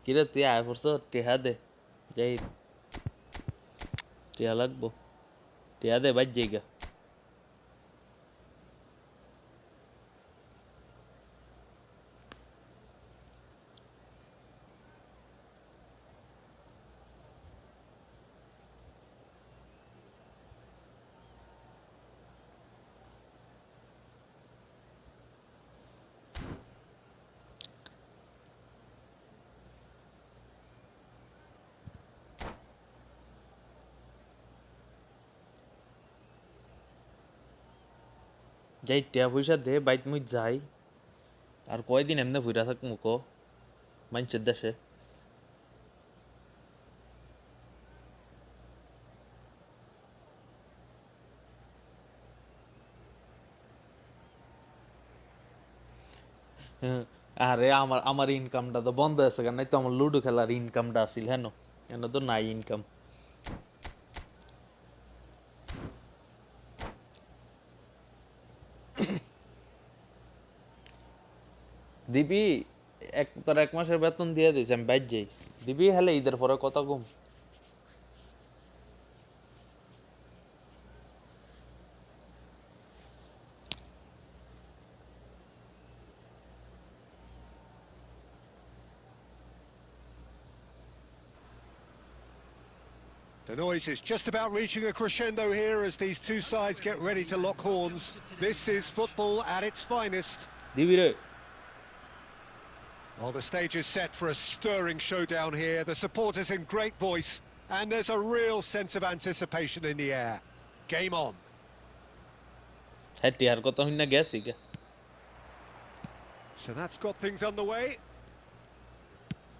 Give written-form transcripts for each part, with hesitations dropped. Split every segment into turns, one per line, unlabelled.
কিরে তুই আয় পড়ছ টেহা দে যাই টেহা লাগবো টেহা দে বাজ জায়গা যাই টেহা পয়সা দে বাইত মুই যাই আর কয়দিন এমনি ভুইরা থাক মুখো মানুষের দেশে আরে আমার আমার ইনকামটা তো বন্ধ আছে কেন তো আমার লুডো খেলার ইনকামটা আছিল হেন এনে তো নাই ইনকাম দিবি তোর 1 মাসের বেতন দিয়ে দিস আমি বাইর যাই দিবি হলে ঈদের পরে কত কম
The noise is just about reaching a crescendo here as these two sides get ready to lock horns. This is football at its finest.
দিবি রে
Well, the stage is set for a stirring showdown here. The supporters in great voice, and there's a real sense of anticipation in the air. Game on.
হ্যাঁ টিয়ার কত হইনা গেছি গে
So that's got things underway.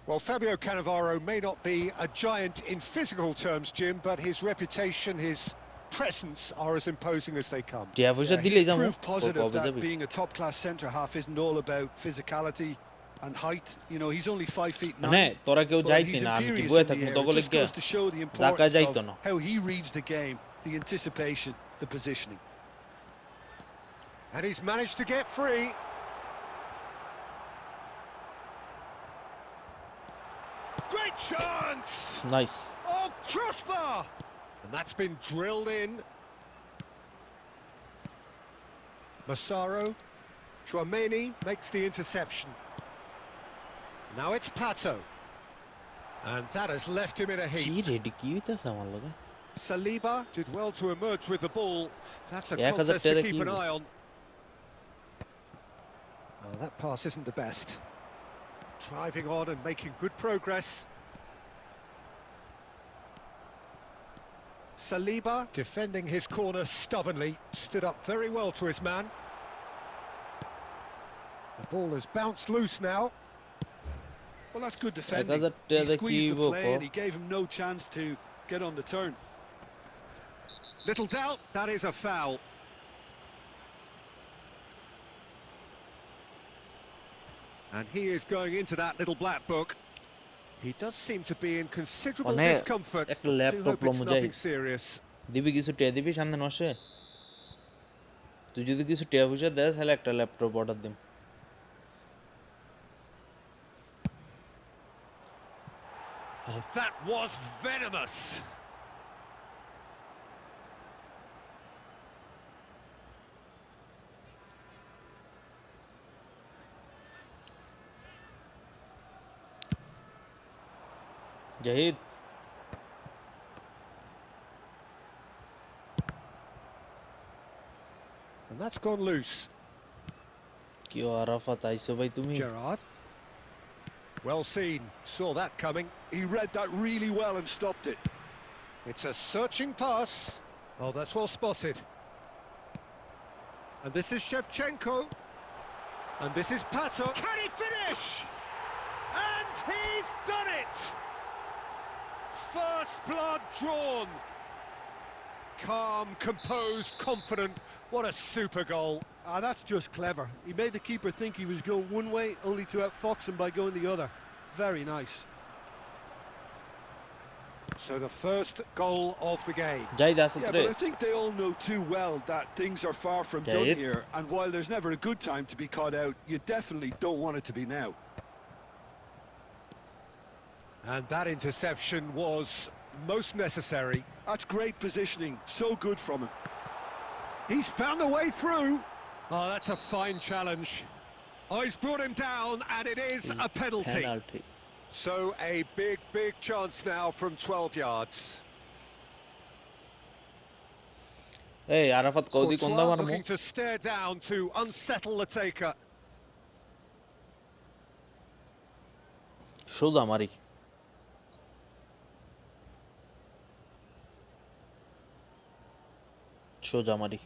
Well, Fabio Cannavaro may not be a giant in physical terms, Jim, but his reputation, his presence are as imposing as they come.
টিয়া পয়সা দিলে
He's
যাবো
proof positive
কবে
that
যাবি
being a top-class centre-half isn't all about physicality and height. You know, he's only 5'9".
মানে তোরা কেউ
but
যাইতি
he's
না আমি কি
imperious
বয়ে
in the
থাকবো
air. It
তগলে
just
gay
goes to show the
Zaka
importance
যাইতো
of
না
how he reads the game, the anticipation, the positioning.
And he's managed to get free. Great chance!
Nice
Oh, crossbar! And that's been drilled in. Massaro. Chouameni makes the interception. Now it's Pato. And that has left him in a
কি
heap.
Ready কি হইতাছে আমার লগে
Saliba did well to emerge with the ball. That's a
1000
contest to
টাকা
keep
কি
an
হইলো?
eye on. Oh, that pass isn't the best. Driving on and making good progress. Saliba, defending his corner stubbornly, stood up very well to his man. The ball has bounced loose now.
Well, that's good defending.
1000
He
টাকা কি
squeezed the
হইবো
play
co?
and he gave him no chance to get on the turn.
Little doubt, that is a foul. And he is going into that little black book. He does seem to be in considerable
মানে
discomfort.
একটা
Do
laptop
hope it's
লমু যাই
nothing serious.
দিবি কিছু টিয়া দিবি সামনে নসে তুই যদি কিছু টিয়া পয়সা দেস তাহলে একটা ল্যাপটপ অর্ডার দিম
Oh, that was venomous.
Zahid
And that's gone loose.
কি আরাফাত আইছো ভাই তুমি
Gerrard. Well seen. Saw that coming.
He read that really well and stopped it.
It's a searching pass. Oh, that's well spotted. And this is Shevchenko. And this is Pato. Can he finish? And he's done it! First blood drawn. Calm, composed, confident. What a super goal.
Ah, that's just clever. He made the keeper think he was going one way, only to outfox him by going the other. Very nice.
So the first goal of the game.
Zahid আসো
Yeah,
রে
but I think they all know too well that things are far from done
Jayed.
here. And while there's never a good time to be caught out, you definitely don't want it to be now.
And that interception was most necessary.
That's great positioning, so good from him.
He's found a way through. Oh, that's a fine challenge. Oh, he's brought him down, and it is a penalty.
Penalty.
So a big chance now from 12 yards.
Hey, Arafat Kaudi
Courtois
konda marmo?
looking to stare down to unsettle the taker.
Shoda mari. Shoda mari.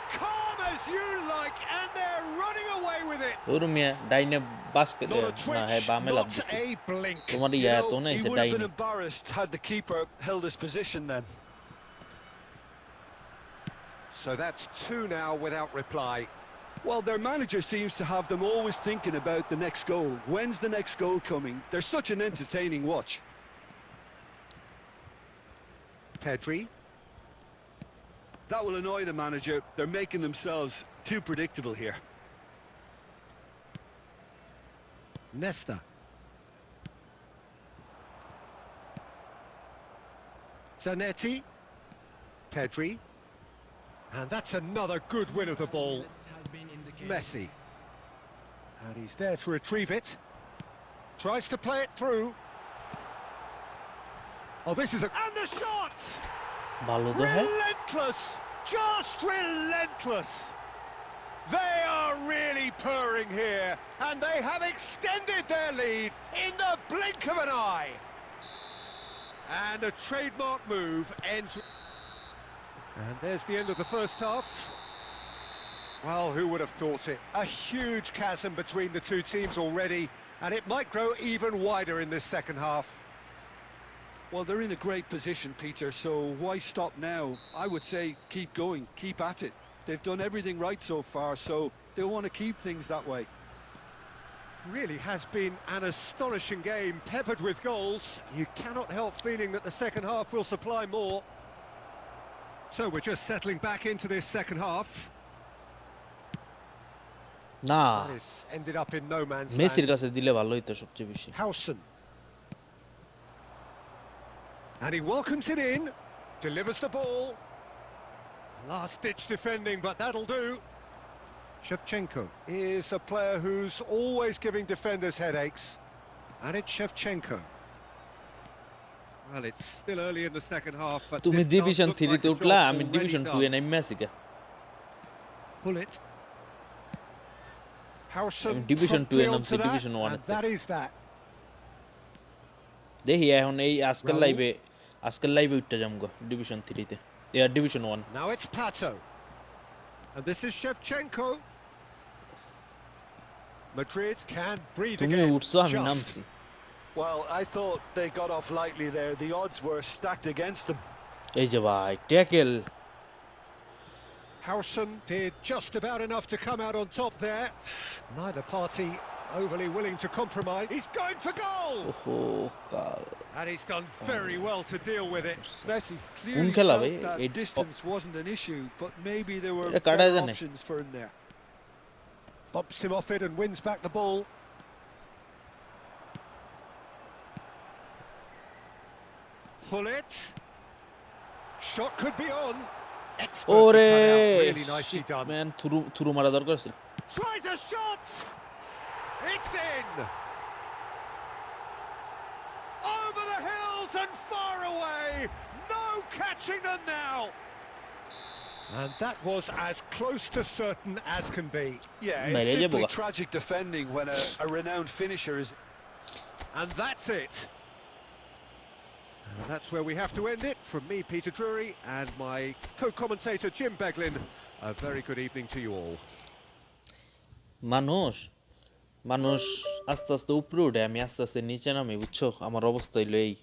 Calm as you like, and they're running away with it.
Durumia daine basket
Not a
na hai
twitch,
bame lab
not
dise.
a blink.
Tomari
You
ya
know,
to na
he
ise
would have been
daine.
embarrassed had the keeper held his position then.
So that's two now without reply.
Well, their manager seems to have them always thinking about the next goal. When's the next goal coming? They're such an entertaining watch.
Pedri.
That will annoy the manager. They're making themselves too predictable here.
Nesta. Zanetti. Pedri. And that's another good win of the ball. Messi. And he's there to retrieve it. Tries to play it through. Oh, this is a... And the shot!
Bhalo to hai.
Relentless! Just relentless! They are really purring here, and they have extended their lead in the blink of an eye. And a trademark move ends... And there's the end of the first half. Well, who would have thought it? A huge chasm between the two teams already, and it might grow even wider in this second half.
Well, they're in a great position, Peter, so why stop now? I would say keep going, keep at it. They've done everything right so far, so they'll want to keep things that way.
Really has been an astonishing game, peppered with goals. You cannot help feeling that the second half will supply more. So we're just settling back into this second half.
Na.
This ended up in no man's
Messi
land.
kache dile bhalo hito sobche beshi.
Howson. And he welcomes it in, delivers the ball. Last-ditch defending, but that'll do. Shevchenko is a player who's always giving defenders headaches. And it's Shevchenko. Well, it's still early in the second half, but
Tumi
this does
division
look
3
like
te
a
utla
job
ami
already
division 2
done.
e namme achi ke.
Pull it. Howson
division 2
promptly
এ নামছি
onto that,
division 1
and
তে।
that is that.
দেখি এখন এই আজকের
Raul.
লাইভে উঠতে যামগো division 3 তে। ইয়া division 1।
Now it's Pato. And this is Shevchenko. Madrid can breathe
তুমি
again.
উঠছো আমি
Just.
নামছি।
Well, I thought they got off lightly there. The odds were stacked against them.
এই যে ভাই tackle.
Howson did just about enough to come out on top there. Neither party overly willing to compromise. He's going for goal!
ওহো কাল।
And he's done very well to deal with it.
Messi clearly
খেলা
felt
ভাই?
that
এই-
distance wasn't an issue, but maybe there were
এটা কাটায়
better
জানে।
options for him there.
Bumps him off it and wins back the ball. Pull it. Shot could be on. Expertly
ওরে
cut out, really nicely done.
Man through মারা দরকার ছিল।
Tries a shot! It's in! Over the hills and far away! No catching them now! And that was as close to certain as can be.
Yeah,
Mate,
it's
yeah,
simply
boga.
tragic defending when a renowned finisher is...
And that's it. And that's where we have to end it. From me, Peter Drury, and my co-commentator, Jim Beglin. A very good evening to you all.
মানুষ আস্তে আস্তে উপরে উঠে আমি আস্তে আস্তে নিচে নামি বুঝছো আমার অবস্থা হইলো এই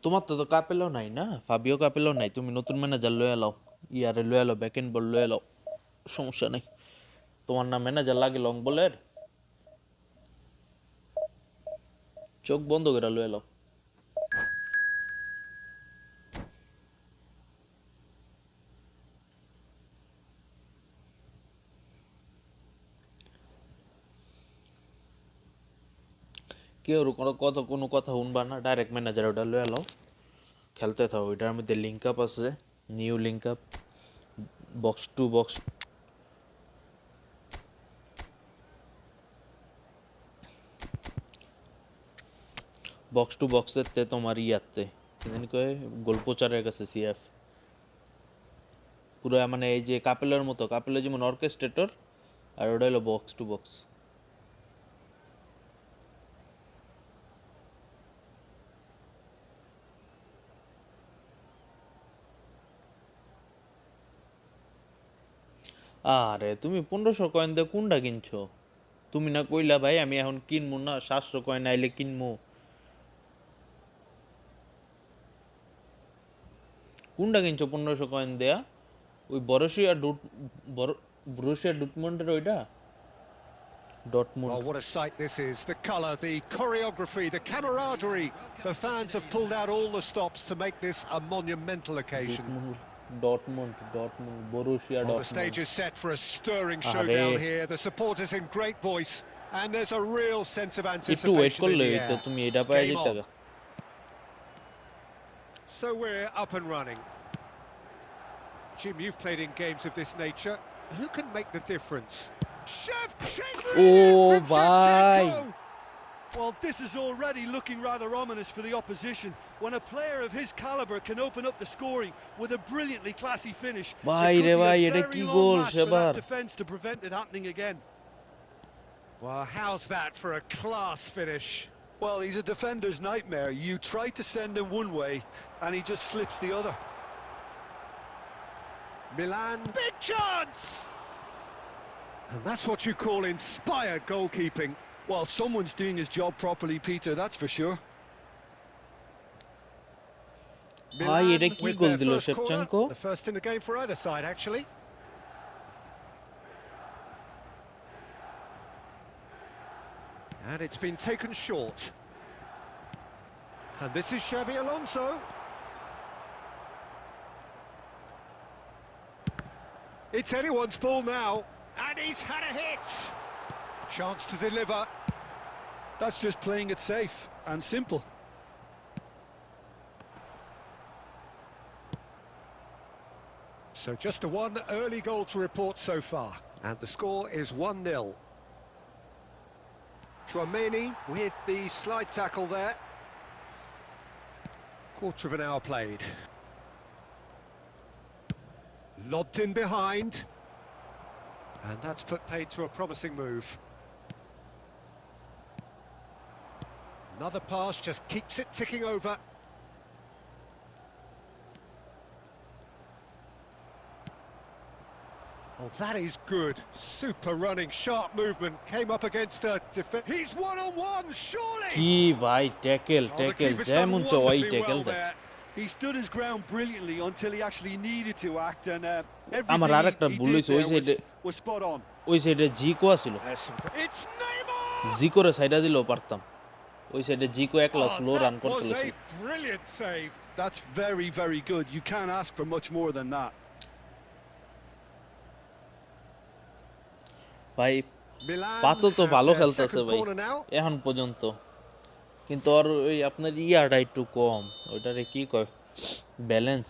তোমার তো কাপেলো নাই না, ফাবিও কাপেলো নাই, তুমি নতুন ম্যানেজার লয়ে এলাও, ইয়ারে লয়ে এলাও, ব্যাক এন্ড বল লয়ে এলাও, সমস্যা নাই। তোমার না ম্যানেজার লাগে লং বলের, চোখ বন্ধ করে লয়ে এলাও। কেউ কোনো কথা শুনবা না, ডাইরেক্ট ম্যানেজার ওটা লয়ে এলাও, খেলতে থাও। ওইটার মধ্যে লিঙ্ক আপ আছে, new link up, box to box, box to বক্সেতে তোমার ইয়াতে জানি কয় গোল প্রচারের কাছে সিএফ পুরো মানে এই যে কাপেলের মতো, কাপেলে যেমন অর্কেস্ট্রেটর, আর ওটা হলো বক্স টু বক্স। আরে তুমি 1500 কয়েন দিয়ে কোনটা কিনছো? তুমি না কইলা ভাই আমি এখন কিনবো না, 700 কয়েন আইলে কিনবো। কোনটা কিনছো 1500 কয়েন দেয়া? ওই বরুসিয়া ডুটমন্ডের ওইটা, Dortmund.
Well, what a sight this is. The colour, the choreography, the camaraderie. The fans have pulled out all the stops to make this a monumental occasion.
Dortmund, Borussia
Well, the
Dortmund.
stage is set for a stirring showdown here. The supporters in great voice, and there's a real sense of
একটু wait
anticipation in
করলে
the
তো
air.
তুমি এটা পাওয়া
Game
যেতে।
on. So we're up and running. Jim, you've played in games of this nature. Who can make the difference?
Oh, bye.
Well, this is already looking rather ominous for the opposition. When a player of his caliber can open up the scoring with a brilliantly classy finish,
Bye,
it could be
bye,
a
এটা
very
কি
long
goal
match for
সেবার।
that defence to prevent it happening again.
Well, how's that for a class finish?
Well, he's a defender's nightmare. You try to send him one way, and he just slips the other.
Milan, big chance! And that's what you call inspired goalkeeping.
Well, someone's doing his job properly, Peter, that's for sure.
ভাই এটা কি
with
goal
their
দিল
first corner,
Shevchenko?
the first in the game for either side, actually. And it's been taken short. And this is Xavi Alonso. It's anyone's ball now. And he's had a hit. Chance to deliver.
That's just playing it safe and simple.
So just a one early goal to report so far. And the score is 1-0. Chouameni with the slide tackle there. Quarter of an hour played. Lobbed in behind. And that's put paid to a promising move. Another pass just keeps it ticking over. Oh, that is good. Super running, sharp movement. Came up against a defense. He's one-on-one, surely!
কি ভাই tackle
Oh, the
tackle
keeper's
যেমন
done
চাই
wonderfully
tackle
well
দেয়।
there.
He stood his ground brilliantly until he actually needed to act, and
আমার
everything
আরেকটা
he
ভুল
did
হইছে, ওই
there
সাইডে
was spot on.
ওই সাইডে জিকো আছিল,
There's some... It's Neymar!
জিকোরে সাইডা দিলেও পারতাম। ওই সাইডে জিকো একলা
Oh,
স্লো রান
that
করতে
was
লইছে।
a brilliant save.
That's very, very good. You can't ask for much more than that.
ভাই
Milan
পাতো তো
have
ভালো
their
খেলতেছে
second
ভাই
corner now.
এখন পর্যন্ত, কিন্তু আর ওই আপনার ইয়াটা একটু কম, ওইটারে কি কয় ব্যালেন্স,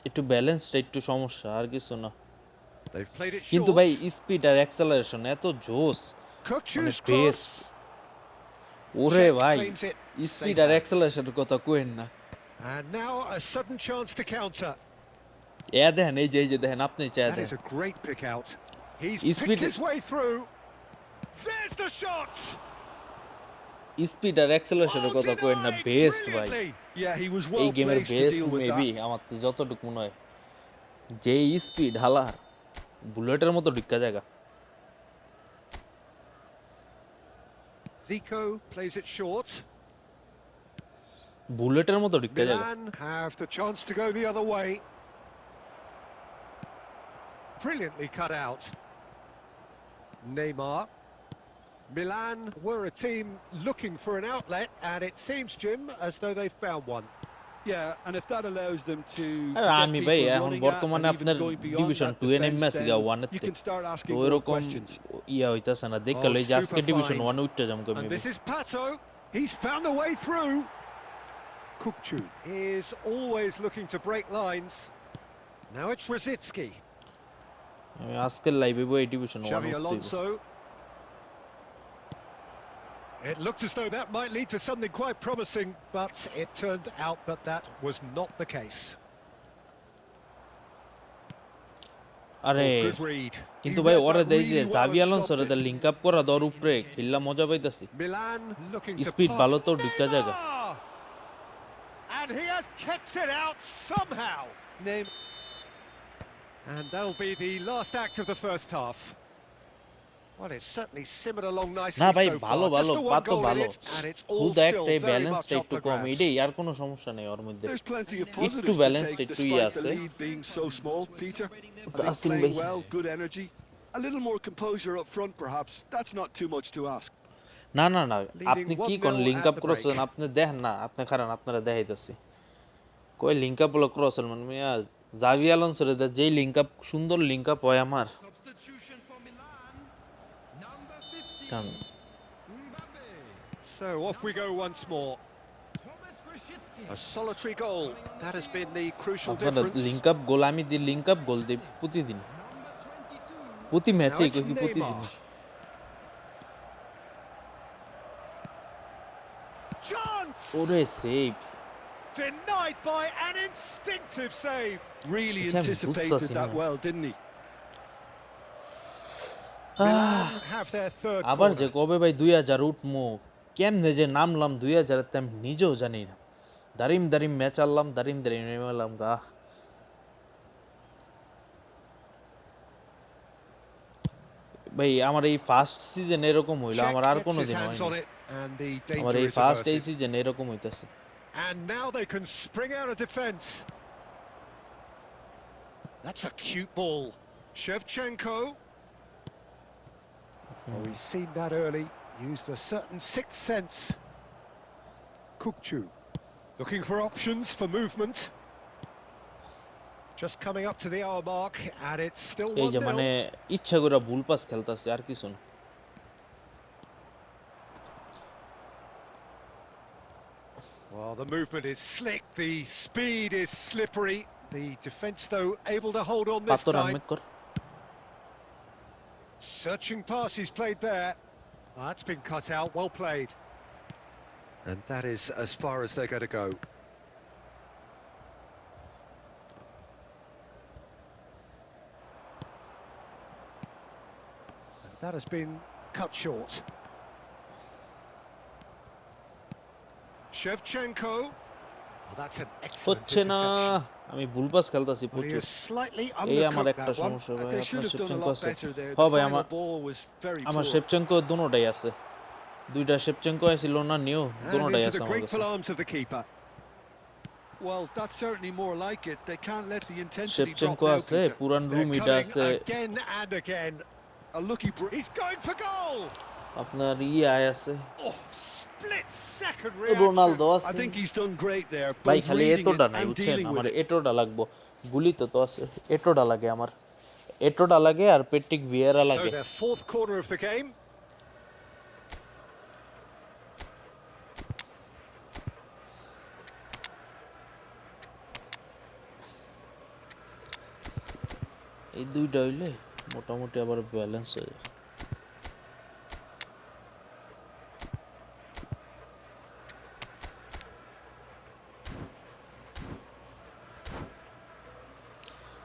একটু ব্যালেন্সটা একটু সমস্যা, আর কিছু না।
They've played it
কিন্তু
short.
ভাই স্পিড আর অ্যাক্সেলারেশন এত জোস, মানে
Kochu's
বেস্ট।
cross.
ওরে
Czech
ভাই
claims it.
স্পিড
Safe
আর
hands.
অ্যাক্সেলারেশনের কথা কোয়েন না।
And now a sudden chance to counter.
দেখেন এই যে দেখেন আপনি চাই
That is
দেখেন
a great pick out. He's
Speed-
picked his way through. There's the shot.
Speed আর অ্যাক্সেলারেশনের
Oh,
কথা কোয়েন না,
denied
বেস্ট ভাই।
brilliantly.
Yeah, he was
এই
well
গেমের
placed to
best
deal with
maybe
that.
আমার তো যতটুকু মনে হয়, যে স্পিড হালার বুলেটের মতো ঢিক্কা জায়গা।
Zico plays it short.
বুলেটের মতো ঢুকে যায়
Milan have the chance to go the other way. Brilliantly cut out. Neymar. Milan were a team looking for an outlet, and it seems, Jim, as though they've found one.
Yeah, and if that allows them to
R
get
আমি
people
ভাই এখন
running at
বর্তমানে
and even
আপনার
going beyond
division
that
2 A
defence,
নেমেছি
then
গা
you
1
can start
তো
asking more
এরকম
questions.
ইয়া হইতাছে না দেখলে লই যে আজকে
super
ডিভিশন
find.
1 উঠতে যাম কই
And
maybe
this is Pato. He's found a way through. Kukcu is always looking to break lines. Now it's Rosicki.
আমি আজকের লাইভে বই ডিভিশন 1
Xavi
উঠতে
Alonso. It looked as though that might lead to something quite promising, but it turned out that that was not the case.
আরে
Oh, good read.
কিন্তু
He
ভাই
read
ওরে
that
দেই যে
really well
Xavi
and
Alonso
stopped
রে
it.
Link up করা দর উপরে খেললা মজা পাইতাছি
Milan looking to
speed
pass.
ভালো তো ঢুকা জায়গা
Neymar! And he has kept it out somehow.
Name.
And that'll be the last act of the first half. Well, it's certainly simmered along nicely
না ভাই
so
ভালো
far.
ভালো
Just the one
পাতো
goal in
ভালো
it, and it's all
খুদা
still
একটাই
very
ব্যালেন্সটা
much up
একটু
for
কম
grabs.
এটাই আর কোনো সমস্যা নেই ওর মধ্যে
There's plenty of
একটু
positives to
balanced
take
একটুই
despite the
আছে
lead being so small, Peter. I think
Aseel
playing
ভাই
well, good energy. A little more composure up front, perhaps. That's not too much to ask.
না না না
Leading
আপনি কি
1-0
কোন link
at
up
the
করছেন
break.
আপনি দেখেন না আপনি খারান আপনারা দেখাইতাছি কই লিংক আপ হলো ক্রস মানে মিয়া জাভি আলোনসো রে যেই লিংক আপ সুন্দর লিংক আপ হয় আমার
Substitution for Milan, number 15,
কারণ
Mbappe.
So off we go once more.
Thomas Rashitsky.
A solitary goal. That has been the crucial
আপনারা
difference.
লিংক আপ গোল আমি দি link up গোল দিই প্রতিদিন
Number 22,
প্রতি
Now
ম্যাচে
it's
কই কি প্রতিদিন
Neymar. Chance!
ওরে save
Denied by an instinctive save.
Really
It's having
anticipated
boots us,
that
you know.
well, didn't he?
Milan have their third
আবার যে
corner.
কবে ভাই 2000 উঠমু কেমনে যে নামলাম 2000 এর আমি নিজেও জানি না দারিম দারিম ম্যাচ আনলাম দারিম দারিম নেমেলাম গা ভাই আমার এই ফার্স্ট সিজন এরকম হইলো
Czech
আমার আর
gets
কোনো
his
দিন
hands
হয়নি
on it, and the
আমার
danger
এই
is
ফার্স্ট এই
averted.
সিজন এরকম হইতাছে
And now they can spring out of defence. That's a cute ball. Shevchenko. Oh, he's seen that early. Used a certain sixth sense. Kukcu. Looking for options for movement. Just coming up to the hour mark, and it's still
এই যে
1-0.
মানে ইচ্ছা করে ভুল pass খেলতাছে আর কিছু না
Well, the movement is slick, the speed is slippery. The defence, though, able to hold on this
Patar
time.
Ahmed কর
Searching pass he's played there. Well, that's been cut out, well played. And that is as far as they're going to go. And that has been cut short. Shevchenko. Well, that's an excellent
হচ্ছে না
interception.
আমি ভুল pass খেলতাছি
Well, he
প্রচুর
has slightly
এই আমার
undercooked
একটা
that one.
সমস্যা ভাই
They
আপনার
should have done a
শেপচেঙ্কো
lot
আছে
better there.
হ্যাঁ
The
ভাই
final
আমার
ball was very
আমার
poor.
শেপচেঙ্কো দুটোটাই আছে দুইটা শেপচেঙ্কো আছিল না নিও
And
দুটোটাই
into
আছে
the
আমার
grateful
কাছে
arms of the keeper.
Well, that's certainly more like it. They can't let the intensity drop
শেপচেঙ্কো
now,
আছে
Peter.
পুরান
They're
রুম এটা
coming
আছে
again and again.
A lucky break.
He's going for goal.
আপনার ইয়ে আছে
Oh, split second reaction.
Ronaldo
I
আছে
think he's done great there.
ভাই
Both
খালি
reading it
এতটা নাই
and
বুঝছেন
dealing
আমার
with it.
এটোটা লাগবো গুলি তো তো আছে এটোটা লাগে আমার এটোটা লাগে আর পেট্রিক ভিয়েরা
So
লাগে
their fourth corner of the game.
এই দুইটা হইলে মোটামুটি আবার ব্যালেন্স হয়ে যায়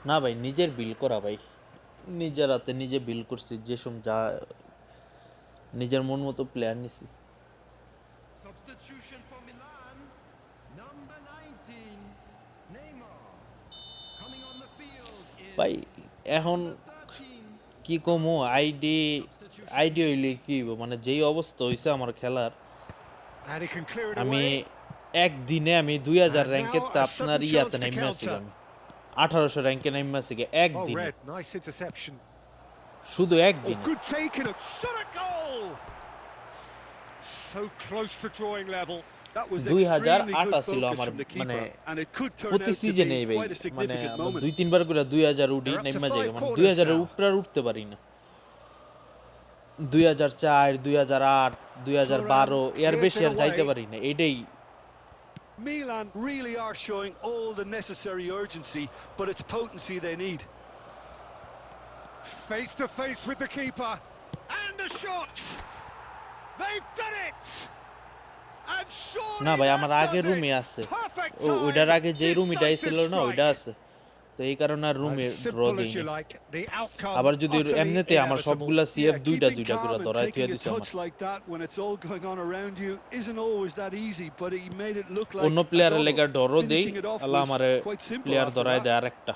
না ভাই নিজের বিল করা ভাই নিজের হাতে নিজে বিল করছি যেসব যা নিজের মন মতো প্লেয়ার নিছি
Substitution for Milan, number 19, Neymar. Coming on the field is
ভাই এখন
number 13.
কি কমো আইডি আইডিয়া হইলে কি হইব মানে যেই অবস্থা হইছে আমার খেলার
And he can clear it
আমি
away.
একদিনে আমি 2000
And
র্যাঙ্কে
now
তো
a
আপনার
sudden
ইয়াতে
chance to
নাইমা আছি
counter.
আমি 1800 র্যাঙ্কে নাইমা আছি
Oh,
একদিনে
Red, nice interception.
শুধু
Oh,
একদিনে
good taken. Shot a goal. So close to drawing level.
That was
2008
extremely good
ছিল
focus
আমার
from the
মানে
keeper, and it could turn
প্রতি
out to
সিজনেই
be
ভাই
quite a
মানে
significant
আমরা
moment.
2-3 বার করে 2000 উঠি
They're up to
নাইমা
5
যাই মানে
corners
2000 এর
now.
উপরে আর উঠতে পারি না 2004 2008 2012 এর
clears
বেশি
it
আর যাইতে
away.
পারি না এইটাই
Milan really are showing all the necessary urgency, but it's potency they need.
Face to face with the keeper. And the shot. They've done it. And surely
না ভাই
that
আমার আগে
does
রুমে
it.
আছে
Perfect
ওইটার
time.
আগে যে রুমিটা ছিল
Decisive
না ওইটা
strike.
আছে তো এই কারণে আর রুমে
As
ড্র
simple as
দেই
you
না
like. The outcome
আবার যদি
utterly
এমনিতে আমার
inevitable.
সবগুলা সিএফ
Yeah,
দুইটা
keeping
দুইটা করে
calm and
ধরাই থুয়ে
taking a
দিছে আমার
touch like that when it's all going on around you isn't always that easy, but he made it look like
অন্য
a
প্লেয়ারের
double.
লেগা ডরও দেই
Finishing it off
Allah
was
আমারে
quite simple
player
after
ধরাই
that.
দেয় আরেকটা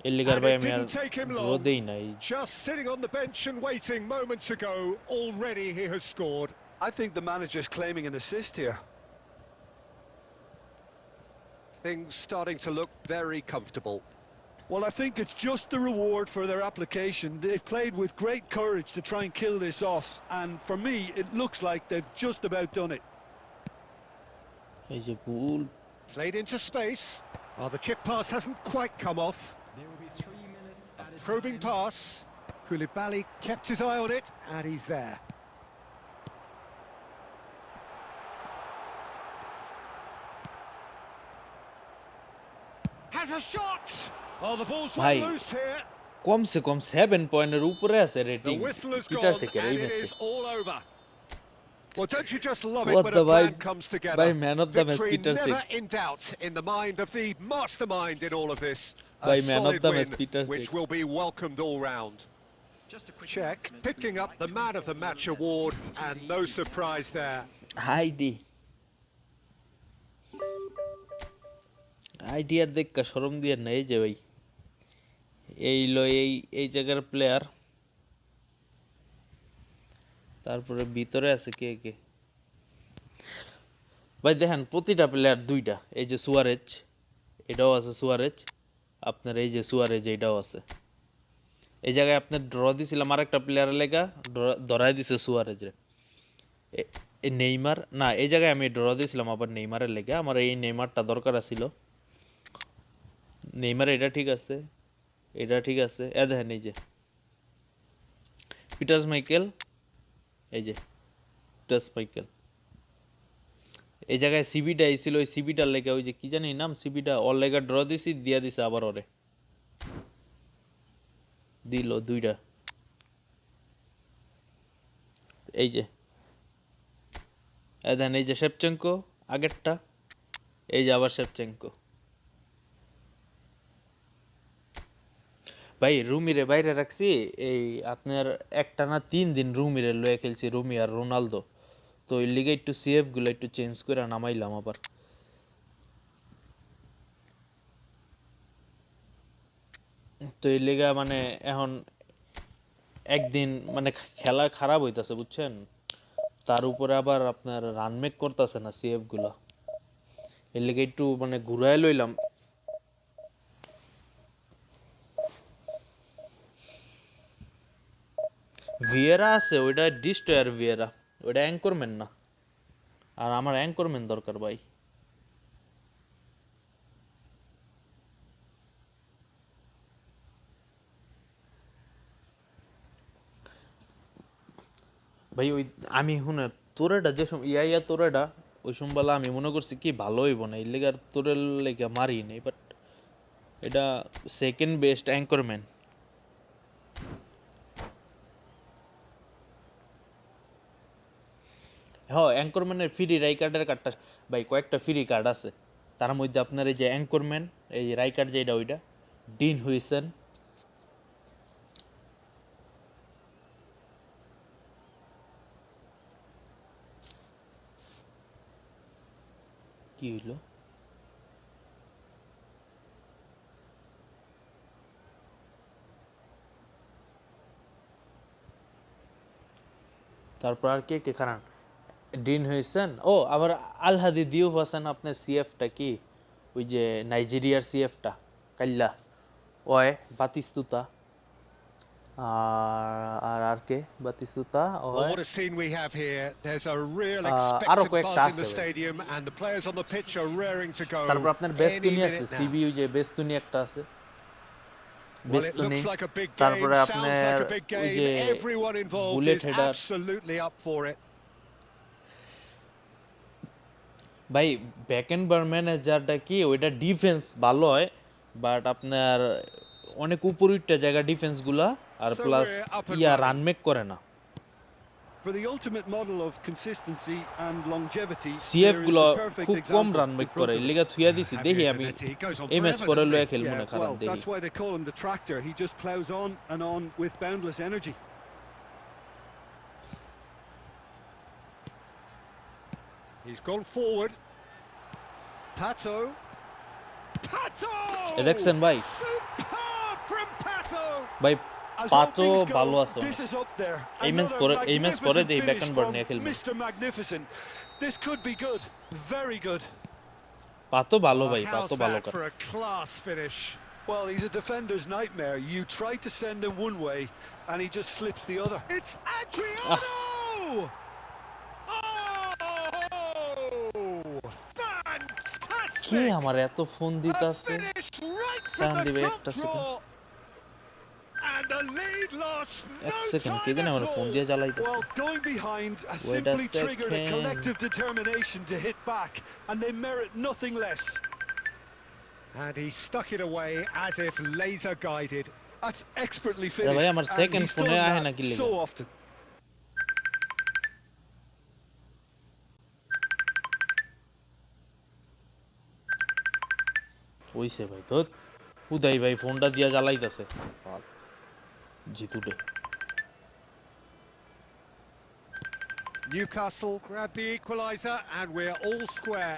এর লিগার
And
ভাই
it
আমি আর
didn't take him
draw
long.
দেই নাই
Just sitting on the bench and waiting moments ago. Already he has scored.
I think the manager's claiming an assist here.
Things starting to look very comfortable.
Well, I think it's just the reward for their application. They've played with great courage to try and kill this off, and for me, it looks like they've just about done it.
এই যে ভুল
Played into space. Oh, the chip pass hasn't quite come off.
There will be 3 minutes added
Probing
time.
pass. Koulibaly kept his eye on it, and he's there. Has a shot! Oh, the ball's run
ভাই
loose here.
কমসে কম 7 পয়েন্টের উপরে আছে
The
rating
whistle has
Peter
gone,
শেখের এই
and it
ম্যাচে
is all over. Well, don't you just love it
What
when
the
a plan
vibe-
comes together?
by man of the match,
Victory
Peter
never
Cech.
in doubt in the mind of the mastermind in all of this.
By
A
man of
solid
the
win,
match, Peter
which
Cech.
will be welcomed all round.
Just a quick
Check,
announcement.
picking up the man of the match award, and no surprise there.
ID ID আর দেখা শরম দিয়ে না এই যে ভাই এই লো এই এই জায়গার প্লেয়ার তারপরে ভিতরে আছে কে কে ভাই দেখেন প্রতিটা প্লেয়ার দুইটা এই যে সুয়ারেজ এটাও আছে সুয়ারেজ আপনার এই যে সুয়ারেজ এটাও আছে এই জায়গায় আপনার ড্র দিছিলাম আরেকটা প্লেয়ারের লেগা ধরাই দিছে সুয়ারেজরে এই নেইমার না এই জায়গায় আমি ড্র দিয়েছিলাম আবার নেইমারের লেগে আমার এই নেইমারটা দরকার ছিল নেইমার এটা ঠিক আছে এ দেখেন এই যে পিটার্স মাইকেল এই যে পিটার্স মাইকেল এই জায়গায় সিবিটা আইছিল ওই সিবিটার লেগে ওই যে কি জানি নাম সিবিটা ওর লেগে ড্র দিছি দিয়া দিছে আবার ওরে দিল দুইটা এই যে দেন এই যে শেপচেঙ্কো আগেরটা এই যে আবার শেপচেঙ্কো ভাই রুমিরে বাইরে রাখছি এই আপনার একটা না 3 দিন রুমিরে লয়ে খেলছি রুমি আর রোনালদো তো এই লিগে একটু সিএফ গুলো একটু চেঞ্জ করে নামাইলাম আবার তো এই লিগা মানে এখন একদিন মানে খেলা খারাপ হইতাছে বুঝছেন তার উপরে আবার আপনার রান মেক করতেছে না সিএফ গুলা এর লিগে একটু মানে ঘুরাই লইলাম ভিয়েরা আছে ওইটা ডিস্ট্রয়ার ভিয়েরা ওইটা অ্যাঙ্করম্যান না আর আমার অ্যাঙ্করম্যান দরকার ভাই ভাই ওই আমি শুনে তোরেটা যে ইয়া তোরেটা ওই সমবেলা আমি মনে করছি কি ভালো হইব না এই লেগার তোরের লেগে মারি নেই বাট এটা সেকেন্ড বেস্ট অ্যাঙ্করম্যান হ্যাঁ অ্যাঙ্করম্যানের ফ্রি রাইকার্ডের কার্ডটা ভাই কয়েকটা ফ্রি কার্ড আছে তার মধ্যে আপনার এই যে অ্যাঙ্করম্যান এই রাইকার্ড যেটা ওইটা ডিন হুইসেন কি হইলো তারপর আর কে কে খারান ডিন হয়েছেন ও আবার আল হাদি দিউফ হাসান আপনার সিএফটা কি ওই যে নাইজেরিয়ার সিএফটা কাল্লা ওয় বাতিস্তুতা আর কে বাতিস্তুতা
Well,
ওয়
what a scene we have here. There's a real
আরো
expectant
কয়েকটা
buzz in
আছে
the
ভাই।
stadium, and the players on the pitch are raring to go.
তারপর আপনার
Any
বেস্তুনি আছে
minute now.
সিবি ওই যে বেস্তুনি একটা আছে
Well, it
বেস্তুনি
looks like a big game,
তারপরে
sounds
আপনার
like a big
ওই
game.
যে
Everyone involved
bullet
is
header
absolutely up for it.
ভাই ব্যাকেনবার ম্যানেজারটা কি ওইটা ডিফেন্স ভালো হয় বাট আপনার অনেক উপরিটা জায়গা ডিফেন্স গুলা আর
So
plus
we're up and
yeah
running.
Run make করে না
For the ultimate model of consistency and longevity,
CF
there is
গুলো
the perfect
খুব কম
example
run
in
make
front
করে
of
লিগা
us.
থুইয়া দিছি দেখি
Javier
আমি
Zanetti, he goes on
এই ম্যাচ
forever,
পরে
doesn't
লয়ে
he?
খেলবো না
Yeah,
খারাপ
well,
দেখি
that's why they call him the tractor. He just plows on and on with boundless energy.
He's gone forward. Pato. Pato!
এ দেখছেন ভাই
Superb from Pato!
ভাই
As all
পাঁচও
things
ভালো
go,
আছে
this is up there.
এই match
Another
পরে এই match পরে
magnificent
দেই
finish
ব্যাকেনবার
from
নিয়ে খেলবো
Mr. Magnificent. This could be good. Very good.
পাতো ভালো
Well,
ভাই
how's
পাতো ভালো
that
করে
for a class finish?
Well, he's a defender's nightmare. You try to send him one way, and he just slips the other.
It's Adriano! Oh!
K
Fantastic!
আমার এত phone
A
দিতাছে
finish right
টান
from the
দিবে
top
একটা
draw.
Second
And the lead lost
এক
no
second কে
time
জানে
at
আমার phone
all.
দিয়ে জ্বালাইতেছে
Well, going behind has
Wait a
simply triggered a
second.
collective determination to hit back, and they merit nothing less.
And he stuck it away as if laser guided.
That's expertly
ভাই,
finished,
আমার
and
second
he's
phone-এ
done
আহে না
that
কি লেগে?
so often.
হইছে ভাই তো উদয় ভাই ফোনটা দিয়া জ্বালাইতেছে জিতুটে
Newcastle grab the equaliser and we're all square.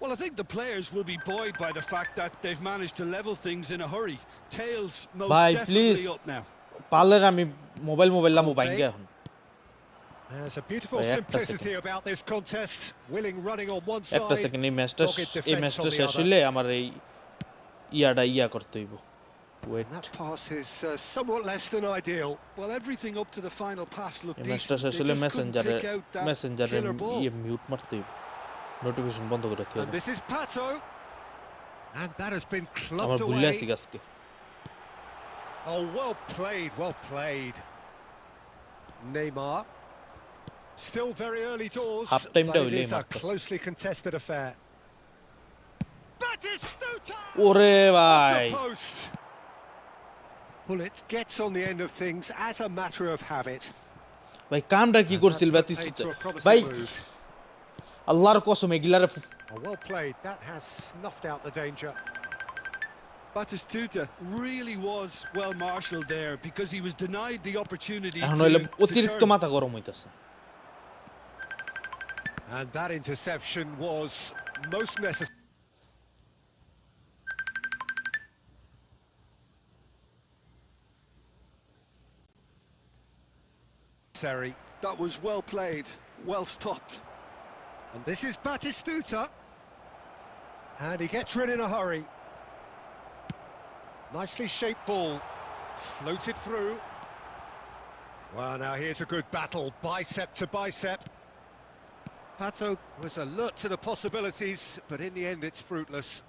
Well, I think the players will be buoyed by the fact that they've managed to level things in a hurry. Tails most
Bye,
definitely
please.
up now.
পারলে আমি mobile Lamu বাইঙ্গা এখন
There's a beautiful
Wait,
simplicity about this contest. Willing running on one
একটা
side.
Second এই ম্যাচটা
dogged defence on the
শেষ
other.
হইলে আমার এই ইয়া করতে হইব wait
That pass is somewhat less than ideal.
Well, everything up to the final pass looked
এই ম্যাচটা
decent.
শেষ
They
হইলে
just couldn't take out that
মেসেঞ্জারে
killer ball.
মিউট মারতে হইব নোটিফিকেশন বন্ধ করে দিতে
And this is Pato. And that has been
আমার
clubbed
ভুলে
away.
আছি আজকে
Oh, well played, well played. Neymar. Still very early doors,
Half time
but
টা
it
হইলেই
is a
মারতাছে।
closely contested affair. Batistuta!
ওরে
Off
ভাই
the post. Bullet gets on the end of things as a matter of habit.
ভাই কামটা কি
And
করছিল
that's put paid
বাতিস্তুতে
to a promising
ভাই
move.
আল্লাহর কসম এগুলারে
Oh, well played. That has snuffed out the danger.
Batistuta really was well marshalled there because he was denied the opportunity
এখন হইলে
to
অতিরিক্ত
turn.
মাথা গরম হইতাছে
And that interception was most necessary.
That was well played, well stopped.
And this is Batistuta. And he gets rid in a hurry. Nicely shaped ball. Floated through. Well, now here's a good battle, bicep to bicep. Pato was alert to the possibilities, but in the end it's fruitless.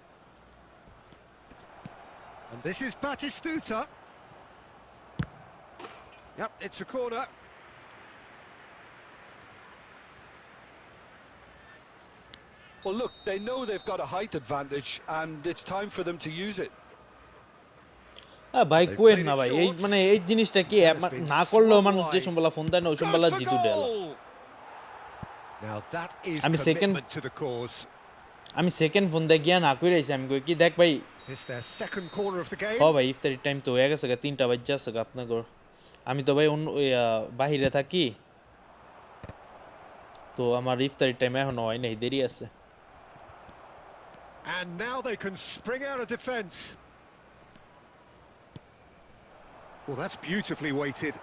And this is Batistuta. Yep, it's a corner.
Well, look, they know they've got a height advantage, and it's time for them to use it.
ভাই
They've
কোয়েন
played
না
it
ভাই এই
short.
মানে এই জিনিসটা কি
That has been
না করলেও
swung
মানুষ যে
wide.
সম্বলা ফোন দেয় না ওই
Goes
সম্বলা
for
জিতু দেয়
goal! Now that is
আমি second-
commitment to the cause.
আমি সেকেন্ড ফোন দিয়ে গিয়া না কইরা আইছি আমি কই কি দেখ ভাই
It's their second corner of the game.
হ ভাই ইফতারির টাইম তো হয়ে গেছে 3টা বাজে আছে আপনাদের আমি তো ভাই অন্য বাহিরে থাকি তো আমার ইফতারির টাইম এখনো হয় নাই দেরি আছে
And now they can spring out of defence. Well, that's beautifully weighted.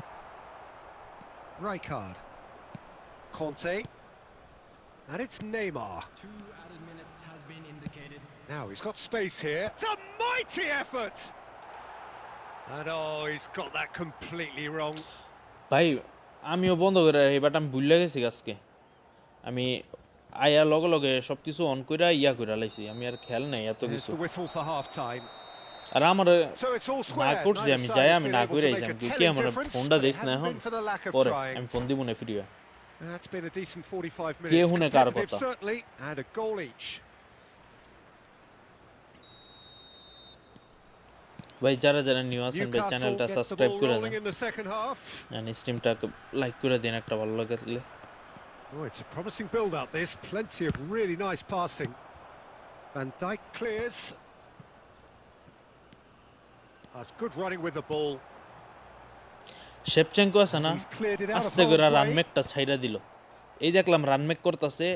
Rijkaard. Conte. And it's Neymar.
2 added minutes has been indicated.
Now he's got space here. It's a mighty effort! And oh, he's got that completely wrong.
ভাই আমিও বন্ধ করে রাখি but আমি ভুলে গেছি আজকে আমি আয়া লগে লগে সবকিছু অন কইরা ইয়া কইরা লাইছি আমি আর খেয়াল নাই এত
There's
কিছু
the whistle for half-time.
আর আমার
So it's all
না
square.
করছি
Neither
আমি
side
যাই
has
আমি
been
না
able
কইরা
to
আইছি
make
আমি
a
তুই কি
telling
আমার
difference,
ফোনটা
but
দিস
it
না
hasn't
এখন
been for the lack of
পরে
trying.
আমি ফোন দিব না ফিরিয়া
That's been a decent 45
K
minutes.
হুনে car
Competitive
কথা
certainly, and a goal each.
ভাই যারা যারা নিউ আছেন ভাই
Newcastle
চ্যানেলটা
get the
সাবস্ক্রাইব
ball
করে
rolling
দেন
in the second half.
আর স্ট্রিমটাকে লাইক করে দেন একটা ভালো লাগলে
Oh, it's a promising build-up. There's plenty of really nice passing. Van Dijk clears. That's good running with the ball.
শেপচেঙ্কো আছে না
He's cleared it out of
আস্তে করে
harm's way.
রানমেকটা ছাইড়া দিল এই দেখলাম রানমেক করতেছে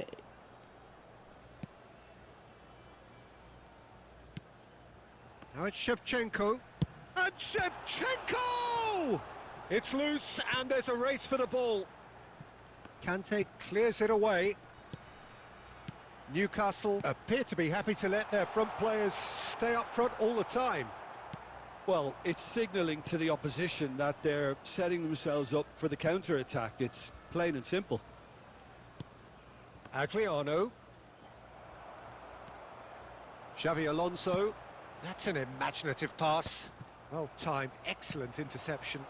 Now it's Shevchenko. And Shevchenko! It's loose, and there's a race for the ball. Kante clears it away. Newcastle appear to be happy to let their front players stay up front all the time.
Well, it's signalling to the opposition that they're setting themselves up for the counter-attack. It's plain and simple.
Adriano. Xavi Alonso. That's an imaginative pass. Well timed, excellent interception.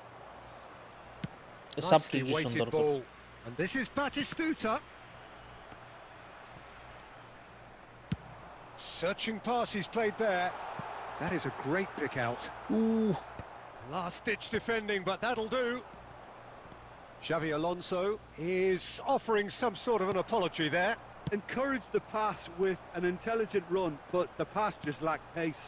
Nicely
substitution
weighted
দরকার
ball. And this is Batistuta. Searching pass he's played there. That is a great pick out. Last-ditch defending, but that'll do. Xavi Alonso is offering some sort of an apology there.
Encourage the pass with an intelligent run, but the pass just lacked pace.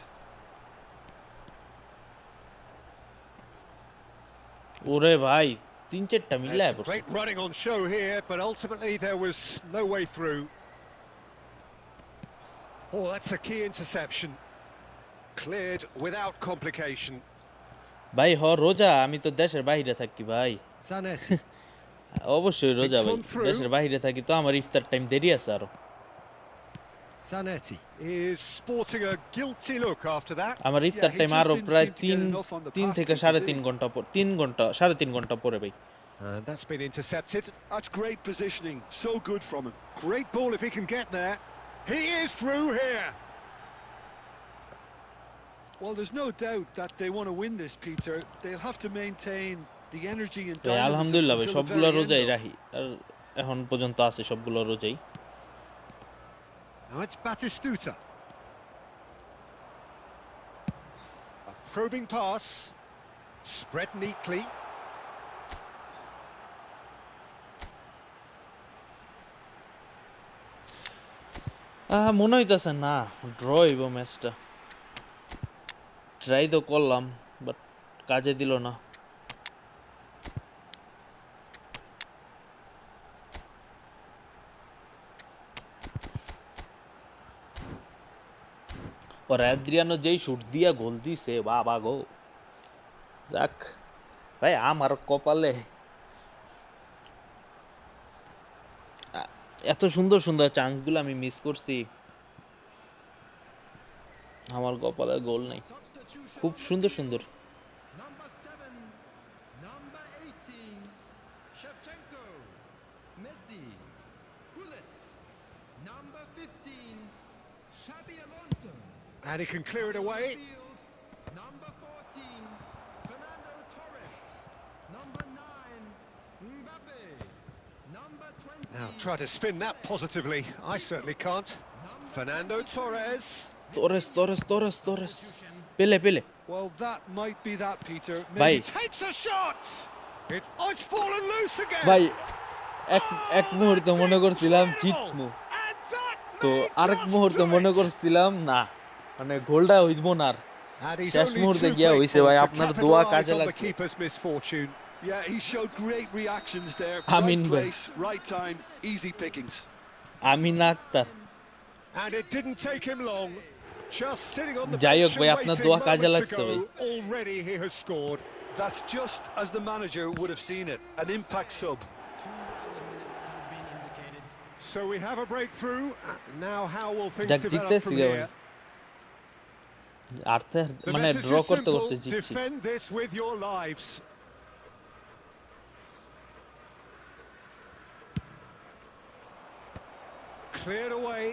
ওরে ভাই তিন চারটা মিলায়
There's some
পড়ছে
great running on show here, but ultimately there was no way through. Oh, that's a key interception. Cleared without complication.
ভাই হ রোজা আমি তো দেশের বাইরে থাকি ভাই
Zanetti.
অবশ্যই রোজা ভাই
one through.
দেশের বাইরে থাকি তো আমার ইফতার টাইম দেরি আছে আরো
Zanetti is sporting a guilty look after that.
আমার ইফতার
he
টাইম
just
আরো
didn't
প্রায়
seem to get enough on the
তিন
pass
থেকে
to
সাড়ে
today.
3 ঘন্টা পর 3 ঘন্টা পরে ভাই
And that's been intercepted.
That's great positioning. So good from him.
Great ball if he can get there. He is through here.
Well, there's no doubt that they want to win this, Peter. They'll have to maintain the energy and
ভাই
dynamism
আলহামদুলিল্লাহ ভাই
until the
সবগুলো
very end,
রোজাই
though.
রাখি আর এখন পর্যন্ত আছে সবগুলো রোজাই
Now it's Batistuta. A probing pass. Spread neatly.
মনে হইতাছে না ড্র হইব ম্যাচটা ট্রাই তো করলাম বাট কাজে দিল না और অ্যাদ্রিয়ানো যেই শুট দিয়া গোল দিছে বাবা গো যাক ভাই আমার কপালে এত সুন্দর সুন্দর চান্সগুলো আমি মিস করছি আমার কপালে গোল নাই
Substitution.
খুব সুন্দর সুন্দর
Number 7, number 18, Shevchenko, Messi, Gullit, number 15, Xabi Alonso.
And he can clear it away.
Field, number 14, Fernando Torres, number 9, Mbappe, number 20.
Now try to spin that positively. I certainly can't. Fernando Torres.
Torres পেলে
Well, that might be that, Peter.
ভাই
Takes a shot. It's fallen loose again.
ভাই এক মুহূর্তে মনে করছিলাম জিতমু
And that
তো
may
আরেক
just
মুহূর্তে
do
মনে
it.
করছিলাম না মানে গোলটা হইব না আর
And he's
শেষ
only
মুহূর্তে
too
গিয়া
grateful
হইছে ভাই
to
আপনার দোয়া
capitalise
কাজে
on the
লাগছে
keeper's misfortune.
Yeah, he showed great reactions there.
I mean,
Right place, right time, easy pickings.
Amin Akter
And it didn't take him long. Just sitting on the
যাই হোক
bench
ভাই
and
আপনার
waiting
দোয়া কাজে
moments
লাগছে ভাই
ago, already he has scored.
That's just as the manager would have seen it. An impact sub.
2 added minutes has been
So we have a breakthrough. Now how will things
যাক
develop
জিততেছি
from
গে ভাই
here?
আর্থে
The
মানে
message
draw
is
করতে
simple.
করতে জিতছি
Defend this with your lives. Cleared away.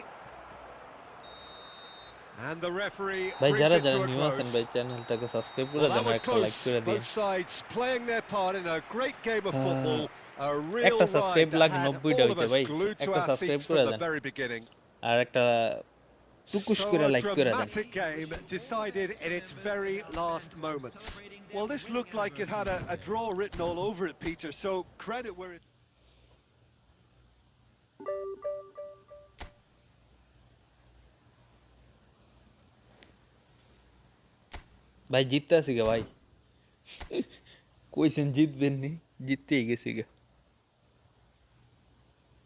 And the referee
ভাই
brings
যারা
it
যারা
to a
new আছেন ভাই
close.
চ্যানেলটাকে সাবস্ক্রাইব করে
Well,
দেন
that
আর
was
একটা লাইক
close.
করে দিন
Both sides playing their part in a great game of football. A real
একটা
ride
সাবস্ক্রাইব
that
লাগে
had
90টা
all of
হইতে
us
ভাই
glued to
একটা
our
সাবস্ক্রাইব
seats
করে
from the
দেন
very beginning.
আর একটা টুকুস
So
করে
a
লাইক করে দেন
dramatic game decided in its very last moments.
Well, this looked like it had a draw written all over it, Peter, so credit where it's...
ভাই জিততে আসি গে ভাই কইছেন জিতবেন নি জিততেই গেছি গে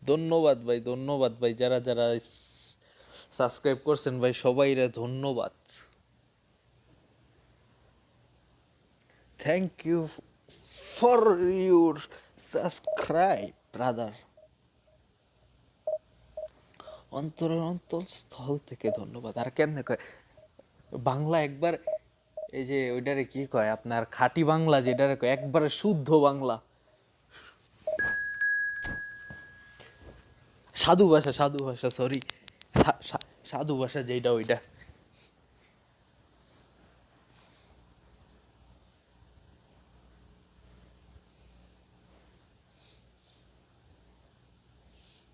ধন্যবাদ ভাই যারা যারা সাবস্ক্রাইব করছেন ভাই সবাইরে ধন্যবাদ thank you for your subscribe brother অন্তরের অন্তঃস্থল থেকে ধন্যবাদ আর কেমনে কয় বাংলা একবার এই যে ওইটারে কি কয় আপনার খাঁটি বাংলা যেটারে কয় একবারে শুদ্ধ বাংলা সাধু ভাষা সরি সাধু ভাষা যেটা ওইটা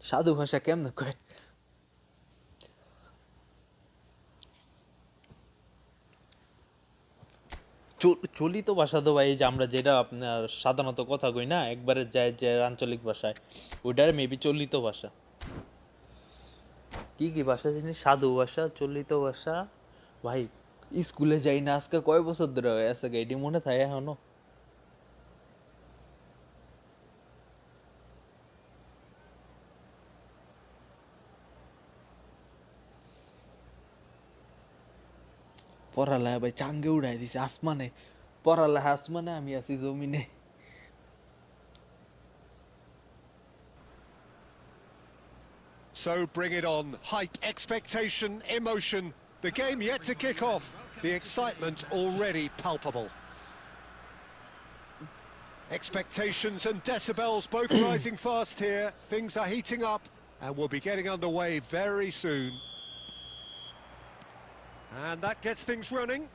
সাধু ভাষা কেমনে কয় চলিত ভাষা তো ভাই যে আমরা যেটা আপনার সাধারণত কথা কই না একবারে যায় যে আঞ্চলিক ভাষায় ওইটার মেবি চলিত ভাষা কি ভাষা জানি সাধু ভাষা চলিত ভাষা ভাই স্কুলে যাই না আজকে কয় বছর ধরে হয়ে আছে এটি মনে থাকে এখনো পড়ালেখা ভাই চাঙ্গে উড়াই দিছে আসমানে পড়ালেখা আসমানে আমি আছি জমিনে
So bring it on. Hype, expectation, emotion. The game yet to kick off. The excitement already palpable. Expectations and decibels both rising fast here. Things are heating up and we'll be getting underway very soon. And that gets things running.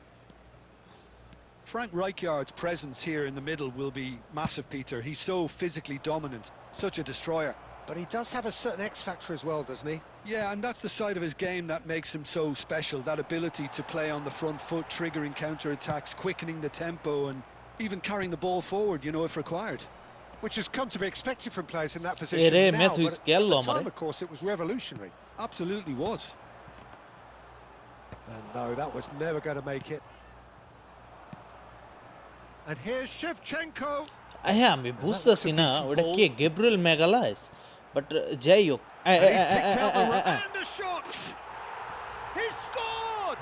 Frank Rijkaard's presence here in the middle will be massive, Peter. He's so physically dominant, such a destroyer.
But he does have a certain X factor as well, doesn't he?
Yeah, and that's the side of his game that makes him so special, that ability to play on the front foot, triggering counter-attacks, quickening the tempo and even carrying the ball forward, you know, if required.
Which has come to be expected from players in that position now, but at the time, of course, it was revolutionary.
Absolutely was.
And no, that was never going to make it. And here's Shevchenko.
হ্যাঁ আমি বুঝতেছি না ওটা কে Gabriel ম্যাগালাইস but যাই হোক
And he's picked out the shot. He scored.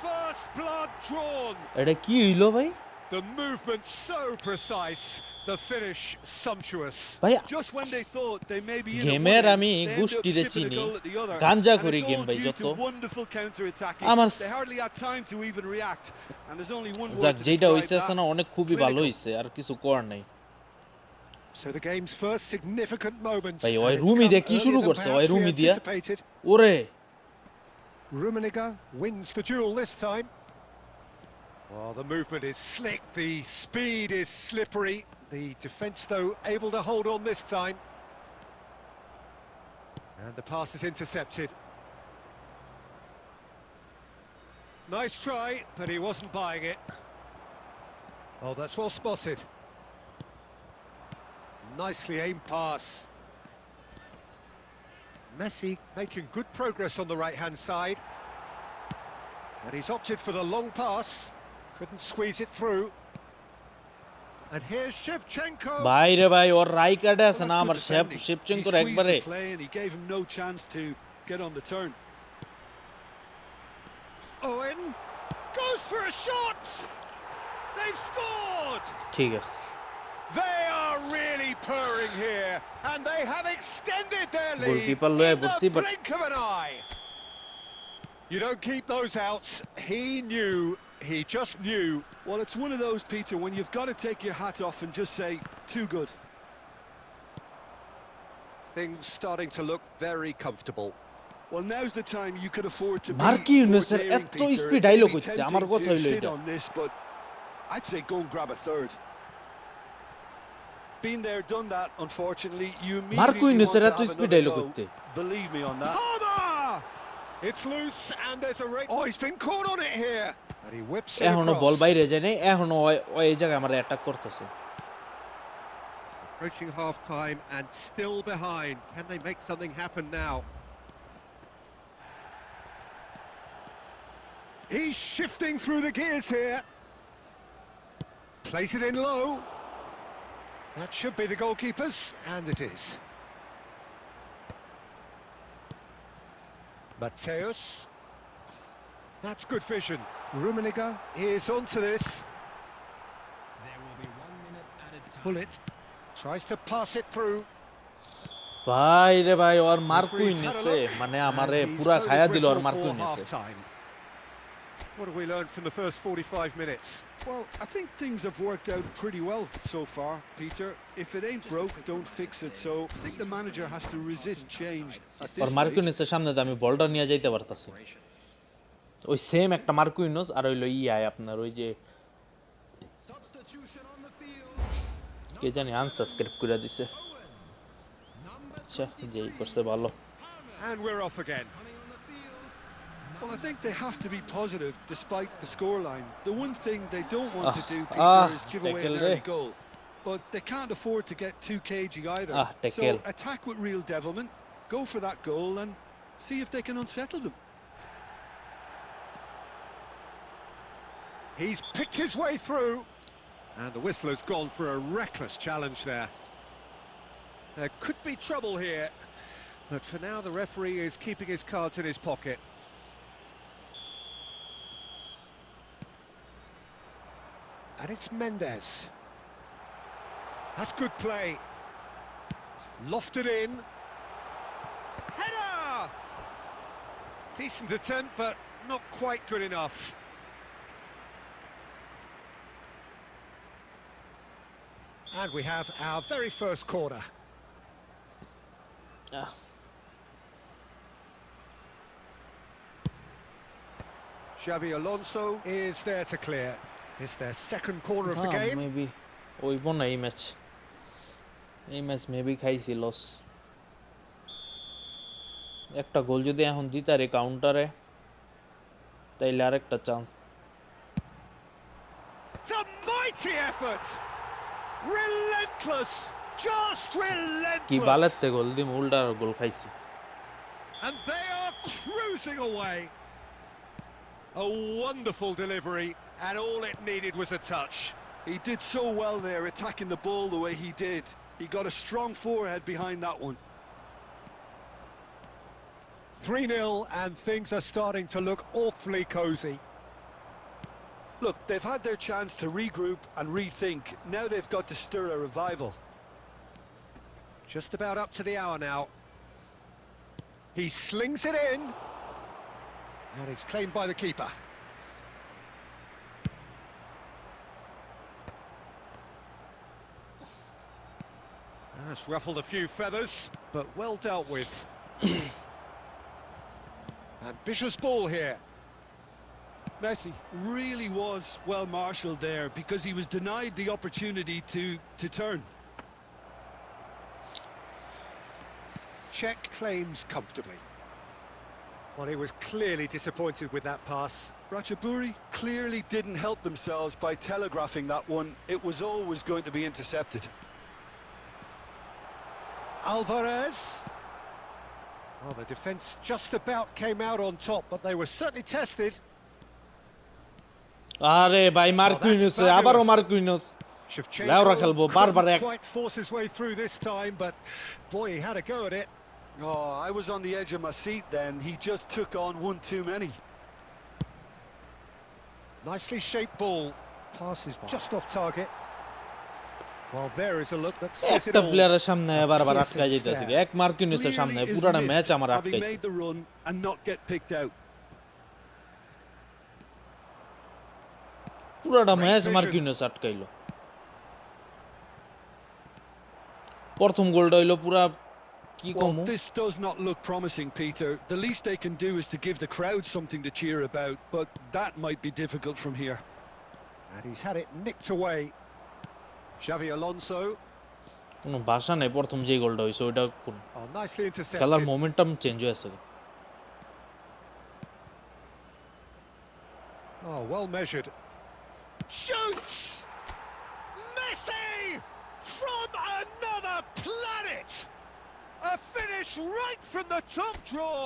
First blood drawn.
এটা কি হইলো ভাই
The movement so precise, the finish sumptuous.
ভাই
Just when they thought they may be in
গেমের
one
আমি
end, they ended up
গোষ্ঠীরে
shipping a
চিনি
goal at the other.
Ganja
And
করি
it's
game
all
ভাই
due
যত
to wonderful counter-attacking.
আমার
They hardly had time to even react. And there's only one
যাক
word to
যেটা
describe
হইছে আছে না
that.
অনেক খুবই ভালো হইছে আর কিছু করার নাই
So the game's first significant moments.
ভাই
and
ওই
it's
রুমি
come
দিয়ে কি শুরু
earlier than
করছে ওই
perhaps we
রুমি দিয়া
anticipated.
ওরে
Rummenigge wins the duel this time. Well, the movement is slick, the speed is slippery. The defence, though, able to hold on this time. And the pass is intercepted. Nice try, but he wasn't buying it. Oh, that's well spotted. Nicely aimed pass. Messi making good progress on the right-hand side. And he's opted for the long pass. Couldn't squeeze it through. And here's Shevchenko.
বাইরে ভাই ওর রাইকার্ডে
Well,
আছে
that's
না
good
আমার
defending. He
শেপচেঙ্কোর
squeezed
একবারে
the play and he gave him no chance to get on the turn.
Owen goes for a shot. They've scored.
ঠিক আছে
They are are really purring here, and they have extended their lead
Goalkeeper
in
loya
the
borchi, but
blink of an eye. You don't keep those outs. He knew. He just knew.
Well, it's one of those, Peter, when you've got to take your hat off and just say, too good.
Things starting to look very comfortable.
Well, now's the time you could afford to be
Marky
more
Yunus er
daring,
etto
Peter.
speed
It may
ailo
be
korte,
tempting
amar kotha
to
hoilo
sit
eta.
on this, but I'd say go and grab a third. Been there, done that, unfortunately. You
Marky
immediately
Yunus
want
er
to
etto
have
speed
another
ailo
go.
korte.
Believe me on that.
Palmer! It's loose, and there's a rate. Oh, he's been caught on it here. And he whips it
এখনো বল
across.
বাইরে যায় নাই, এখনো ও এই জায়গায় আমার attack করতেছে।
Approaching half-time and still behind. Can they make something happen now? He's shifting through the gears here. Place it in low. That should be the goalkeepers, and it is. Mateus. That's good vision. Rummenigge is onto this.
There will be 1 minute added time.
Bullet tries to pass it through.
ভাই রে ভাই, ওর marquee
Referee's had a
নিছে,
look,
মানে
and
আমারে
he's
পুরা
blown
খায়া
his
দিল ওর
whistle
marquee
for
নিছে।
half-time. What have we learned from the first 45 minutes?
Well, I think things have worked out pretty well so far, Peter. If it ain't broke, don't fix it. So I think the manager has to resist change at this
or marquee
stage.
নিছে সামনে দিয়ে আমি বলটা নিয়ে যাইতে পারতাছি। ওই same একটা মার্কুই নিস আর হইলো আয় আপনার ওই যে
Substitution on the field.
কে জানি আনসাবস্ক্রাইব করে দিছে।
Number
আচ্ছা যেই করছে ভালো।
And we're off again.
coming on the field.
Well, I think they have to be positive despite the scoreline. The one thing they don't want to do,
Ah,
Peter, is give away an
tackle
early
there.
goal. But they can't afford to get too cagey either.
Ah,
So
tackle.
attack with real devilment, go for that goal and see if they can unsettle them.
He's picked his way through. And the whistler's gone for a reckless challenge there. There could be trouble here. But for now, the referee is keeping his cards in his pocket. And it's Mendes. That's good play. Lofted in. Header! Decent attempt, but not quite good enough. And we have our very first corner.
Ah,
Xabi Alonso is there to clear. It's their second corner of the game.
Maybe ওইব না এই match. এই match maybe খাইছি loss. একটা গোল যদি এখন জিতারে কাউন্টারে তাইলে আরেকটা chance.
It's a mighty effort. Relentless. Just
কি
relentless.
বালেতে গোল দিম, উল্টা গোল খাইছি।
And they are cruising away. A wonderful delivery, and all it needed was a touch.
He did so well there, attacking the ball the way he did. He got a strong forehead behind that one.
3-0, and things are starting to look awfully cosy.
Look, they've had their chance to regroup and rethink. Now they've got to stir a revival.
Just about up to the hour now. He slings it in. And it's claimed by the keeper. That's ruffled a few feathers, but well dealt with. Ambitious ball here.
Messi really was well marshalled there because he was denied the opportunity to turn.
Czech claims comfortably. Well, he was clearly disappointed with that pass.
Ratchaburi clearly didn't help themselves by telegraphing that one. It was always going to be intercepted.
Alvarez. Well, the defence just about came out on top, but they were certainly tested.
আরে ভাই মার্কুইনস, আবারও মার্কুইনস। Laura খেলবো, বারবার
couldn't
এক।
quite force his way through this time, but boy, he had a go at it.
Oh, I was on the edge of my seat then. He just took on one too many.
Nicely shaped ball. Pass is just off target. Well, there is a look that says it
একটা
all.
প্লেয়ারের সামনে
A
বারবার
piercing
আটকায় যেতেছে
stare.
এক মার্কিনিউসের সামনে
Clearly is
পুরাটা match
missed,
আমার
having
আটকাইছে
made the run and not get picked out.
পুরাটা
Great
ম্যাচ
vision.
মার্কিনিউস আটকাইলো প্রথম গোলটা হইলো পুরা কি
Well,
কমু
this does not look promising, Peter. The least they can do is to give the crowd something to cheer about, but that might be difficult from here.
And he's had it nicked away. Xavi Alonso.
কোনো ভাষা নাই প্রথম যে গোলটা হইছে ওইটা কোন
Oh, nicely
খেলার
intercepted.
মোমেন্টাম চেঞ্জ হয়েছে
Oh, well measured. Shoots! Messi! From another planet! A finish right from the top draw!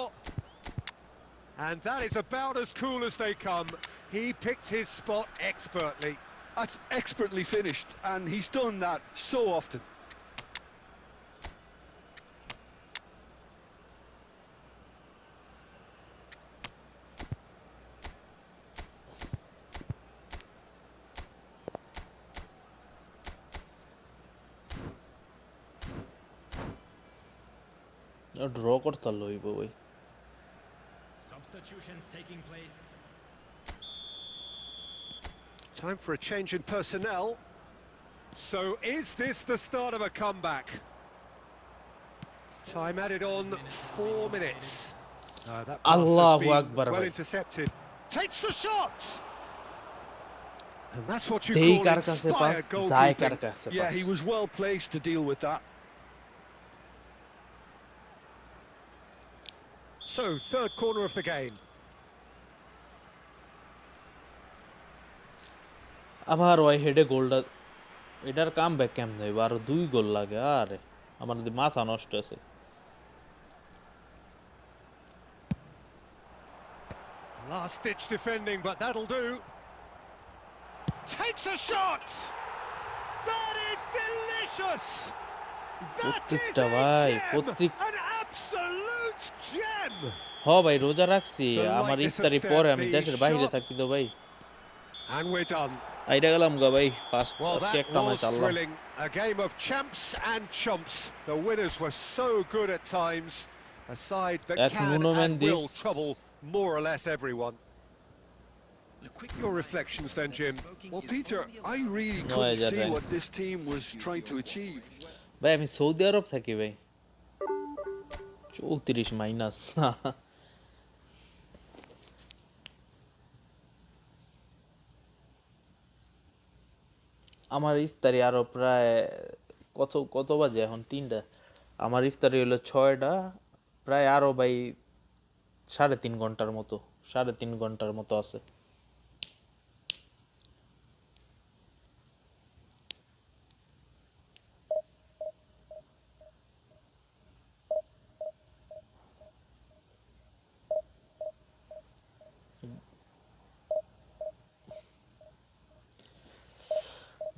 And that is about as cool as they come. He picked his spot expertly.
That's expertly finished, and he's done that so often.
Draw করতে লইব ভাই
Substitutions taking place.
Time for a change in personnel. So is this the start of a comeback? Time added on 4 minutes. That pass has
Allahu
been
Akbar,
well
bhai.
intercepted. Takes the shot! And that's what you
দেই
call
কার কাছে pass
inspired
যায় কার
goalkeeping.
কাছে
Yeah,
pass
he was well placed to deal with that.
So, third corner of the game.
আবার ওই হেডে গোলটা এটার come back কেমনে হইব আর দুই গোল লাগে আরে আমার মাথা নষ্ট আছে
Last-ditch defending, but that'll do. Takes a shot! That is delicious! That is
প্রত্যেকটা
a
ভাই
gem!
প্রত্যেক
An absolute gem!
হ ভাই রোজা রাখছি
The
আমার
lightness of
ইফতারি
step,
পরে আমি
the
দেশের বাইরে
sharp-
থাকি তো ভাই
And we're done.
আইডা গেলাম গা ভাই ফার্স্ট
Well,
আজকে
that
একটা
was
ম্যাচ আনলাম
thrilling. A game of champs and chumps. The winners were so good at times. A side that
At
can
Nuno
and will
Mendes.
trouble more or less everyone.
The quick
Your reflections then, Jim.
Well, Peter, I really
No,
couldn't
I
see
didn't.
what this team was trying to achieve.
ভাই আমি Saudi আরব থাকি ভাই 34 minus আমার ইফতারি আরো প্রায় কত কত বাজে এখন 3টা আমার ইফতারি হলো 6টা প্রায় আরো ভাই 3.5 ঘন্টার মতো 3.5 ঘন্টার মতো আছে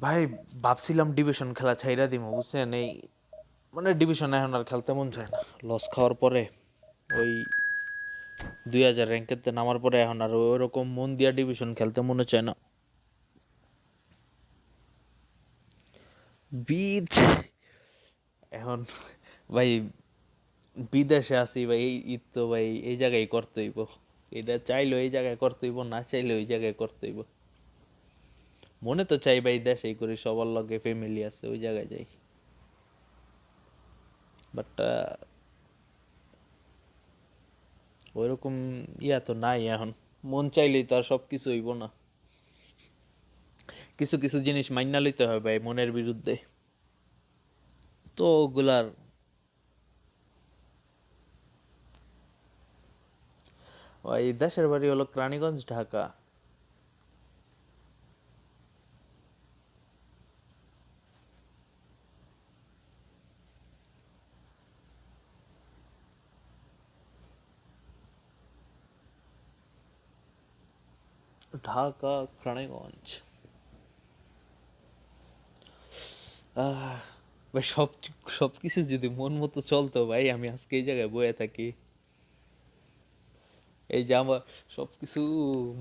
ভাই ভাবছিলাম ডিভিশন খেলা ছাইরা দিমু বুঝছেন এই মানে ডিভিশন এখন আর খেলতে মন চায় না লস খাওয়ার পরে ওই 2000 র্যাঙ্কেতে নামার পরে এখন আর ওরকম মন দিয়া ডিভিশন খেলতে মনে চায় না বিদ এখন ভাই বিদেশে আছি ভাই এই ঈদ তো ভাই এই জায়গায় করতে হইব এটা চাইলেও এই জায়গায় করতে হইব না চাইলেও ওই জায়গায় করতে হইব মনে তো চাই ভাই দেশেই করি সবার লগে ফ্যামিলি আছে ওই জায়গায় যাই বাট ওইরকম ইয়া তো নাই এখন মন চাইলেই তো আর সবকিছু হইব না কিছু কিছু জিনিস মাইনা লইতে হয় ভাই মনের বিরুদ্ধে তো ওগুলার ওই দেশের বাড়ি হলো রানীগঞ্জ ঢাকা ঢাকা রানীগঞ্জ ভাই সবকিছু যদি মন মতো চলতো ভাই আমি আজকে এই জায়গায় বয়ে থাকি এই যে আমার সবকিছু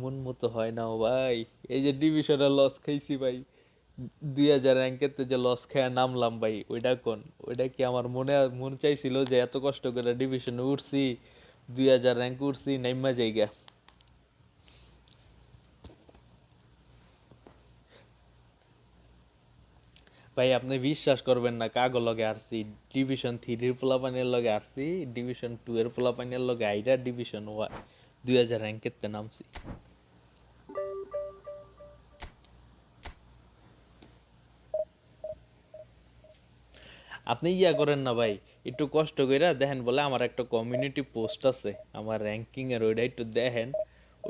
মন মতো হয় না ও ভাই এই যে ডিভিশনাল লস খাইছি ভাই 2000 র্যাঙ্কেতে যে লস খেয়ে নামলাম ভাই, ওইটা কোন? ওইটা কি আমার মন চাইছিল যে এত কষ্ট করে ডিভিশনে উঠছি, 2000 র্যাঙ্ক উঠছি, নাইমা জায়গা। ভাই আপনি বিশ্বাস করবেন না, কাগো লগে আরছি, ডিভিশন 3 পোলাপানের লগে আরছি, ডিভিশন 2 এর পোলাপানের লগে আইডা ডিভিশন 2000 র্যাঙ্কেতে নামছি। আপনি ইয়া করেন না ভাই, একটু কষ্ট কইরা দেখেন, বলে আমার একটা কমিউনিটি পোস্ট আছে আমার র্যাঙ্কিং এর, ওইটা একটু দেখেন,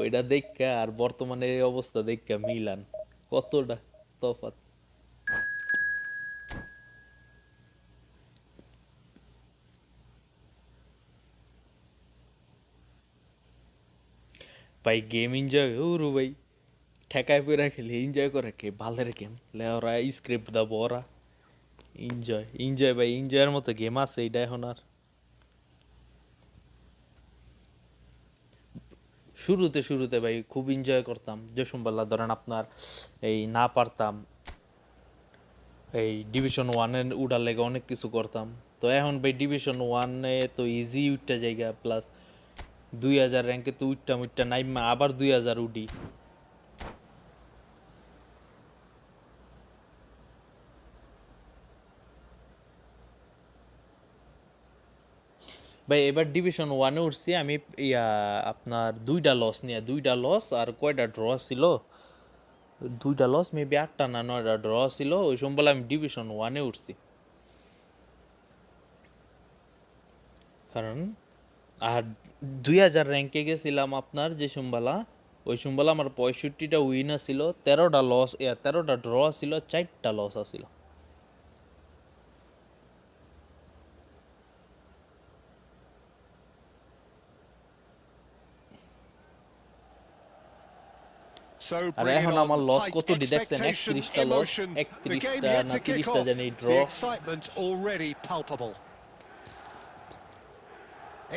ওইটা দেখা আর বর্তমানে এই অবস্থা দেখা মিলান কতটা তফাৎ। ভাই গেম এনজয় ওরু ভাই, ঠেকায় পইরা খেলি এনজয় করে কে? ভালের গেম লে ওরা স্ক্রিপ্ট দা বড়া, এনজয় এনজয় ভাই, এনজয়ের মতো গেম আছে এটা এখন আর? শুরুতে ভাই খুব এনজয় করতাম, যে সোমবেলা ধরেন আপনার এই না পারতাম এই ডিভিশন 1 এ উঠার লেগে অনেক কিছু করতাম। তো এখন ভাই ডিভিশন 1 এ তো ইজি উঠটা জায়গা, প্লাস 2000 র্যাঙ্কে তো উঠটা নাইমা আবার 2000 উঠি। ভাই এবার ডিভিশন 1 এ উঠছি আমি, ইয়া আপনার দুইটা লস আর কয়টা ড্র ছিল, দুইটা লস মেবি 8টা না 9টা ড্র ছিল, ওই সময় আমি ডিভিশন 1 এ উঠছি। কারণ আর 2000 র্যাঙ্কে গেছিলাম আপনার যে সোমবেলা, ওই সোমবেলা আমার 65টা উইন ছিল, 13টা লস, 13টা ড্র ছিল, 4টা লস আছিল।
So
আর
bring it
এখন
on.
আমার লস
Height,
কতটি দেখছেন?
expectation,
31টা লস,
emotion. The game
31টা
yet
না
to kick
30টা
off.
জানি draw.
The excitement already palpable.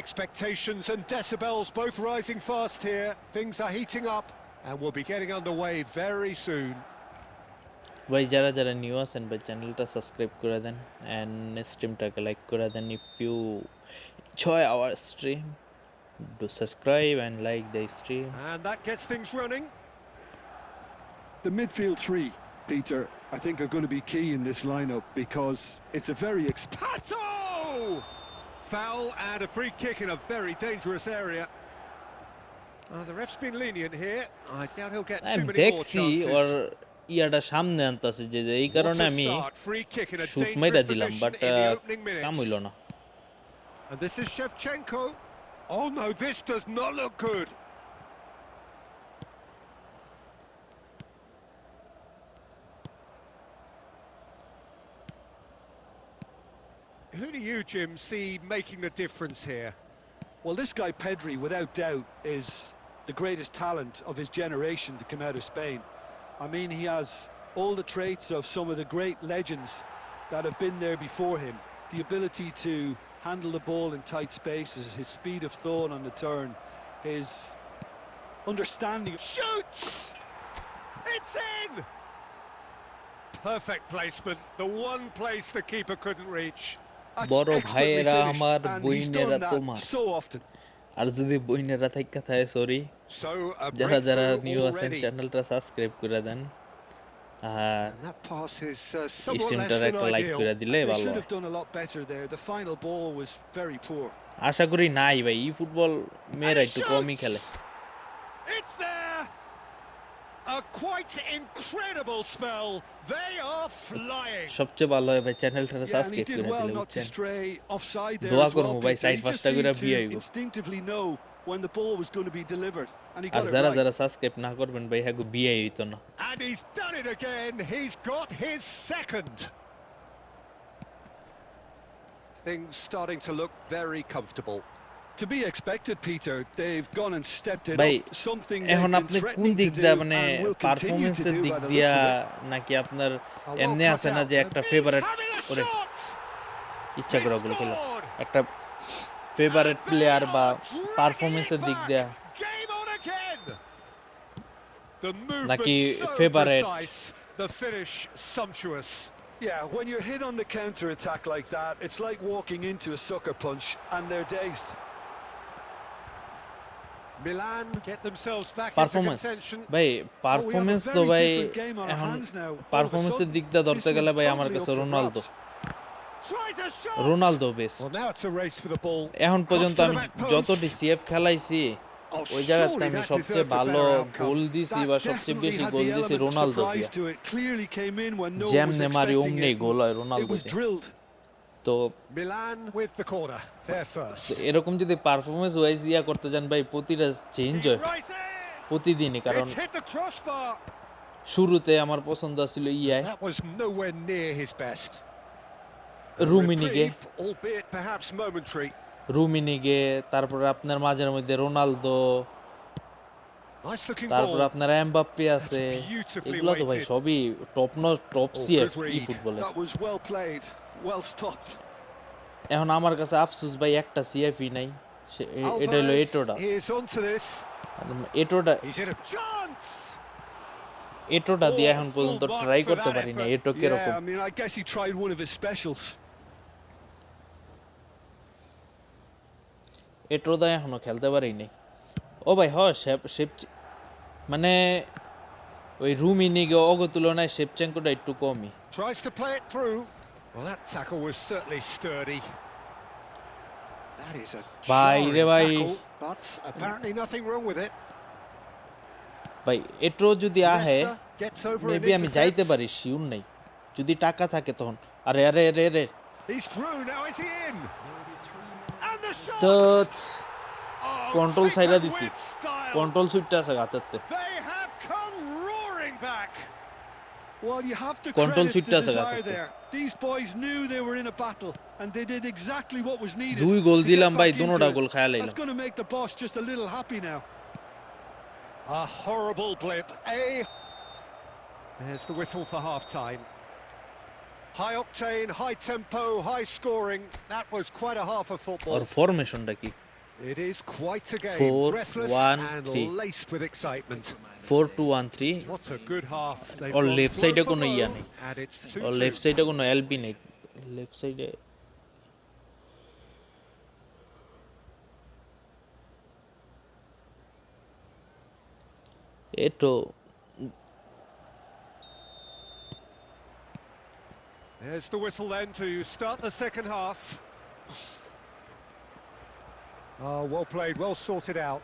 Expectations and decibels both rising fast here. Things are heating up and we'll be getting underway very soon.
ভাই যারা new আছেন ভাই চ্যানেলটা subscribe করে দেন এন্ড স্ট্রিমটাকে লাইক করে দেন। If you enjoy our stream, do subscribe and like the stream.
And that gets things running.
The midfield three, Peter, I think are going to be key in this lineup because it's a very
Pato! Foul and a free kick in a very dangerous area. The ref's been lenient here. I doubt he'll get too
আমি
many more
দেখছি ওর
chances.
ইয়াটা সামনে আনতাছে, যে এই
What
কারণে
a
আমি
start. Free kick in a
shoot মাইরা
dangerous
দিলাম,
position
but
in the opening
কাম
minutes.
হইল না।
And this is Shevchenko. Oh no, this does not look good. Who do you, Jim, see making the difference here?
well. This guy Pedri, without doubt, is the greatest talent of his generation to come out of Spain. I mean, he has all the traits of some of the great legends that have been there before him. The ability to handle the ball in tight spaces, his speed of thought on the turn, his understanding.
Shoots! It's in! Perfect placement, the one place the keeper couldn't reach.
That's
বড়
expertly
ভাইয়েরা
finished,
আমার,
and he's
বইনেরা
done
তোমার।
that so often.
আর যদি বইনেরা থাইকা থাকে sorry,
So a
যারা
breakthrough
new আছেন
already.
চ্যানেলটা সাবস্ক্রাইব করে দেন আর
And that pass is somewhat less
স্ট্রিমটা
than
একটা লাইক
ideal.
করে দিলে
They
ভালো
should
হয়।
have done a lot better there. The final ball was very poor.
আশা করি নাই ভাই, ই ফুটবল মেয়েরা
And
একটু
it
কমই
shoots!
খেলে।
It's there! A quite incredible spell. They are flying.
সবচেয়ে ভালো হয় ভাই চ্যানেলটা
Yeah, and he
subscribe
did
করে
well
দিলে,
not to
বুঝছেন?
stray offside there
দোয়া
as
করবো
well,
ভাই,
Peter.
সাইড
He just
পাঁচটা করে
seemed
বিয়ে
to
হইব।
instinctively know when the ball was going to be delivered, and he
আর
got it
যারা
right.
সাবস্ক্রাইব না করবেন ভাই হ্যাঁ বিয়ে হইতো না।
And he's done it again. He's got his second. Things starting to look very comfortable.
To be expected, Peter. They've gone and stepped it
ভাই
up. Something
এখন
they've
আপনি
been
কোন
threatening
দিক
to
দিয়ে
do
মানে
and will continue to
পারফরম্যান্সের
do
দিক
by the
দিয়া,
looks of it.
নাকি আপনার
Well
এমনি
cut
আছে না
out.
যে একটা
And
favourite
he's having a
করে
shot.
ইচ্ছা করে
He
ওগুলো খেলা,
scored.
একটা ফেভারিট
And they
প্লেয়ার বা
are dragging
পারফরম্যান্সের
it
দিক
back.
দিয়া,
Game on again. The
নাকি
movement so
favourite
precise. The finish sumptuous.
Yeah, when you're hit on the counter attack like that, it's like walking into a sucker punch and they're dazed.
Milan get themselves back
performance
into contention.
ভাই performance তো
very
ভাই
different game on our
এখন
hands now. All of a
পারফরম্যান্সের
sudden,
দিক দিয়ে ধরতে
this
গেলে
one's
ভাই আমার
totally
কাছে
up for
Ronaldo
grabs.
Tries a shot.
Ronaldo best
Well, now it's a race for the ball.
এখন
Cross
পর্যন্ত
to the
আমি
back post.
যতটি সিএফ খেলাইছি
Oh,
ওই জায়গাতে
surely
আমি
that
সবচেয়ে
deserved a
ভালো
better outcome.
গোল দিছি
That
বা সবচেয়ে
definitely
বেশি
had
গোল
the
দিছি
element of
রোনালদো
surprise
দিয়া
to it. Clearly came in when no one was
যেমনে মারি
expecting
অমনি
it.
গোল হয়
It
রোনালদো
was
দিয়ে
drilled.
তো
Milan with the corner. There first.
এরকম যদি পারফরম্যান্স ওয়াইজ ইয়া করতে যান ভাই প্রতিটা চেঞ্জ হয়
Right in.
প্রতিদিনই কারণ
It's hit the crossbar.
শুরুতে আমার পছন্দ ছিল ইয়ায়
That was nowhere near his best.
রুমিনিগে
Reprieve, albeit perhaps momentary.
রুমিনিগে তারপরে আপনার মাঝের মধ্যে রোনালদো
Nice looking
তারপর
ball.
আপনার এমবাপ্পে আছে
That's beautifully
এগুলো তো ভাই
weighted.
সবই টপ
Oh,
সিএফ
good
ই
read.
ফুটবলে
That was well played, well stopped.
এখন আমার কাছে আফসোস ভাই একটা সিএফই নাই এটা হলো
Alvarez
এটোটা
is onto this.
এটোটা
He's in a chance.
এটোটা দিয়ে এখন
Oh,
পর্যন্ত
full marks
ট্রাই
for
করতে
that
পারি না
effort.
এটো কিরকম
Yeah, I mean, I guess he tried one of his specials.
এটো দা এখনো খেলতে পারি নাই ও ভাই শেপ মানে ওই রুমিনিগে অগ তুলনায় শেপচেঙ্কোটা একটু কমই
Tries to play it through. Well, that tackle was certainly sturdy. That is a
Bhai,
jarring
re bhai.
tackle, but apparently nothing wrong with it.
ভাই এটো যদি আহে
Leicester gets over and
maybe আমি যাইতে
intercepts.
পারি sure নাই যদি টাকা থাকে তখন আরে আরে আরে আরে
He's through, now is he in? And the shot!
তো
Oh,
control
taken
side a disi.
with style.
Control সুইটটা আছে গাতেতে
They have come roaring back.
Well, you have to
Control
credit
suite
the
আছে
desire
গাতেতে
there. These boys knew they were in a battle, and they did exactly what was needed.
দুই গোল
to get
দিলাম ভাই
back
দুনোটা
into it.
গোল খায়া
That's
লাইলাম
going to make the boss just a little happy now.
A horrible blip. There's the whistle for half-time. High octane, high tempo, high scoring. That was quite a half of
R
football.
ফরমেশনটা কি
It is quite a game.
4,
Breathless
1,
and
3.
laced with excitement.
4-2-1-3
What a good half. They've
or
gone
left
blow
সাইডে
for
কোনো ইয়া
blow,
নেই
and it's
or
2-2.
Left সাইডে কোনো LB নেই left সাইডে এটো
There's the whistle then to start the second half. Oh, well played, well sorted out.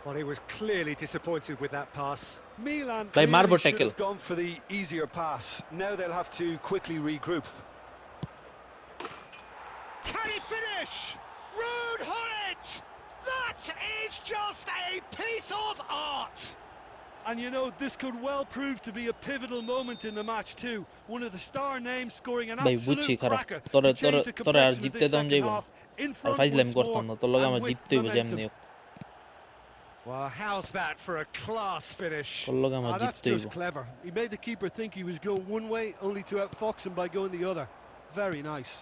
Well, he was clearly disappointed with that pass.
Milan
By
clearly
Marbo
should
tackle.
have gone for the easier pass. Now they'll have to quickly regroup.
Can he finish? Rude Hullet! That is just a piece of art!
And you know, this could well prove to be a pivotal moment in the match too. One of the star names scoring an
ভাই বুঝছি
absolute
খারাপ
cracker
তোরে
to change the
তোরে আর
complexion of
জিততে
this
দাম
second
যাইব
half. In
R
front
ফাইজলাম
once
করতাম না
more
তোর লগে
and
আমার
with
জিততে হইব
momentum.
যেমনি হোক।
Well, how's that for a class finish?
তোর লগে আমার
That's
জিততে
just
হইব
clever. He made the keeper think he was going one way, only to outfox him by going the other. Very nice.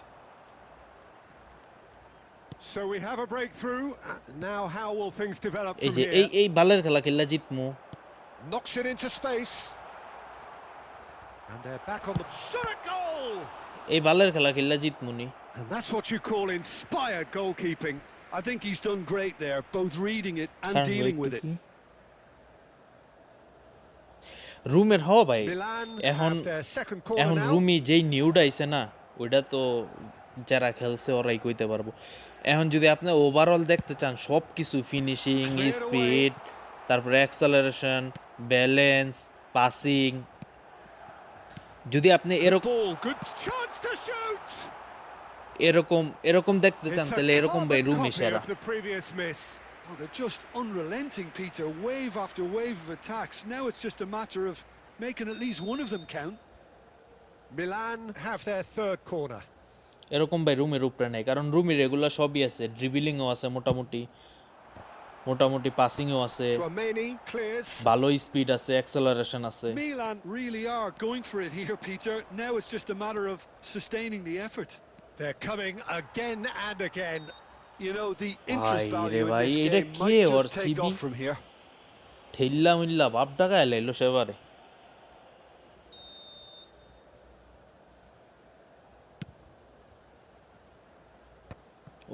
So we have a breakthrough. Now how will things develop
এই
from
যে
here?
এই বালের খেলা খেললা জিতমু
Knocks it into space. And they're back on the shot at goal!
এই বালের খেলা খেললা জিতমুনি
And that's what you call inspired goalkeeping.
I think he's done great there, both reading it and
কারণ
dealing with it.
রুমের হওয়া ভাই
Milan
এখন
have their second corner
এখন
now.
রুমি যেই নিউটা আইছে না ওইটা তো যারা খেলছে ওরাই কইতে পারবো এখন যদি আপনি ওভারঅল দেখতে চান সব কিছু ফিনিশিং
Cleared
স্পিড তারপরে অ্যাক্সেলারেশন ব্যালেন্স পাসিং যদি আপনি
Ball, good chance to shoot!
এরকম দেখতে চান
It's
তাহলে
a
এরকম ভাই
carbon
রুমি
copy
সেরা
of the previous miss.
Oh, they're just unrelenting, Peter. Wave after wave of attacks. Now it's just a matter of making at least one of them count.
Milan have their third corner.
এরকম ভাই রুমের উপরে নাই কারণ Rumi regular সবই আছে ড্রিবলিংও আছে মোটামুটি পাসিংও আছে
Tchouameni clears.
ভালো স্পিড আছে অ্যাক্সেলারেশন আছে
Milan really are going for it here, Peter. Now it's just a matter of sustaining the effort.
They're coming again and again.
You know, the interest
Bhai
value
re
in this
bhai, eta
game
ke
might
or
just take
CB?
off from here.
ঠেল্লা মিল্লা বাপ টাকা এলাইলো সেবারে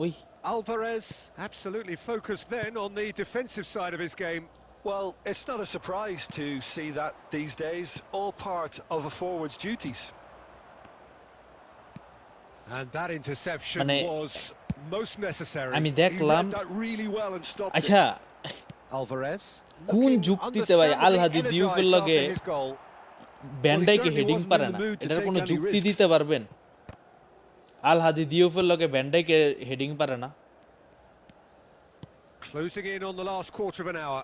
ওই
Alvarez absolutely focused then on the defensive side of his game.
Well, it's not a surprise to see that these days, all part of a forward's duties.
And that interception
মানে
was most necessary.
আমি
He
দেখলাম
read that really well and stopped it.
আচ্ছা
Alvarez
কোন
looking
যুক্তিতে ভাই আল
understandably
হাদি দিউফের
energised
লগে
after his goal.
ব্যান্ডাইকে
certainly
heading
wasn't
পারে
in the
না
mood to
এটার
take
কোনো
any
যুক্তি
risks.
দিতে পারবেন আল হাদি দিউফের লগে ব্যান্ডাইকে হেডিং পারে না
Closing in on the last quarter of an hour.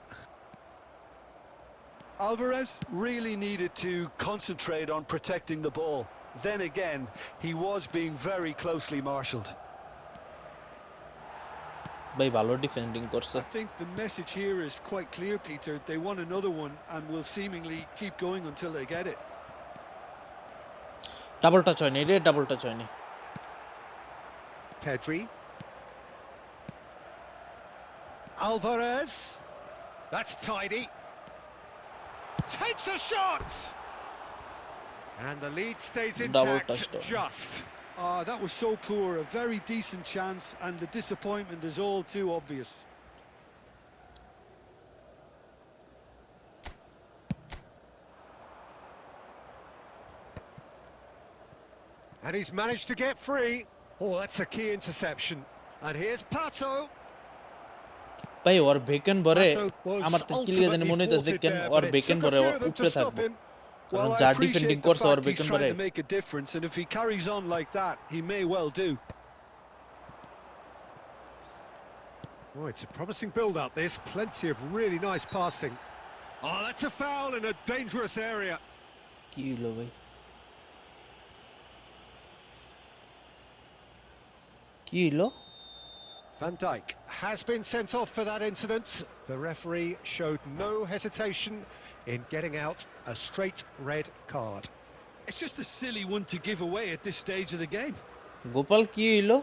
Alvarez really needed to concentrate on protecting the ball. Then again, he was being very closely marshalled.
ভাই ভালো ডিফেন্ডিং করছে
I think the message here is quite clear, Peter. They want another one and will seemingly keep going until they get it.
Double touch হয়নি রে double touch হয়নি
Pedri. Alvarez. That's tidy. Takes a shot! And the lead stays
Double
intact,
touchdown.
just.
That was so poor. A very decent chance, and the disappointment is all too obvious.
And he's managed to get free. Oh, that's a key interception. And here's Pato.
ভাই ওর bacon ভরে
Pato was
আমার তো কি লাগে জানি
ultimately
মনে হইতাছে
thwarted
দেখেন
there,
or
but it
bacon
took a
ভরে
few
ওর
of them
উপরে
to stop
থাকবো
him.
কারণ
Well, I
যা
appreciate
ডিফেন্ডিং
the
করছে ওর
fact he's
বেকেন
trying
ভরে
to make a difference, and if he carries on like that, he may well do.
Oh, it's a promising build-up, this. Plenty of really nice passing. Oh, that's a foul in a dangerous area.
কি হলো ভাই কি হলো
Van Dijk has been sent off for that incident. The referee showed no hesitation in getting out a straight red card.
It's just a silly one to give away at this stage of the game.
Gopal কি হইলো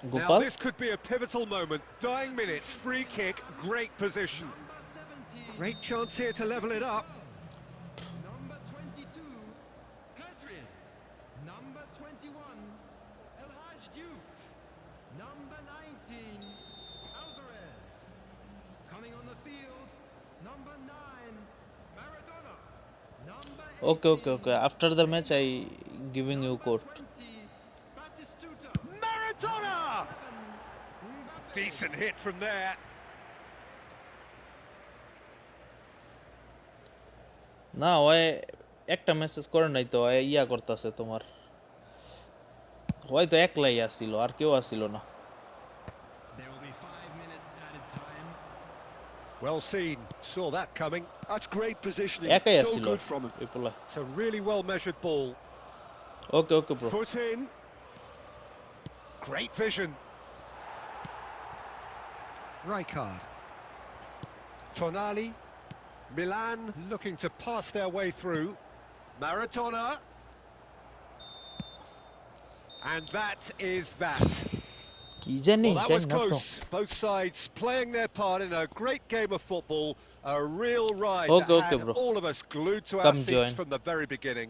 Now,
Gopal
this could be a pivotal moment. Dying minutes, free kick, great position. Great chance here to level it up.
Number 22, Pedri. Number 21, El Hadj Diouf. Number 19, Alvarez. Coming on the field, number 9, Maradona. Number 18,
okay okay okay after the match I giving you code
20, Batistuta.
Maradona!
7, Mbappe.
Decent hit from there.
না ওই একটা message করে নাই তো ওই ইয়া করতেছে তোমার হয়তো একলাই আসছিল আর কেউ আসছিল না
There will be 5 minutes added time.
Well seen, saw that coming.
That's great positioning.
একাই
So
আসছিল
good from him.
এই পোলা
It's a really well-measured ball.
Okay okay bro
Foot in. Great vision. Rijkaard. Tonali. Milan looking to pass their way through. Maradona. And that is that.
কি জানি
Well, that
জানি
was
না তো
close. Both sides playing their part in a great game of football. A real ride
Okay,
that
okay,
had
bro.
all of us glued to our
Come
seats
join.
from the very beginning.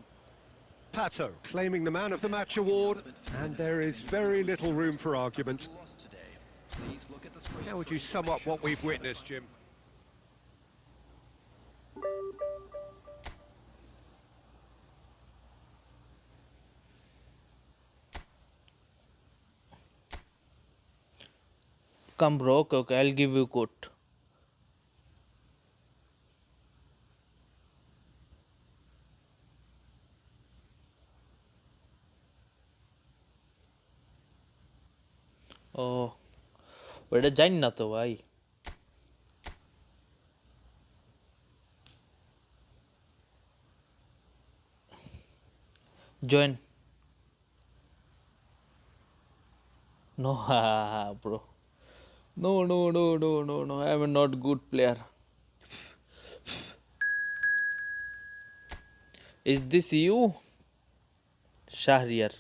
Pato claiming the man of the match award, and there is very little room for argument. How would you sum up what we've witnessed, Jim?
Come bro, okay, okay, I'll give you code. ও ওটা জানি না তো ভাই join no bro no no no no no no I'm a not good player is this you Shahriar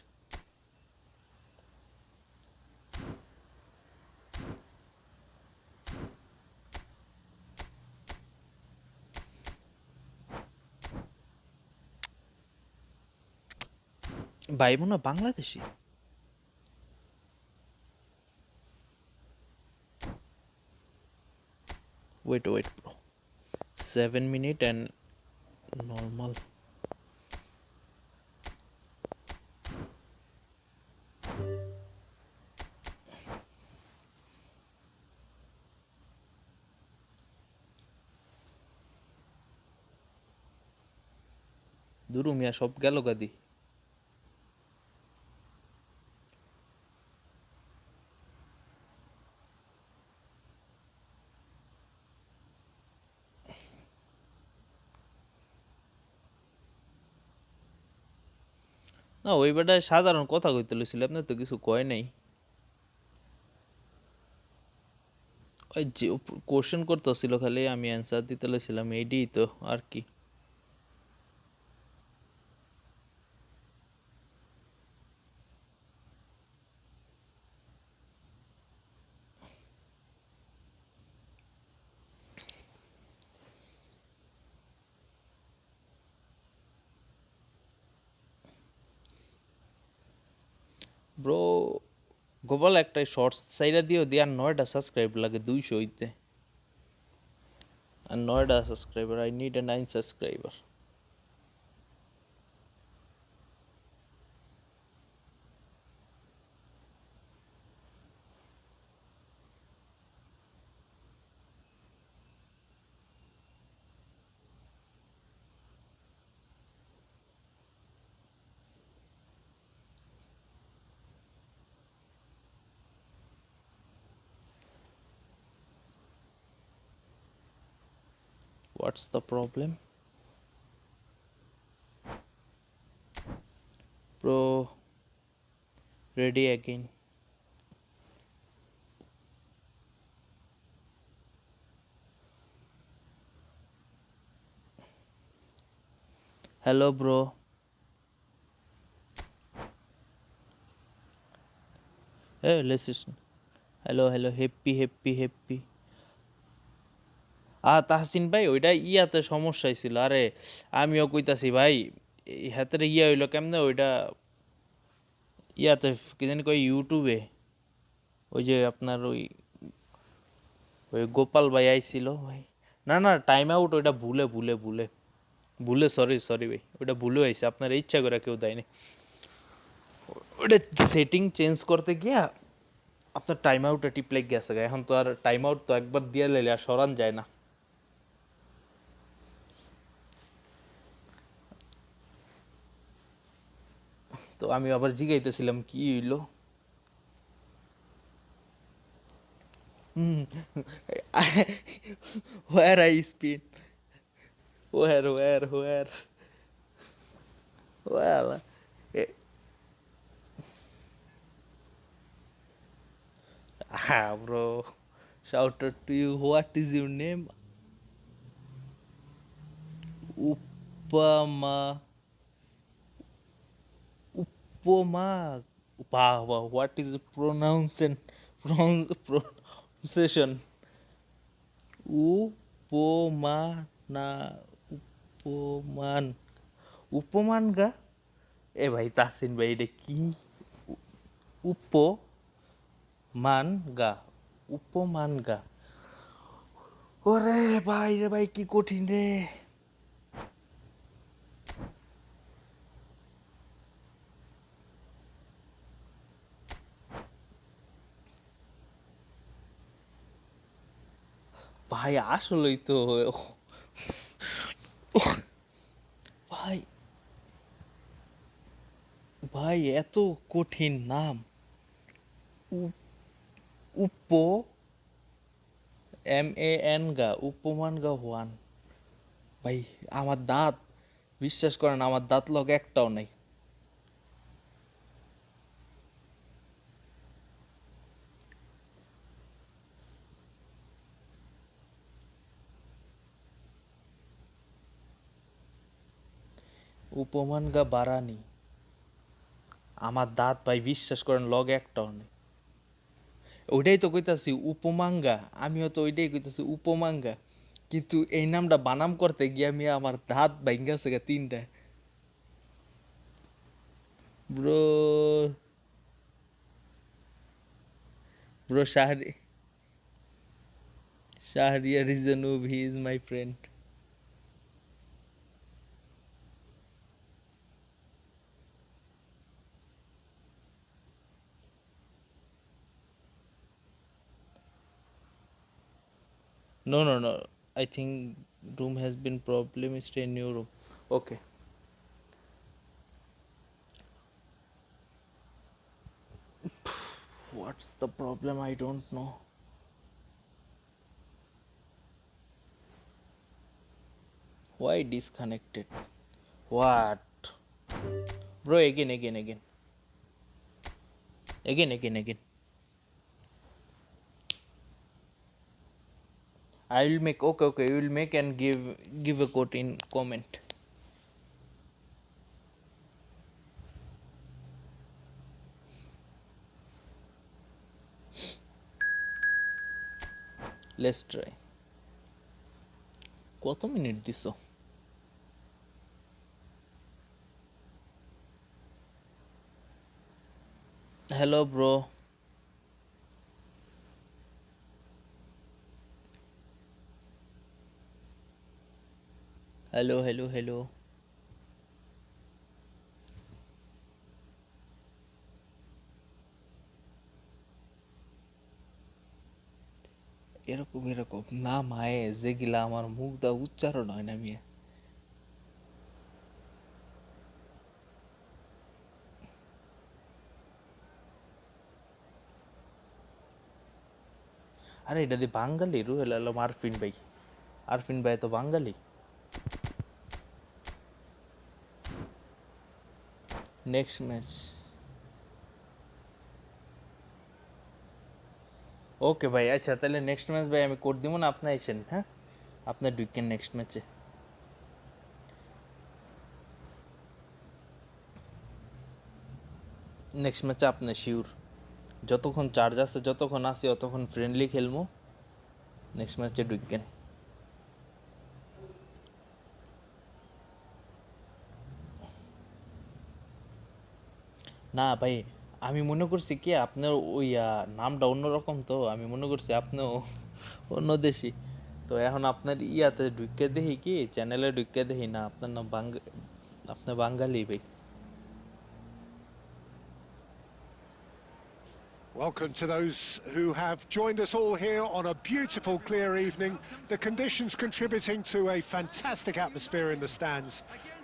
ভাই মনে হয় Bangladeshi. Wait, bro. 7 minutes and normal. দুরু মিয়া সব গেল গাদি। না ওই বেটায় সাধারণ কথা কইতে লইছিল, আপনার তো কিছু কয় নাই। ওই যে কোশ্চেন করতেছিল খালি, আমি অ্যান্সার দিতে লইছিলাম, এইটাই তো আর কি। ব্রো গোপাল একটা শর্টস সাইডা দিও দিয়ে, আর 9টা সাবস্ক্রাইব লাগে 200 হইতে। আর 9টা subscriber, I need a 9 subscriber. What's the problem? Bro, ready again. Hello, bro. Hey, listen. Hello, happy. Tahsin ভাই ওইটা ইয়াতে সমস্যাই ছিল। আরে আমিও কইতাছি ভাই, এই হাতের ইয়া হইলো কেমনে ওইটা, ইয়াতে কি জানি কই ইউটিউবে, ওই যে আপনার ওই ওই গোপাল ভাই আইছিল ভাই। না টাইম আউট ওইটা ভুলে সরি ভাই, ওইটা ভুলে আইছে, আপনার ইচ্ছা করে কেউ দেয়নি। ওইটা সেটিং চেঞ্জ করতে গিয়া আপনার টাইম আউটে টিপলে গেছে গা। এখন তো আর টাইম আউট তো একবার দিয়ে লাইলে আর সরান যায় না। তো আমি আবার জিগাইতেছিলাম কি হইলো। Where I spin? Where? Well, bro. Shout out to you. What is your name? Upama. Upoma. Wow. What is the pronunciation? উপমানা উপমান উপমান গা। এ ভাই তাসিন ভাই এটা কি? উপমান গা, উপমান গা। ওরে ভাই রে ভাই, কি কঠিন রে ভাই, আসলেই তো ভাই ভাই এত কঠিন নাম। উপ MAN গা, উপমান গা ওয়ান। ভাই আমার দাঁত, বিশ্বাস করেন আমার দাঁত লগ একটাও নাই। উপমান গা বারানি, আমার দাঁত ভাই বিশ্বাস করেন লগ একটাও নেই। ওইটাই তো কইতাছি উপমাঙ্গা, আমিও তো ওইটাই কইতাছি উপমাঙ্গা, কিন্তু এই নামটা বানাম করতে গিয়ে আমি আমার দাঁত ভাঙ্গা গেছে 3টা। Bro, bro, Shahriar is a noob. He is my friend. No, no, no. I think room has been problem. Stay in your room. Okay. What's the problem? I don't know. Why disconnected? What? Bro, again. Again. I will make. Okay. You will make and give a quote in comment. Let's try. কত minute দিছো? Hello, bro. Hello. এরকম না মায়ে যেগুলা আমার মুখ দা উচ্চারণ হয় না মিয়া। আরে এটা দি বাঙালি রুহেল আলম আরফিন ভাই তো বাঙালি। নেক্সট ম্যাচ ওকে ভাই, আচ্ছা তাহলে নেক্সট ম্যাচ ভাই আমি কোড দিব না, আপনি আইসেন। হ্যাঁ, আপনার ঢুকেন নেক্সট ম্যাচে। নেক্সট ম্যাচে আপনি শিওর। যতক্ষণ চার্জ আছে, যতক্ষণ আসি অতক্ষণ ফ্রেন্ডলি খেলবো। নেক্সট ম্যাচে ঢুকেন। না ভাই, আমি মনে করছি কি আপনার ওই নামটা অন্যরকম, তো আমি মনে করছি আপনিও অন্য দেশি। তো এখন আপনার ইয়াতে ঢুকে দেখি কি চ্যানেলে ঢুকে দেখি না আপনার নাম আপনি বাঙালি ভাই।
Welcome to those who have joined us all here on a beautiful, clear evening. The conditions contributing to a fantastic atmosphere in the stands.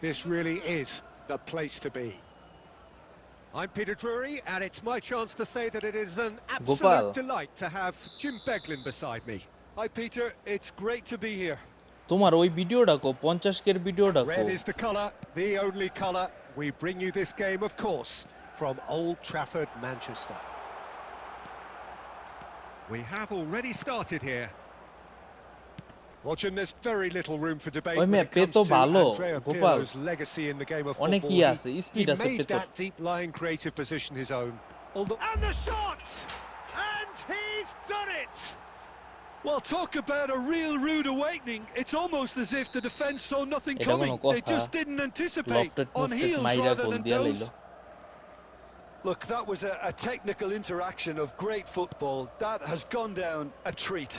This really is the place to be. I'm Peter Drury, and it's my chance to say that it is an absolute
Gopal.
delight to have Jim Beglin beside me.
Hi, Peter. It's great to be here.
তোমার ওই ভিডিওটা কো 50 কের ভিডিওটা কো?
Red is the colour, the only colour. We bring you this game, of course, from Old Trafford, Manchester. We have already started here. Watching, there's very little room for debate
Oy
when
me
it comes
peto
to
bhalo,
Andrea
Gopal.
Pirlo's legacy in the game of
Onek
football.
ই আছে,
He
speed আছে
made
পেতোর।
that deep-lying creative position his own. And the shot! And he's done it!
Well, talk about a real rude awakening. It's almost as if the defence saw nothing
এটা
coming.
কোনো
They
কথা?
just didn't anticipate.
Lofted
On
মুফটেড
heels
মাইরা
rather
গোল
than
দিয়া
toes.
লইলো।
Look, that was a technical interaction of great football. That has gone down a treat.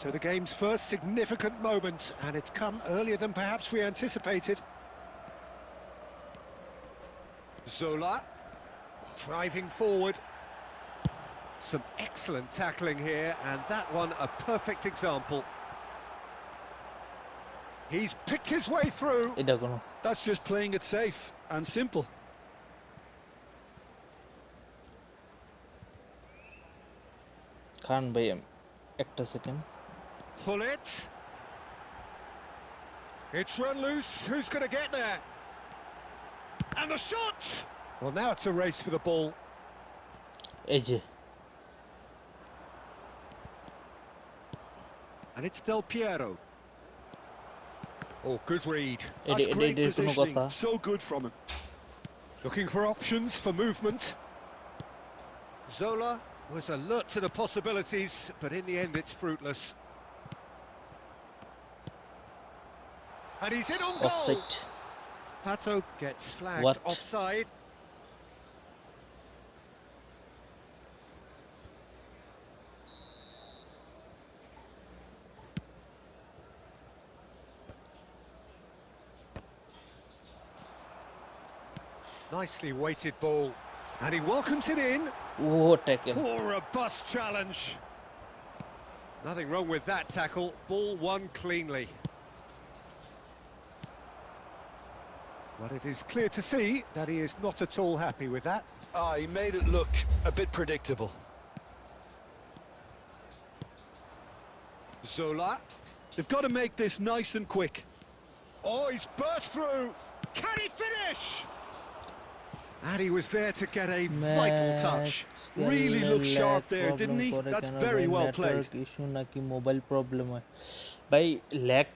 So the game's first significant moment, and it's come earlier than perhaps we anticipated. Zola, driving forward. Some excellent tackling here, and that one a perfect example. He's picked his way through.
এটা কোনো
That's just playing it safe and simple.
খান ভাই একটা second.
Hullet. It's run loose. Who's going to get there? And the shot! Well, now it's a race for the ball.
এই যে
And it's Del Piero. Oh, good read.
That's great
এটার কোনো
positioning.
কথা?
So good from him.
Looking for options for movement. Zola was alert to the possibilities, but in the end it's fruitless. And he's in on goal.
Offside.
Pato gets flagged
What?
offside. Nicely weighted ball. And he welcomes it in.
Oh, tackle.
Poor robust challenge. Nothing wrong with that tackle. Ball won cleanly. But it is clear to see that he is not at all happy with that.
Ah, he made it look a bit predictable.
Zola.
They've got to make this nice and quick.
Oh, he's burst through. Can he finish? And he was there to get a vital touch.
Really looked sharp there, didn't he? That's very well played.
Issue নাকি mobile problem হয় ভাই lag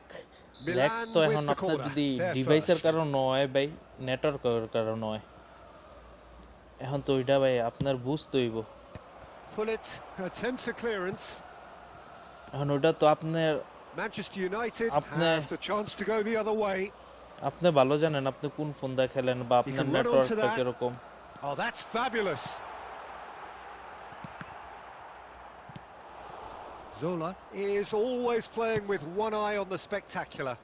Milan
তো
with
এখন
the
আপনার
corner.
যদি
They're
ডিভাইসের
first.
কারণে হয় ভাই নেটওয়ার্কের কারণে হয় এখন তো ওইটা ভাই আপনার বুঝতে হইব
Pullet attempts a clearance.
এখন ওইটা তো আপনার
Manchester United
Apne-
have the chance to go the other way.
আপনি ভালো জানেন আপনি কোন ফোন দিয়ে খেলেন বা আপনার
can run onto
নেটওয়ার্কটা
that.
কিরকম
Oh, that's fabulous. Zola is always playing with one eye on the spectacular.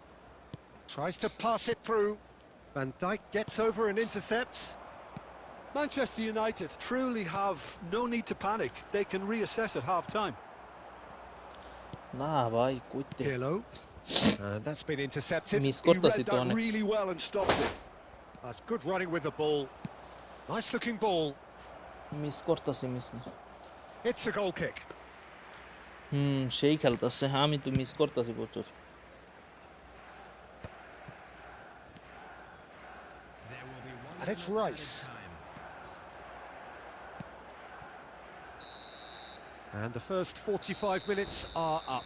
Tries to pass it through. Van Dijk gets over and intercepts.
Manchester United truly have no need to panic. They can reassess at half-time.
না ভাই কইতে
Pirlo. And that's been intercepted.
Miss
He
করতেছি
read
তো
that
অনেক
really well and stopped it.
That's good running with the ball. Nice looking ball.
Miss করতেছি miss না
It's a goal kick.
সেই খেলতেছে হ্যাঁ আমি তো মিস করতেছি প্রচুর
There will be one
And it's
minute
Rice.
added time.
And the first 45 minutes are up.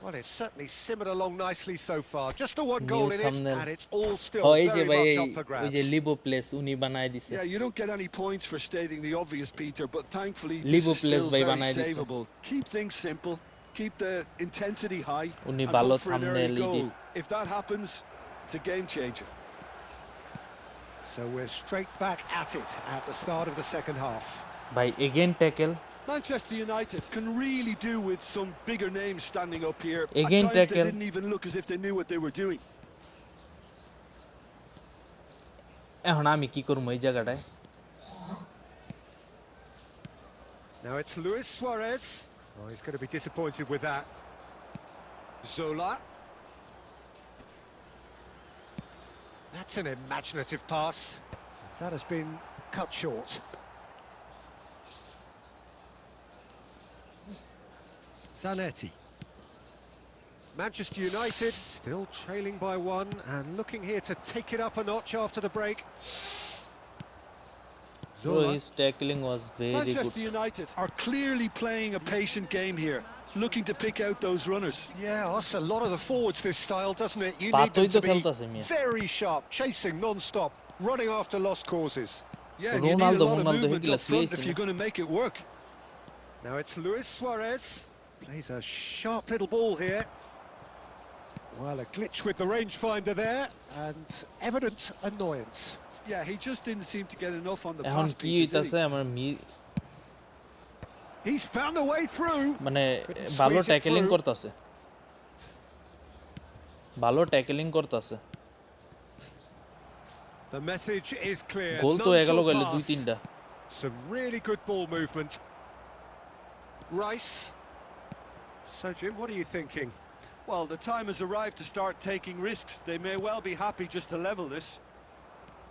Well, it's certainly simmered along nicely so far. Just the one goal
New
in it,
thumbnail.
and it's all still
ও এই যে
very
ভাই
much
এই
up for
ওই যে
grabs.
লিবো place উনি বানায় দিছে
Yeah, you don't get any points for stating the obvious, Peter, but thankfully this
Liverpool
is still
by
very
Van Eyck.
savable. Keep things simple, keep the intensity high,
উনি
and
ভালো
hope for an early
thumbnail
goal. If that happens, it's a game changer.
So we're straight back at it at the start of the second half.
ভাই again tackle
Manchester United can really do with some bigger names standing up here.
Again,
At times they
tackle.
didn't even look as if they knew what they were doing.
এখন আমি কি করব এই জায়গাটায়
Now it's Luis Suarez. Oh, he's going to be disappointed with that. Zola. That's an imaginative pass. That has been cut short. Zanetti. Manchester United still trailing by one and looking here to take it up a notch after the break.
bro
Zola.
his tackling was very
Manchester
good
United are clearly playing a patient game here, looking to pick out those runners.
Yeah, that's a lot of the forwards this style, doesn't it? You need
Patoy
them to
to
be
খেলতাছে Mia
very sharp, chasing non-stop, running after lost causes.
Yeah, and you need a
Ronaldo,
lot of
Ronaldo
movement
higla
up front if
three,
you're going to make it work.
Now it's Luis Suarez. Plays a sharp little ball here. Well, a glitch with the rangefinder there, and evident annoyance.
Yeah, he just didn't seem to get enough on the
এখন
pass,
কি
Peter, did
হইতাছে
he?
আমার
He's found a way through.
মানে
Couldn't
ভালো
squeeze it
tackling
through.
করতেছে ভালো tackling করতেছে
The message is clear.
গোল তো
None
হয়ে গেল
shall
গেলে
pass.
দুই তিনটা
Some really good ball movement. Rice. So, Jim, what are you thinking?
Well, the time has arrived to start taking risks. They may well be happy just to level this.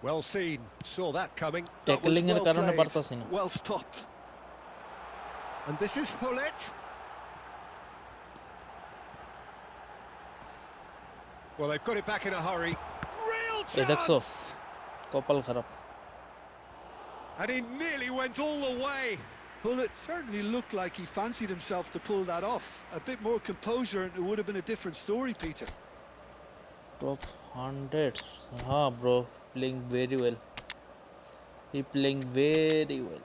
Well seen. Saw that coming.
That was
tackling এর
well
কারণে
played,
পারতাছি না
well stopped.
And this is Pullet. Well, they've got it back in a hurry. Real
এই দেখছো
chance!
কপাল খারাপ
And he nearly went all the way.
Well, it certainly looked like he fancied himself to pull that off. A bit more composure and it would have been a different story, Peter.
top hundreds bro playing very well he playing very well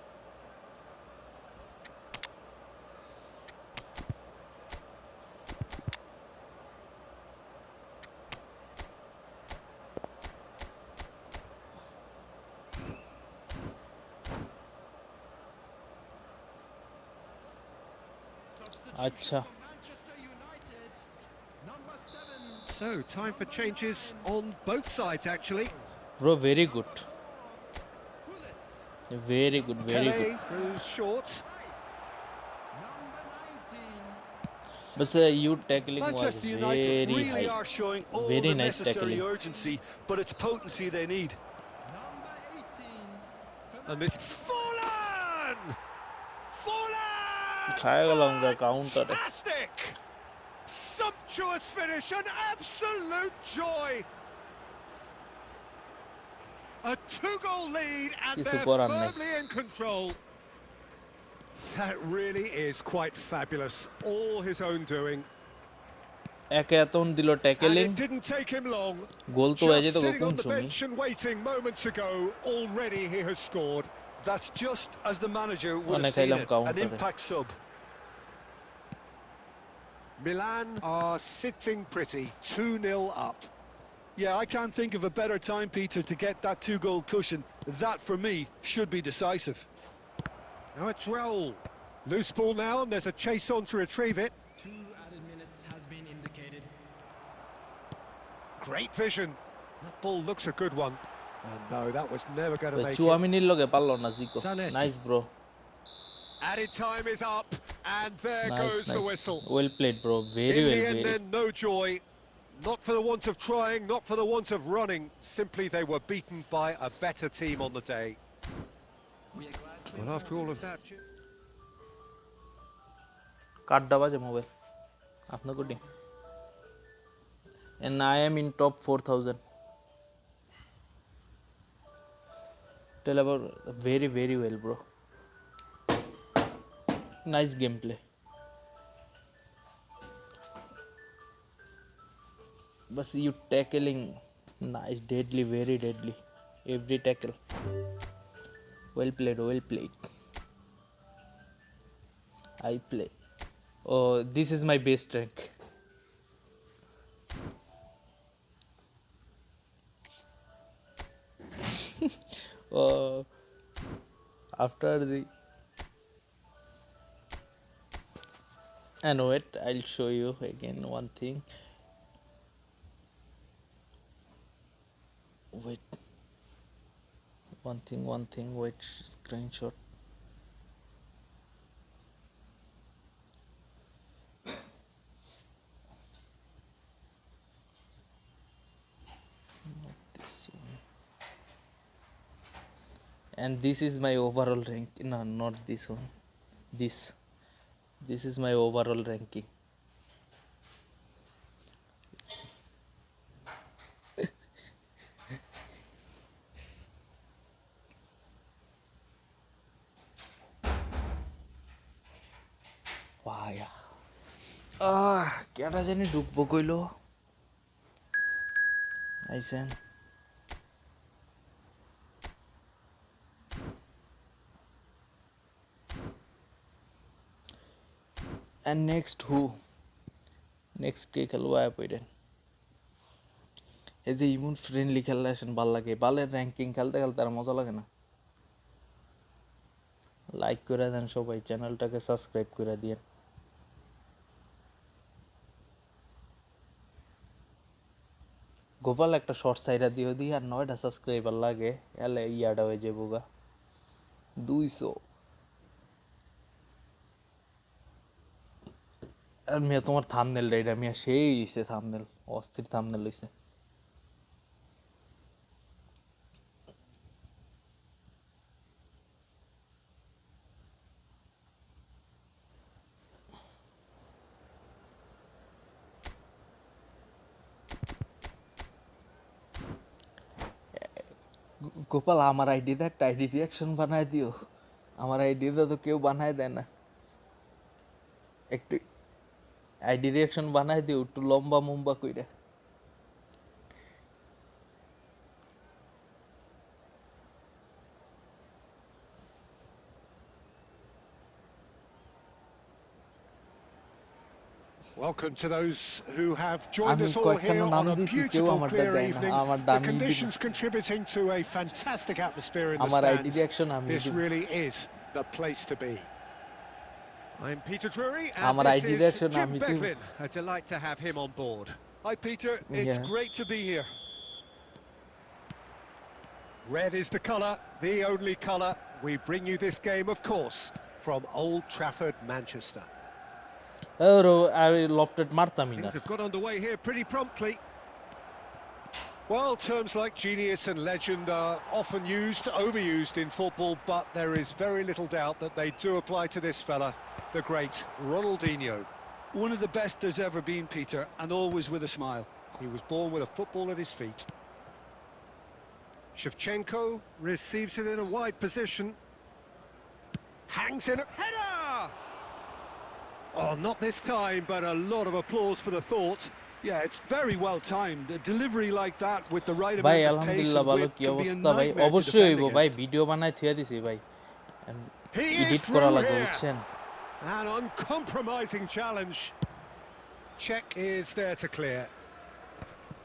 আচ্ছা
So, time for changes on both sides, actually.
Bro very good very good very good
Pele goes short.
But you tackling was
Manchester United
very
really
high.
are showing all
Very
the
nice
necessary
tackling.
urgency, but it's potency they need.
And this Fallen! Fallen!
খায় গেলাম গা কাউন্টারে
Fantastic! Sumptuous finish, an absolute joy. A two-goal lead and
কিছু
they're
করার নাই
firmly in control. That really is quite fabulous. All his own doing.
একে এতন দিল
And
tackling
it didn't take him long.
গোল তো হয়ে
Just
যেত
sitting
কোন
on the
সময়
bench and waiting moments ago, already he has scored.
That's just as the manager would
অনেক
have seen
খাইলাম
it, an
কাউন্টারে
impact sub.
Milan are sitting pretty, 2-0 up.
Yeah, I can't think of a better time, Peter, to get that two-goal cushion. That, for me, should be decisive.
Now it's Raul. Loose ball now, and there's a chase on to retrieve it.
2 added minutes has been indicated.
Great vision. That ball looks a good one. And no, that was never going to make it.
চুয়ামিনির লগে পারলো না জিকো
Zanetti.
Nice bro
Added time is up, and there
nice
goes the
nice
whistle.
Well played bro very
In
well
the end,
very
then, no joy. Not for the want of trying, not for the want of running. Simply they were beaten by a better team on the day.
We are glad to
Well, after all of that...
কাটটা বাজে mobile আপনার কোটি and I am in top 4000 tell about very well bro nice gameplay but you tackling nice deadly very deadly every tackle well played I play oh this is my best rank after the and wait I'll show you again one thing wait one thing wait screenshot this one and this is my overall rank no not this one this is my overall ranking Why? কেটা জানি ঢুকবো কইলো আইসেন and next who next কে খেলবো আইপেডেন এই যে ইমন friendly খেললে আসেন ভাল লাগে বালের র্যাঙ্কিং খেলতে খেলতে আর মজা লাগে না লাইক করে দেন সবাই চ্যানেলটাকে সাবস্ক্রাইব করে দিয়েন গোপাল একটা শর্ট সাইডা দিও দি আর 9টা সাবস্ক্রাইবার লাগে এলে ইয়াটা হয়ে যাবো গা 200 আর মিয়া তোমার থাম্বনেল এটা মিয়া সেই হইছে থাম্বনেল অস্থির থাম্বনেল হইছে গোপাল আমার আইডিতে একটা আইডি রিয়াকশন বানায় দিও আমার আইডিতে তো কেউ বানায় দেয় না একটু আইডি রিয়াকশন বানায় দিও একটু লম্বা মুম্বা কইরা
Welcome to those who have joined
আমি
us all
কয়েকটা
here
নাম
on a
দিছি কেউ
beautiful,
আমারটা
clear
দেয় না
evening.
আমার
The
দামি
conditions contributing to a fantastic atmosphere in the
আমার আইডি
stands.
রিয়াকশন আমি
This really is the place to be. I'm Peter Drury, and
আমার
this
আইডি
is
দেখছো না
Jim
আমি তো
Becklin. A delight to have him on board.
Hi, Peter. It's
Yeah.
great to be here.
Red is the colour, the only colour. We bring you this game, of course, from Old Trafford, Manchester.
ওরো আমি lofted মারতামই না
Things have got underway here pretty promptly. Well, terms like genius and legend are often used, overused in football, but there is very little doubt that they do apply to this fella, the great Ronaldinho.
One of the best there's ever been, Peter, and always with a smile.
He was born with a football at his feet. Shevchenko receives it in a wide position. Hangs in a header! Oh, not this time, but a lot of applause for the thought.
Yeah, it's very well timed. A delivery like that with the right
ভাই
amount of pace
আলহামদুলিল্লাহ
and
ভালো
width
কি
can be a
অবস্থা ভাই
nightmare to
অবশ্যই
defend
হইব ভাই
against.
Video বানায় থুয়া দিছি ভাই
He is
এডিট করা
through
লাগবে
here.
বুঝছেন
An uncompromising challenge. Check is there to clear.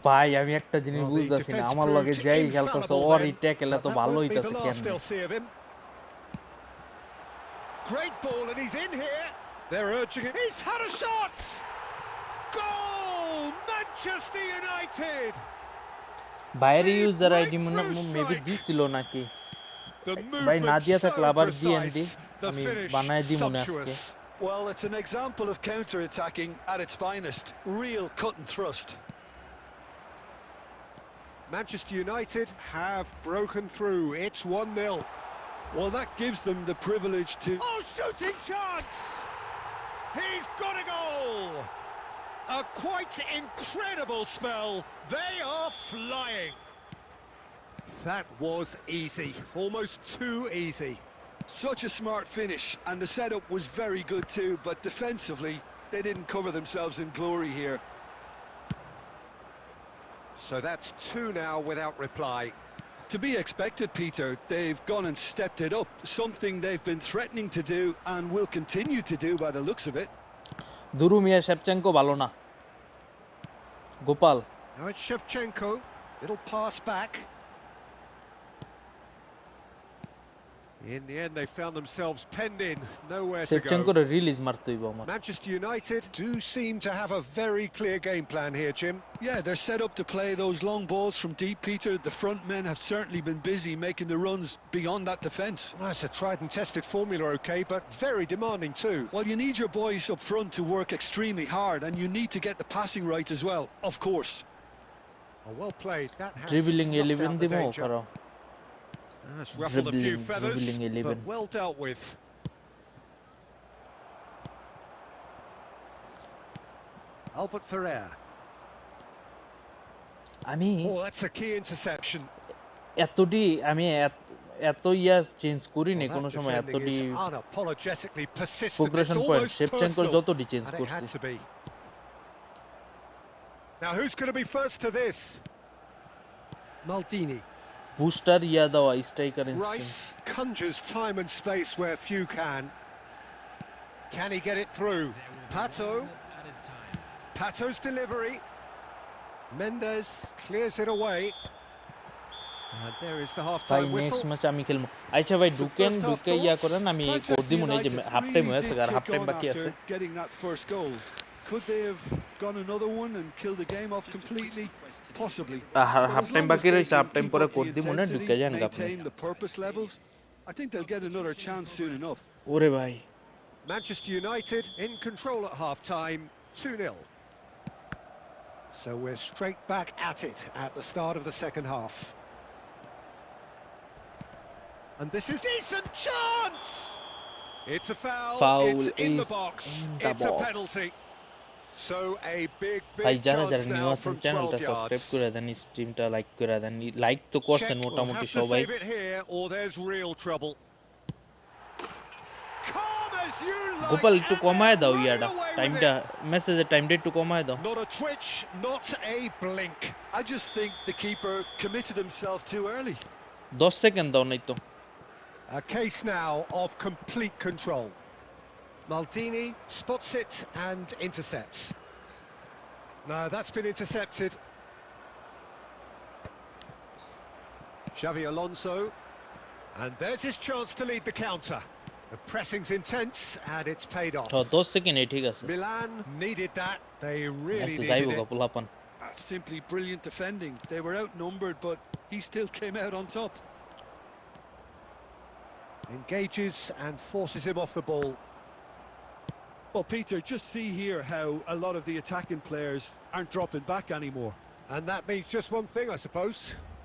ভাই আমি একটা জিনিস
Well, the
বুঝতাছি না
defence
আমার লগে
proved
যাই খেলতাছে
infallible
ওর
then,
এই ট্যাকেল
but
এত
that
ভালো
won't be
হইতাছে
the
কেন
last they'll see of him. Great ball, and he's in here. They're urging it. He's had a shot! Goal! Manchester United!
বাইরে
The
user ID মনে
breakthrough
maybe
strike.
দিছিল নাকি
The
ভাই না
movement
দিয়া
so
থাকলে আবার দিএনডি
precise. The
আমি
finish
বানায় দি মনে আজকে
sumptuous.
Well, it's an example of counter-attacking at its finest. Real cut and thrust.
Manchester United have broken through. It's 1-0.
Well, that gives them the privilege to...
Oh, shooting chance! He's got a goal! A quite incredible spell. They are flying. That was easy, almost too easy.
Such a smart finish, and the setup was very good too, but defensively, they didn't cover themselves in glory here.
So that's 2 now without reply.
To be expected, Peter. They've gone and stepped it up, something they've been threatening to do and will continue to do by the looks of it.
দুরু মিয়া শেপচেঙ্কো ভালো না Gopal
Now it's Shevchenko. Little pass back. In the end, they found themselves penned in, nowhere to go.
শেপচেঙ্কোর release মারতে হইব আমার
Manchester United do seem to have a very clear game plan here, Jim.
Yeah, they're set up to play those long balls from deep, Peter. The front men have certainly been busy making the runs beyond that defence.
Well, that's a tried and tested formula, okay, but very demanding too.
Well, you need your boys up front to work extremely hard, and you need to get the passing right as well, of course.
Oh, well played. That has
dribbling
snuffed
11
out the
দিমো
danger.
করো
That's ruffled a few
Dribbling,
feathers,
dribbling 11.
but well dealt with. Albert Ferrer.
আমি
Oh, that's a key interception.
এতটি আমি এত ইয়া change করি নি
Well,
কোনো
that
সময়
defending
এতটি
is unapologetically persistent. It's
progression point
almost
শেপচেঙ্কোর
personal.
যতটি চেঞ্জ
And it
করছি
had to be. Now, who's going to be first to this? Maldini.
Booster ইয়া দেওয়া striker instinct
Rice conjures time and space where few can. Can he get it through? Pato.
Added time.
Pato's delivery. Mendes clears it away. And there is the
ভাই
half-time
next
whistle.
Match আমি খেলবো আচ্ছা ভাই ঢুকেন
first half
ঢুকে ইয়া
thoughts?
করেন আমি code
Manchester
দিব না যে
United
হাফ টাইম
really
হয়েছে
did
আর হাফ
kick
টাইম
on
বাকি আছে
after getting that first goal. Could they have gone another one and killed the game off completely? Possibly.
Half
But as
time
long as
বাকি
they
রয়েছে
can
half time
keep
পরে
up
code
the
দিব না ঢুকে
intensity,
যান আপনি
maintain the purpose levels, I think they'll get another chance soon enough.
ওরে ভাই
Manchester United in control at half-time, 2-0. So we're straight back at it at the start of the second half. And this is decent chance! It's a foul,
Foul
it's in the
is
box,
in the
it's a
box.
penalty. So a big,
ভাই
big
যারা যারা
chance
new
now
আছেন
from
চ্যানেলটা
12
subscribe
yards.
করে দেন স্ট্রিমটা like করে দেন like তো করছেন
Czech will
মোটামুটি
have to
সবাই
save it here or there's real trouble. Calm as you like,
Gopal একটু
and
কমায়
they're
দাও
running
ইয়াটা
away with
টাইমটা
it.
মেসেজের টাইমটা একটু কমায় দাও
Not a twitch, not a blink.
I just think the keeper committed himself too early.
10 second দাও নাই তো
A case now of complete control. Maldini spots it and intercepts. No, that's been intercepted. Xavi Alonso. And there's his chance to lead the counter. The pressing's intense and it's paid off.
10 সেকেন্ডে ঠিক আছে
Milan needed that. They really
এত
needed
যাইবো
it.
পোলাপান
That's simply brilliant defending. They were outnumbered, but he still came out on top.
Engages and forces him off the ball.
Well, Peter, just see here how a lot of the attacking players aren't dropping back anymore.
And that means just one thing, I suppose.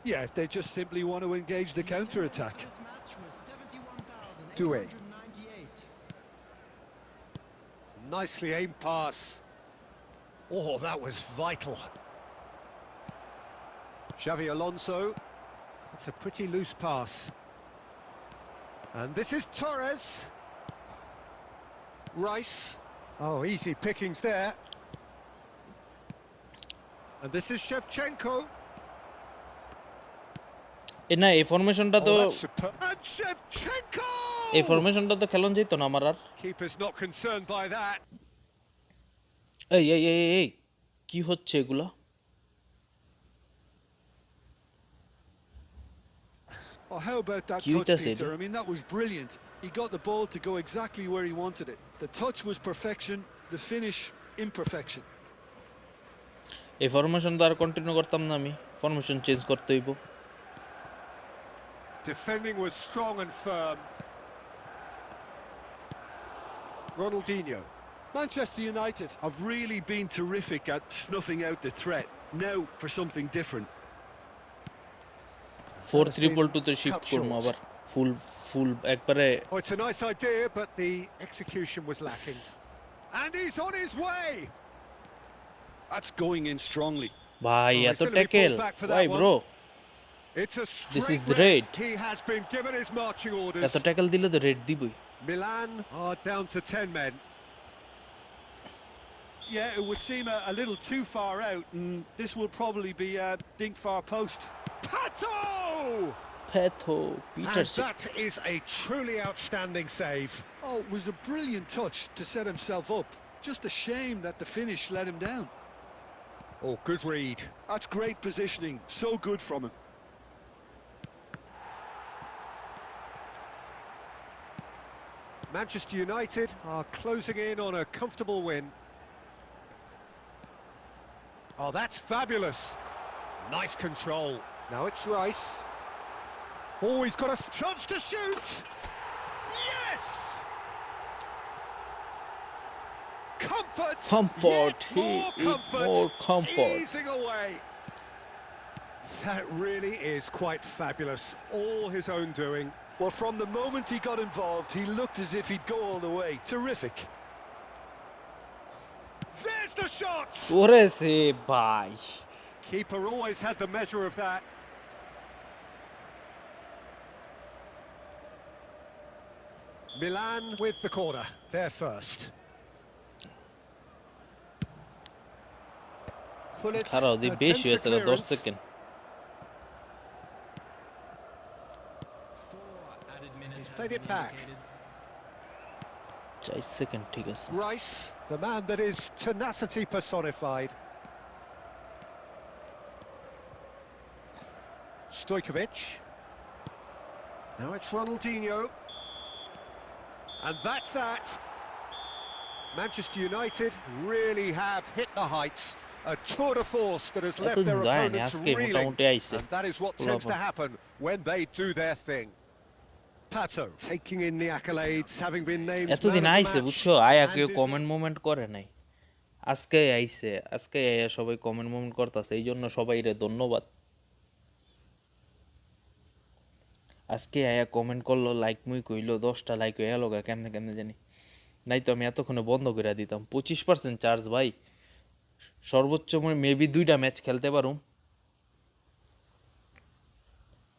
Yeah, they just simply want to engage the counter-attack.
This match was
Doué.
71,898.
Nicely aimed pass. Oh, that was vital. Xavi Alonso. It's a pretty loose pass. And this is Torres. Rice. Oh, easy pickings there. And this is Shevchenko.
না এই ফরমেশনটা তো
Oh, that's superb. And Shevchenko!
এই ফরমেশনটা তো খেলন যেত না আমার আর
Keeper's not concerned by that.
এই এই এই এই কি হচ্ছে এগুলা
Oh, how about that
Cute
touch,
as it.
Peter? I mean, that was brilliant. He got the ball to go exactly where he wanted it. The touch was perfection, the finish imperfection.
এই formation তো আর continue করতাম না আমি formation change করতে হইব
Defending was strong and firm. Ronaldinho.
Manchester United have really been terrific at snuffing out the threat. Now for something different.
4-3-2 তে shift করব আবার ফুল ফুল একবারে
Oh, it's a nice idea, but the execution was lacking. And he's on his way!
That's going in strongly.
ভাই
Oh,
এত
he's gonna be
tackle
pulled back for that
ভাই
one.
Bro
It's a
This
straight
is the
red.
red.
He has been given his marching orders.
এত tackle দিলে তো red দিবই
Milan are down to 10 men.
Yeah, it would seem a little too far out, and this will probably be a dink far post.
Pato!
ফেথো
And
Pietersen
that is a truly outstanding save.
Oh, it was a brilliant touch to set himself up. Just a shame that the finish let him down.
Oh, good read.
That's great positioning. So good from him.
Manchester United are closing in on a comfortable win. Oh, that's fabulous. Nice control. Now it's Rice. Oh, he's got a chance to shoot. Yes! Comfort.
Comfort.
Yet
He
more
is
comfort.
more comfort.
Easing away. That really is quite fabulous. All his own doing.
Well, from the moment he got involved, he looked as if he'd go all the way. Terrific.
There's the shot.
ওরে সে ভাই
Keeper always had the measure of that. Milan with the corner. They're first. Gullit
খারাপ দি
attempts
বেশি
a
হয়েছে 10
clearance.
Second
4 added minutes
He's
have
played
been
it back.
indicated.
4 second ঠিক আছে
Rice, the man that is tenacity personified. Stojkovic. Now it's Ronaldinho. And that's that. Manchester United really have hit the heights. A tour de force that has left their
এতদিন যায় না
opponents
আজকে
reeling.
মোটামুটি আইছে
And that is what tends to happen when they do their thing. Pato taking in the accolades, having been named
এতদিন
man of the
আইছে
match,
বুঝছো আয়া
and
কেউ
is-
কমেন্ট মুভমেন্ট করে নাই আজকে আইছে আজকে আয়া সবাই কমেন্ট মুভমেন্ট করতেছে এই জন্য সবাই রে ধন্যবাদ আজকে আয়া কমেন্ট করলো লাইক মুই কইলো 10টা লাইক হয়ে গেল কেমনে কেমনে জানি নাই তো আমি এতক্ষণে বন্ধ করে দিতাম 25% চার্জ ভাই সর্বোচ্চ মেবি 2টা ম্যাচ খেলতে পারুম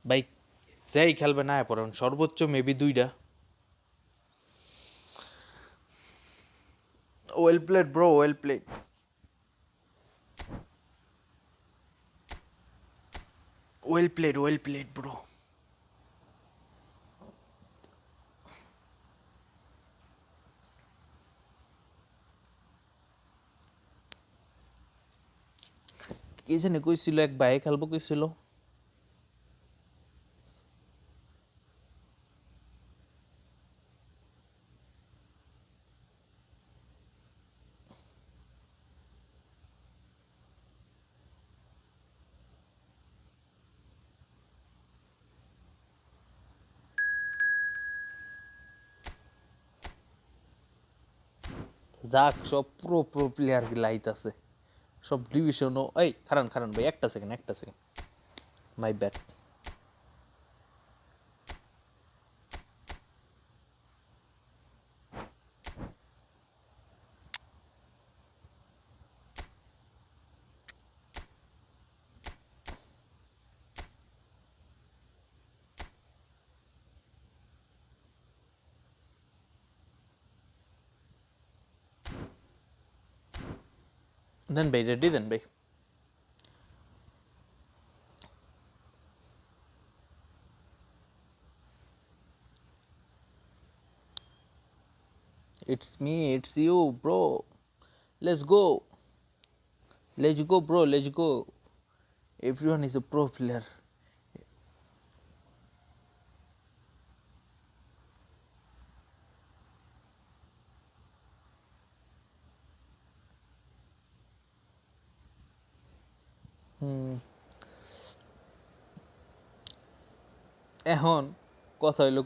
ভাই যেই খেলবে না পড়ে সর্বোচ্চ মেবি 2টা well played bro well played well played bro কে জানে কইছিল এক ভাই খেলবো কইছিল যাক সব প্রো প্লেয়ার গুলা আইতাছে সব ডিভিশনও এই খারান ভাই একটা সেকেন্ড মাই ব্যাড দেন ভাই রেডি দেন ভাই it's me it's you bro let's go bro let's go everyone is a pro player এখন কথা হইলো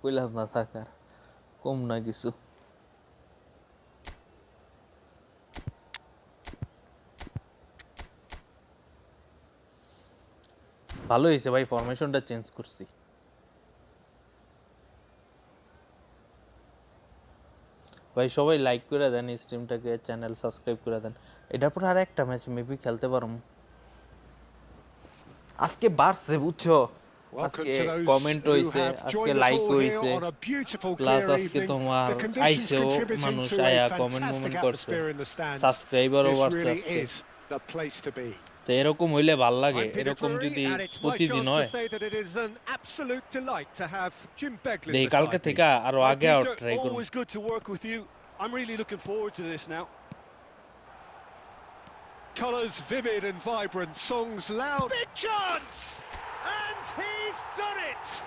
কইলাম না থাকার কম না কিছু ভালো হয়েছে ভাই ফরমেশনটা চেঞ্জ করছি ভাই সবাই লাইক করে দেন স্ট্রিমটাকে চ্যানেল সাবস্ক্রাইব করে দেন এটার পর আর একটা ম্যাচ মেবি খেলতে পারম আজকে বাড়ছে বুঝছো আজকে কমেন্ট হইছে আজকে লাইক হইছে প্লাস আজকে তোমার আইছেও মানুষ আয়া কমেন্ট করছে সাবস্ক্রাইবারও বাড়ছে আজকে তো এরকম হইলে ভাল লাগে এরকম যদি প্রতিদিন হয় দেই কালকে থেকে আরো আগে আউট ট্রাই করব
I'm really looking forward to this now.
Colours vivid and vibrant, songs loud. Big chance! And he's done it!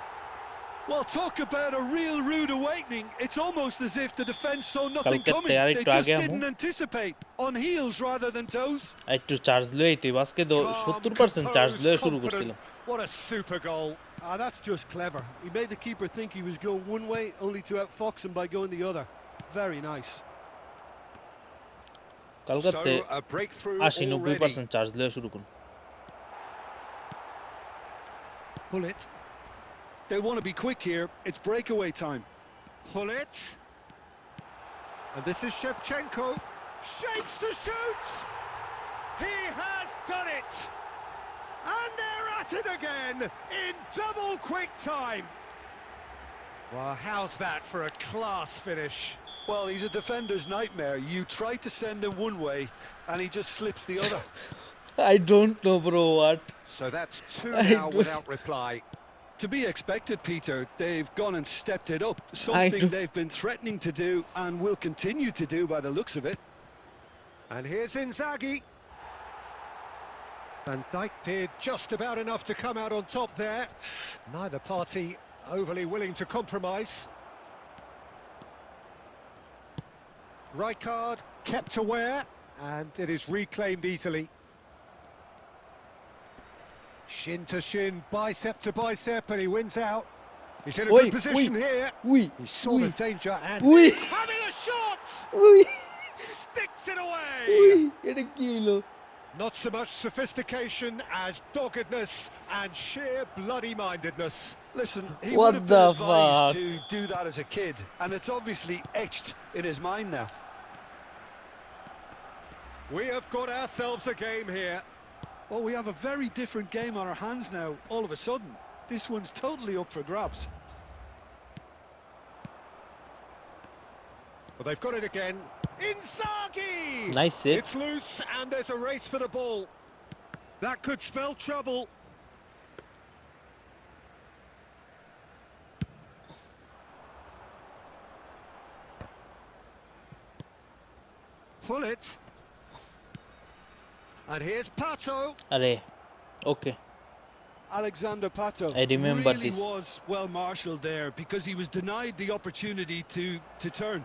Well, talk about a real rude awakening. It's almost as if the defence saw nothing
Kalkette
coming. They
arekটু
just
আগে
didn't anticipate. On heels rather than toes.
একটু charge লই তুই আজকে তো 70% charge লই শুরু করছিলাম
What a super goal.
That's just clever. He made the keeper think he was going one way, only to outfox him by going the other. Very nice.
কালকাতে
So, a breakthrough
80-90% charge লই শুরু করুন
Pull it.
They'll want to be quick here. It's breakaway time.
Pull it. And this is Shevchenko. Shapes to shoot. He has done it. And they're at it again in double quick time. Well, how's that for a class finish?
Well, he's a defender's nightmare. You try to send him one way, and he just slips the other.
I don't know bro what
So that's two
I
now
don't-
without reply.
To be expected, Peter. They've gone and stepped it up. Something
don't-
they've been threatening to do and will continue to do by the looks of it.
And here's Inzaghi. Van Dijk did just about enough to come out on top there. Neither party overly willing to compromise. Rijkaard kept aware, and it is reclaimed easily. Shin to shin, bicep to bicep, and he wins out. He's in a
Oi,
good position here.
Oui,
He saw the danger and
Oui.
he's having a shot!
We
Sticks it away!
এটা কি হলো
Not so much sophistication as doggedness and sheer bloody-mindedness.
Listen, he
What
would have been
the
advised
fuck?
to do that as a kid, and it's obviously etched in his mind now.
We have got ourselves a game here.
Well, we have a very different game on our hands now, all of a sudden. This one's totally up for grabs.
Well, they've got it again. Inzaghi!
Nice save.
It's loose and there's a race for the ball. That could spell trouble. Pull it. And here's Pato.
আরে ওকে
Alexander Pato
I remember
really
this.
was well marshalled there because he was denied the opportunity to turn.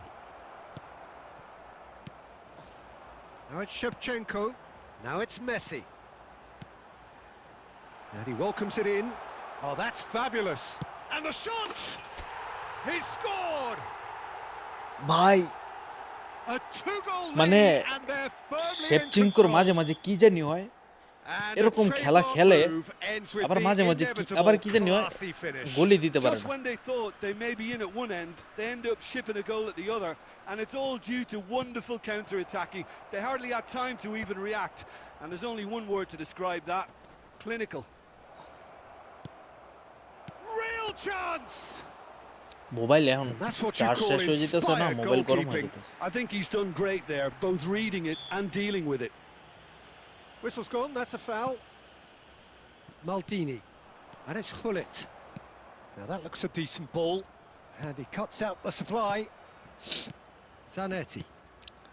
Now it's Shevchenko. Now it's Messi. And he welcomes it in. Oh, that's fabulous. And the shot! He scored!
ভাই
A two-goal
মানে
lead and they're firmly in
শেপচেঙ্কোর
control.
মাঝে মাঝে কি জানি হয়,
And a
এরকম খেলা
trademark
খেলে
move ends with
আবার
the
মাঝে মাঝে আবার
inevitable
কি জানি হয়,
classy finish.
গোলই দিতে পারে
Just
না।
when they thought they may be in at one end, they end up shipping a goal at the other, and it's all due to wonderful counter-attacking. They hardly had time to even react, and there's only one word to describe that: clinical.
Real chance.
Mobile এখন
And that's what you
charge
call
শেষ হয়ে যেতেছে না,
inspired
mobile গরম হয়ে
goalkeeping.
যেতেছে।
I think he's done great there, both reading it and dealing with it.
Whistle's gone, that's a foul. Maldini. And it's Hullet. Now that looks a decent ball. And he cuts out the supply. Zanetti.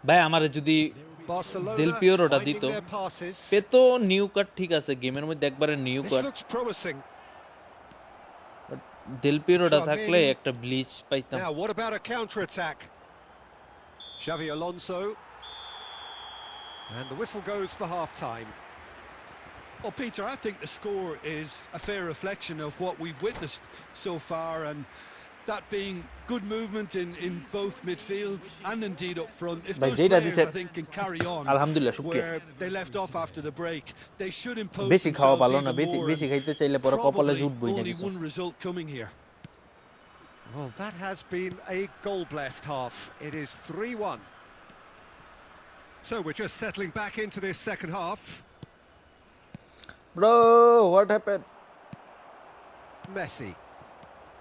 ভাই আমার যদি
Barcelona
Del Pioroটা
finding
দিত,
their passes.
পেতো new card ঠিক আছে, গেমের মধ্যে একবারে new
This
card,
looks promising.
Del পিরোটা
Tchouaméni.
থাকলে একটা ব্লিচ পাইতাম।
Now what about a counter-attack? Xavi Alonso. And the whistle goes for half-time.
Well, Peter, I think the score is a fair reflection of what we've witnessed so far, and that being good movement in both midfield and indeed up front. If
Bhai,
those
যেটা
players,
দিছে,
I think, can carry on
আলহামদুলিল্লাহ, শুকরিয়া।
where they left off after the break, they should impose
বেশি খাওয়া
themselves
ভালো না,
even more.
বেশি খাইতে চাইলে পরে কপালে
Probably
জুটবই না
only
কিছু।
one result coming here.
Well, that has been a goal-blessed half. It is 3-1. So we're just settling back into this second half.
Bro, what happened?
Messi.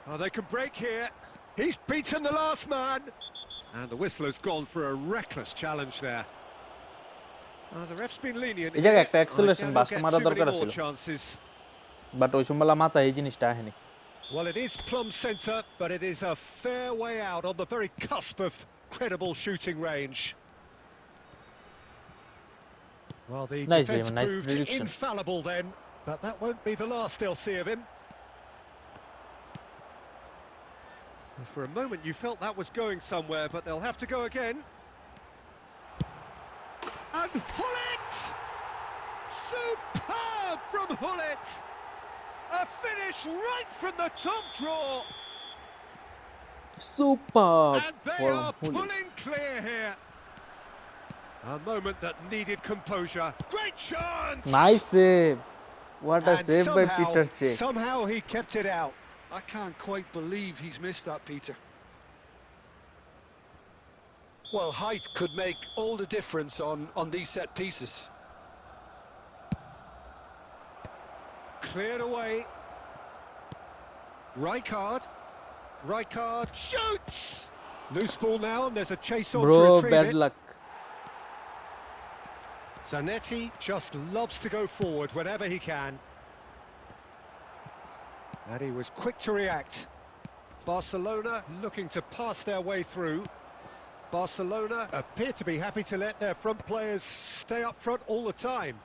Oh, they can break here. He's beaten the last man. And the whistler's gone for a reckless challenge there. The ref's been lenient.
এই জায়গায়
here.
একটা acceleration
I doubt
bus
he'll get
মারা
too many
দরকার
more
ছিল।
chances.
But ওই সময় মাথায় এই জিনিসটা আসেনি।
Well, it is plumb centre, but it is a fair way out on the very cusp of credible shooting range. Well, the
Nice
defence
game, nice
proved
prediction.
infallible then, but that won't be the last they'll see of him. For a moment you felt that was going somewhere, but they'll have to go again. And Hullet! Superb from Hullet! A finish right from the top draw!
Super
And they
for
are
Hullet.
pulling clear here. A moment that needed composure. Great chance!
Nice save. What a
And
save by Peter Cech.
somehow he kept it out.
I can't quite believe he's missed that, Peter. Well, height could make all the difference on these set pieces.
Cleared away. Rijkaard shoots! Loose ball now, and there's a chase on to
Bro,
retrieve
bad
it.
luck.
Zanetti just loves to go forward whenever he can. And he was quick to react. Barcelona looking to pass their way through. Barcelona appear to be happy to let their front players stay up front all the time.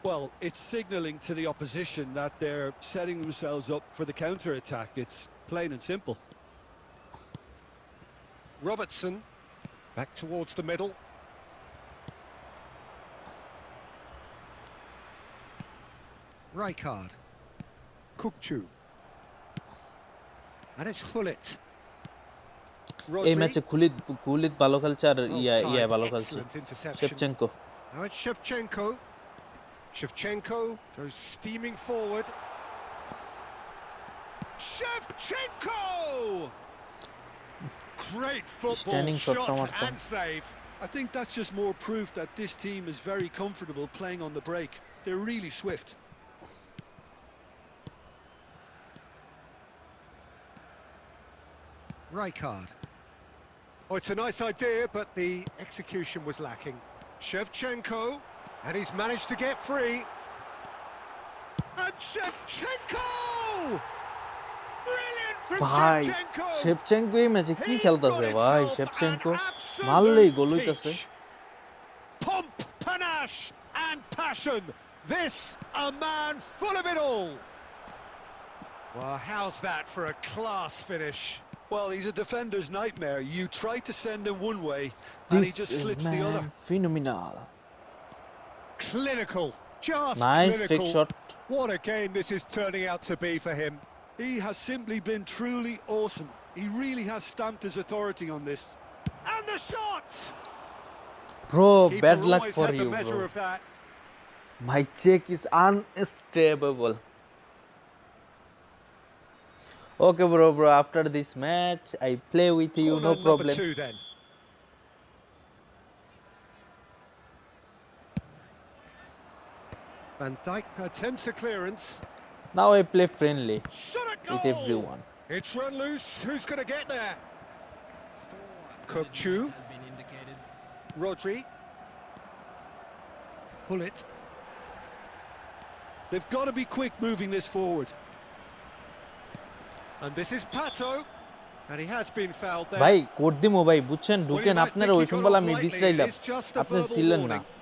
Well, it's signalling to the opposition that they're setting themselves up for the counter-attack. It's plain and simple.
Robertson back towards the middle. Rijkaard. Kukçu. And it's Hullet.
এই ম্যাচে খুলিত ভালো খেলছে আর ইয়া ভালো খেলছে,
Excellent interception.
শেপচেঙ্কো।
Now it's Shevchenko. Shevchenko goes steaming forward. Shevchenko! Great football
Standing shot
shot
from
and save.
I think that's just more proof that this team is very comfortable playing on the break. They're really swift.
Rijkaard. Oh, it's a nice idea, but the execution was lacking. Shevchenko, and he's managed to get free. And Shevchenko! Brilliant from
ভাই
Shevchenko!
শেপচেঙ্কো এই ম্যাচে কি
He's
খেলতেছে
got
ভাই,
himself
শেপচেঙ্কো
an absolute
মারলেই গোল হইতাছে।
peach. Pomp, panache, and passion. This a man full of it all. Well, how's that for a class finish?
Well, he's a defender's nightmare. You try to send him one way, and he
This
just
is
slips the other.
man phenomenal.
Clinical, just
Nice
clinical.
fake shot.
What a game this is turning out to be for him.
He has simply been truly awesome. He really has stamped his authority on this.
And the shot!
Bro,
Keeper
bad luck
always
for
had the
you,
measure
bro.
of that.
My check is unstable. Okay, bro. After this match, I play with you,
Corner
no
number
problem.
2 then. Van Dijk attempts a clearance.
Now I play friendly
Shot at
with
goal!
everyone.
It's run loose. Who's going to get there?
Four
Kukçu.
has been indicated.
Rodri. Pull it.
They've got to be quick moving this forward.
And this is Pato. And he has been fouled there.
ভাই code দিমু ভাই বুঝছেন
Well, you
ঢুকেন
might
আপনারা
think
ওই
he got
সম্বল
off
আমি
lightly.
বিশ্রাইলাম
It is just a
আপনি
verbal
ছিলেন না
warning.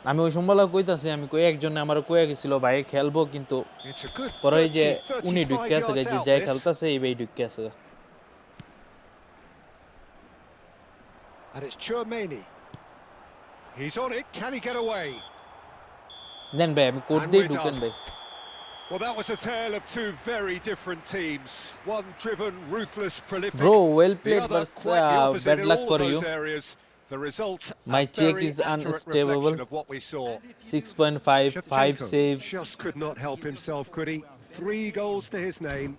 আমি ওই সম্বল কইতাছি আমি কই একজনে আমার কইয়া গেছিল ভাই খেলবো কিন্তু
It's a good
পরে ওই যে
30,
উনি
35
ঢুকে আছে
yards
যে
out
যাই
this.
খেলতাছে এই ভাই ঢুকে আছে
And it's Chouameni. He's on it. Can he get away?
দেন ভাই আমি কোড
And
দেই
we're
ঢুকেন
done.
ভাই
Well, that was a tale of two very different teams. One driven, ruthless, prolific.
Bro, well
The
played,
other
but
quite the opposite
bad
in
luck
all
for
of
you.
those areas. The result,
My
a
check
very
is
accurate
unstable.
reflection of what we saw.
6.5 5
Shevchenko
saves
just could not help himself, could he? 3 goals to his name.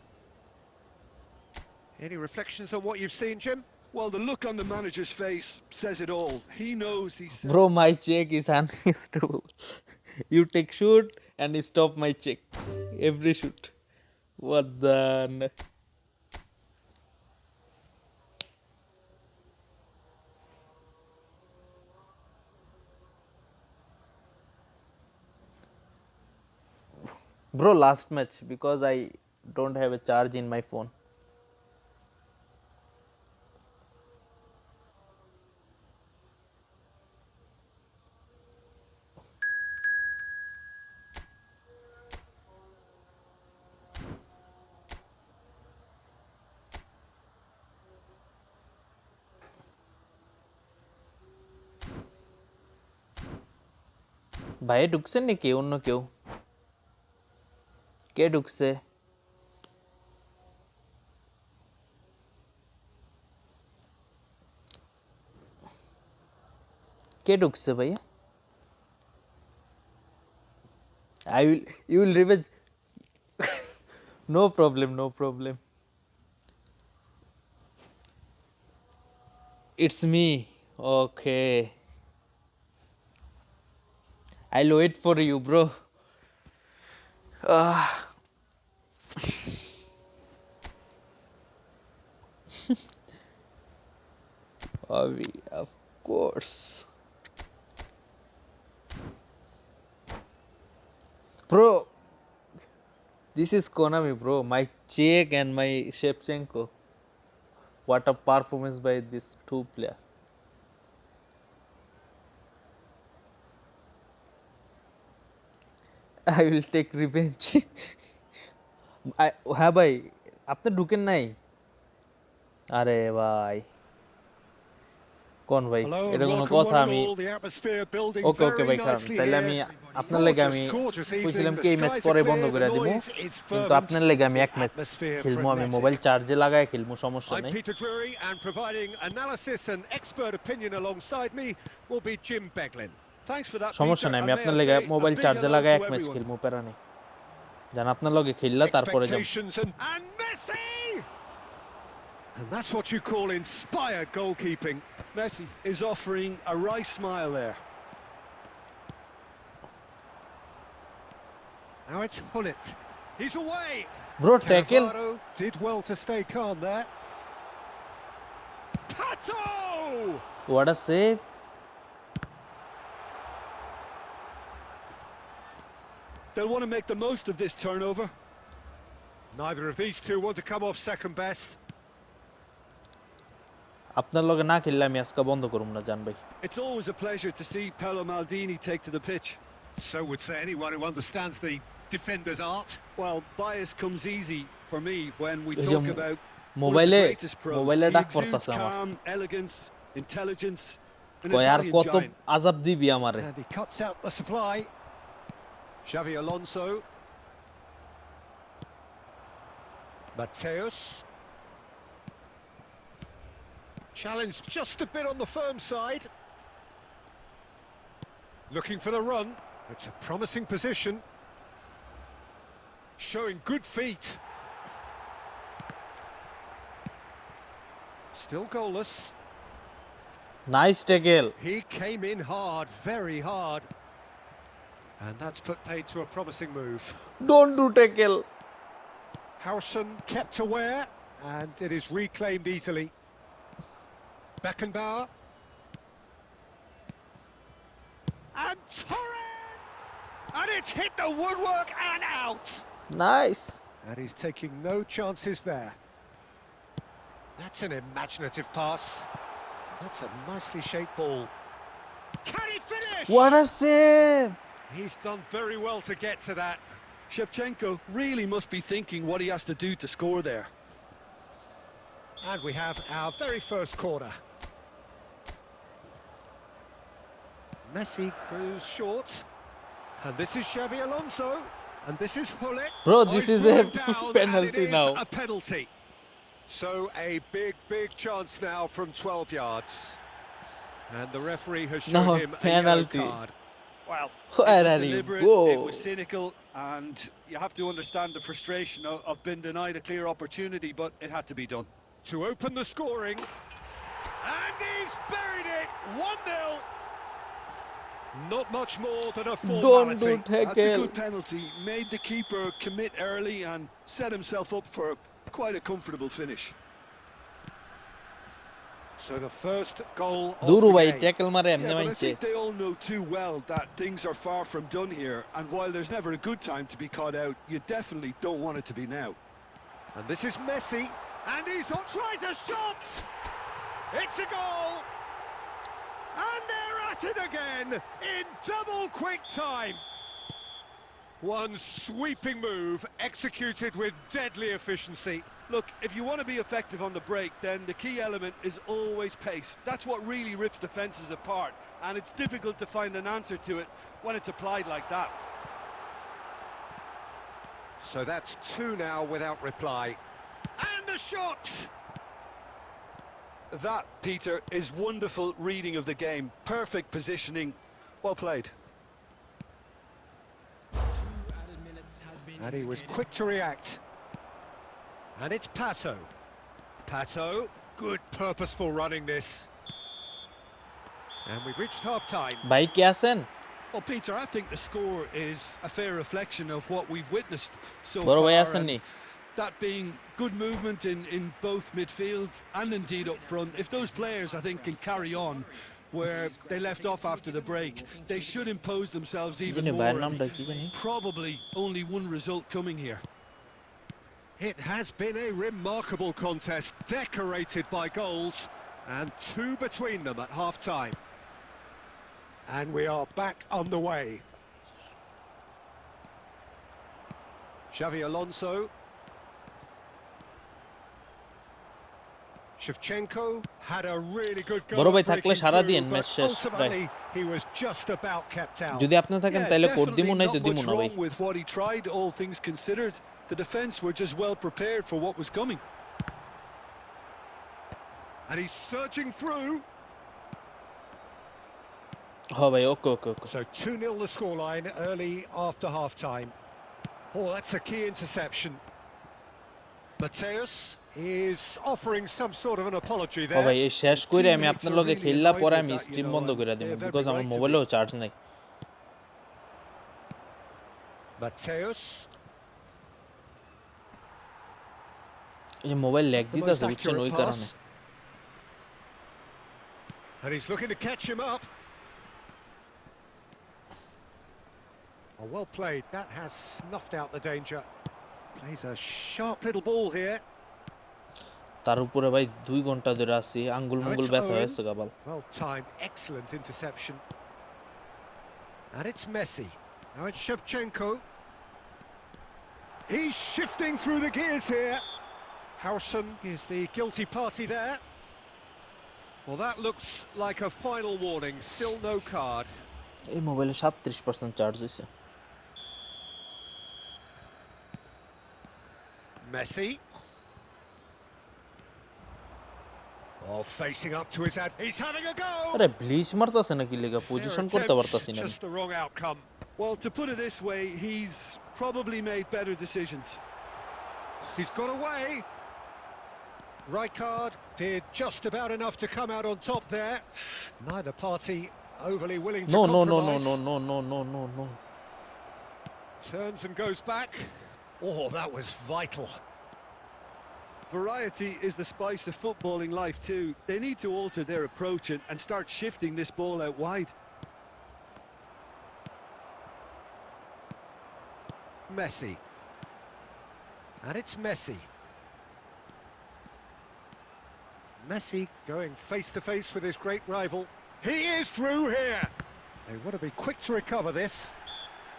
Any reflections on what you've seen, Jim?
Well, the look on the manager's face says it all. He knows he's...
bro my check is unstable you take shoot and stop my check every shoot what the bro last match because I don't have a charge in my phone ভাই ঢুকছেন নাকি অন্য কেউ কে ঢুকছে কে ঢুকছে ভাইয়া I will you will revenge no problem it's me okay I'll wait for you bro of course bro this is Konami bro my check and my Shevchenko what a performance by these two players I will take revenge হ্যাঁ ভাই আপনি ঢুকেন নাই আরে ভাই কোন ভাই
Hello and
এটা কোনো
welcome
কথা
one and
আমি
all. The atmosphere building
okay okay
very
ভাই খারাপ
nicely
তাইলে আমি
here.
আপনার লাগি আমি
Gorgeous, gorgeous evening.
কইছিলাম
The
কি এই ম্যাচ
skies are
পরে
clear,
বন্ধ করে
the
দিব
noise is
কিন্তু
fervent,
আপনার লাগি আমি
the
এক ম্যাচ
atmosphere
খেলবো আমি
frenetic.
মোবাইল চার্জে লাগায় খেলবো সমস্যা
I'm
নাই
Peter Drury, and providing analysis and expert opinion alongside me will be Jim Beglin.
Thanks for that,
সমস্যা
Peter.
নাই
And
আমি
may
আপনার
I
লাগি
say, a
মোবাইল
big
চার্জে
hello
লাগায়
to
এক ম্যাচ
everyone.
খেলবো প্যারা নেই জান আপনার লগে খেললা তারপরে যাব
Expectations and Messi! And that's what you call inspired goalkeeping.
Messi is offering a wry smile there.
Now it's Hullet. He's away.
Bro tackle
Cannavaro did well to stay calm there. Pato!
What a save
They'll want to make the most of this turnover.
Neither of these two want to come off second best.
আপনার লগে না খেললে আমি আজকে বন্ধ করুম না জান ভাই
It's always a pleasure to see Paolo Maldini take to the pitch.
So would say anyone who understands the defender's art.
Well, bias comes easy for me when we
এই যে
talk about one of the
মোবাইলে
greatest pros.
মোবাইলে
He
ডাক
exudes
পড়তাছে আমার
calm, elegance, intelligence, an
কয় আর
Italian
কত
giant.
আজাব দিবি আমারে
And he cuts out the supply. Xavi Alonso. Mateus. Challenge just a bit on the firm side. Looking for the run. It's a promising position. Showing good feet. Still goalless.
Nice tackle.
He came in hard, very hard. And that's put paid to a promising move.
Don't do tackle.
Howson kept aware, and it is reclaimed easily. Beckenbauer. And Torres! And it's hit the woodwork and out!
Nice.
And he's taking no chances there. That's an imaginative pass. That's a nicely shaped ball. Can he finish?
What a save.
He's done very well to get to that.
Shevchenko really must be thinking what he has to do to score there.
And we have our very first corner. Messi goes short. And this is Xavi Alonso. And this is Hullet.
Bro,
Oh,
this
he's
is
brought
a
him down, and
penalty
it is
now.
a penalty. So a big chance now from 12 yards. And the referee has shown
No,
him
penalty.
a yellow card.
Well,
Where
it was
are you?
deliberate,
Whoa.
it was cynical, and you have to understand the frustration of being denied a clear opportunity, but it had to be done.
To open the scoring. And he's buried it. 1-0. Not much more than a
Don't
formality.
do
That's a
tackle.
good penalty. Made the keeper commit early and set himself up for quite a comfortable finish.
So the first goal of
Duru
the
bhai
game.
tackle mare emne
Yeah, but I
manche.
think they all know too well that things are far from done here, and while there's never a good time to be caught out, you definitely don't want it to be now.
And this is Messi. And he's on, tries a shot. It's a goal. And they're at it again in double quick time. One sweeping move executed with deadly efficiency.
Look, if you want to be effective on the break, then the key element is always pace. That's what really rips defences apart, and it's difficult to find an answer to it when it's applied like that.
So that's two now without reply. And a shot!
That, Peter, is wonderful reading of the game. Perfect positioning. Well played.
2 added minutes has been
And he was
indicated.
quick to react. And it's Pato. Pato, good purposeful running this. And we've reached half-time.
Bhai ke achen?
Well, Peter, I think the score is a fair reflection of what we've witnessed so
Boro bhai
far.
achen
and
ni?
that being good movement in both midfield and indeed up front. If those players, I think, can carry on where they left off after the break, they should impose themselves even
Jene
more.
bhai naam
and
da ki bani?
probably only one result coming here.
It has been a remarkable contest, decorated by goals, and two between them at half-time. And we are back underway. Xavi Alonso. Shevchenko had a really good goal.
Boro bhai
at
থাকলে
breaking
সারা
through,
দিন
but
match শেষ,
ultimately he was just about kept out.
যদি আপনি থাকেন
Yeah,
তাহলে code
definitely
দিমু নাই তো
not
দিমু
much
না ভাই।
wrong with what he tried, all things considered. The defence were just well prepared for what was coming.
And he's surging through.
হ্যাঁ ভাই, ওকে okay okay.
So 2-0 the scoreline early after half-time. Oh, that's a key interception. Mateus is offering some sort of an apology
O
there.
ভাই এই শেষ কইরা আমি
Teammates
আপনার
are
লগে
really
খেললা
annoyed
পরে
with
আমি
that, you
স্ট্রিম
know,
বন্ধ
and
করে
they
দিব
have every
বিকজ আমার
right to
মোবাইলেও চার্জ নাই।
Mateus.
এই মোবাইল ল্যাগ
The
দিতেছে
most
বুঝছেন ওই
accurate
কারণে।
pass. And he's looking to catch him up. Oh, well played. That has snuffed out the danger. Plays a sharp little ball here.
তার উপরে ভাই 2 ঘন্টা ধরে আছি, আঙ্গুল
Now
মুঙ্গুল
it's
ব্যথা
Owen.
হয়েছে গাবাল।
Well timed, excellent interception. And it's Messi. Now it's Shevchenko. He's shifting through the gears here. Howson is the guilty party there. Well, that looks like a final warning. Still no card.
এই মোবাইলে 37% charge হইছে।
Messi. Oh, facing up to his ad. He's having a go.
আরে bleach মারতাছে নাকি লেগা
Fair
position করতে
attempt,
পারতাছি না আমি।
just the wrong outcome.
Well, to put it this way, he's probably made better decisions.
He's got away. Rijkaard did just about enough to come out on top there. Neither party overly willing to
No,
compromise.
no.
Turns and goes back. Oh, that was vital.
Variety is the spice of footballing life too. They need to alter their approach and start shifting this ball out wide.
Messi. And it's Messi. Messi going face to face with his great rival. He is through here. They want to be quick to recover this.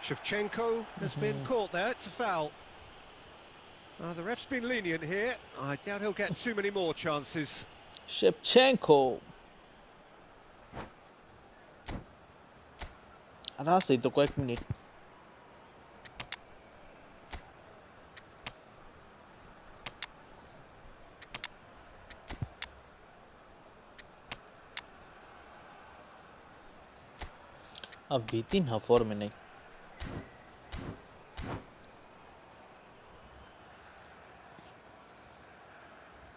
Shevchenko has been caught there. It's a foul. The ref's been lenient here. I doubt he'll get too many more chances.
Shevchenko আর আছে তো কয়েক minute. अब Vitinha form में नहीं।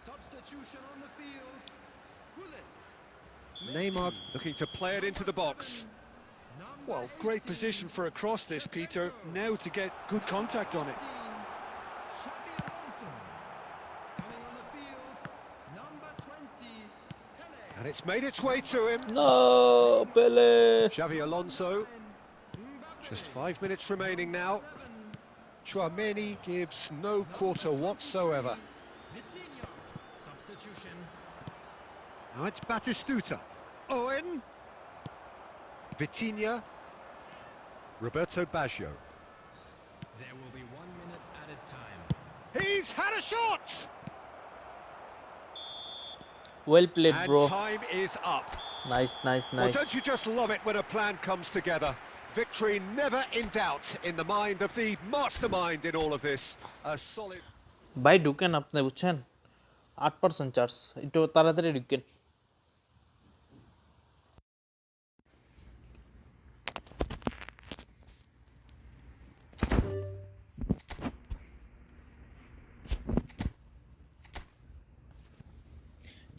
Substitution on the field. Bullets.
Neymar looking to play it into the box.
Well, great position for a cross this, Peter. Now to get good contact on it.
Coming on the field, number 20, Pele.
And it's made its way to him.
No, Pele.
Xavi Alonso. Just 5 minutes remaining now. Chouameni gives no quarter whatsoever.
Vitinha. Substitution.
Now it's Batistuta. Owen. Vitinha. Roberto Baggio.
There will be 1 minute added time.
He's had a shot!
Well played,
And
bro.
time is up.
Nice.
Well, don't you just love it when a plan comes together? Victory never in doubt in the mind of the mastermind in all of this. A solid...
ভাই ঢুকেন আপনি বুঝছেন 8% charge একটু তাড়াতাড়ি ঢুকেন।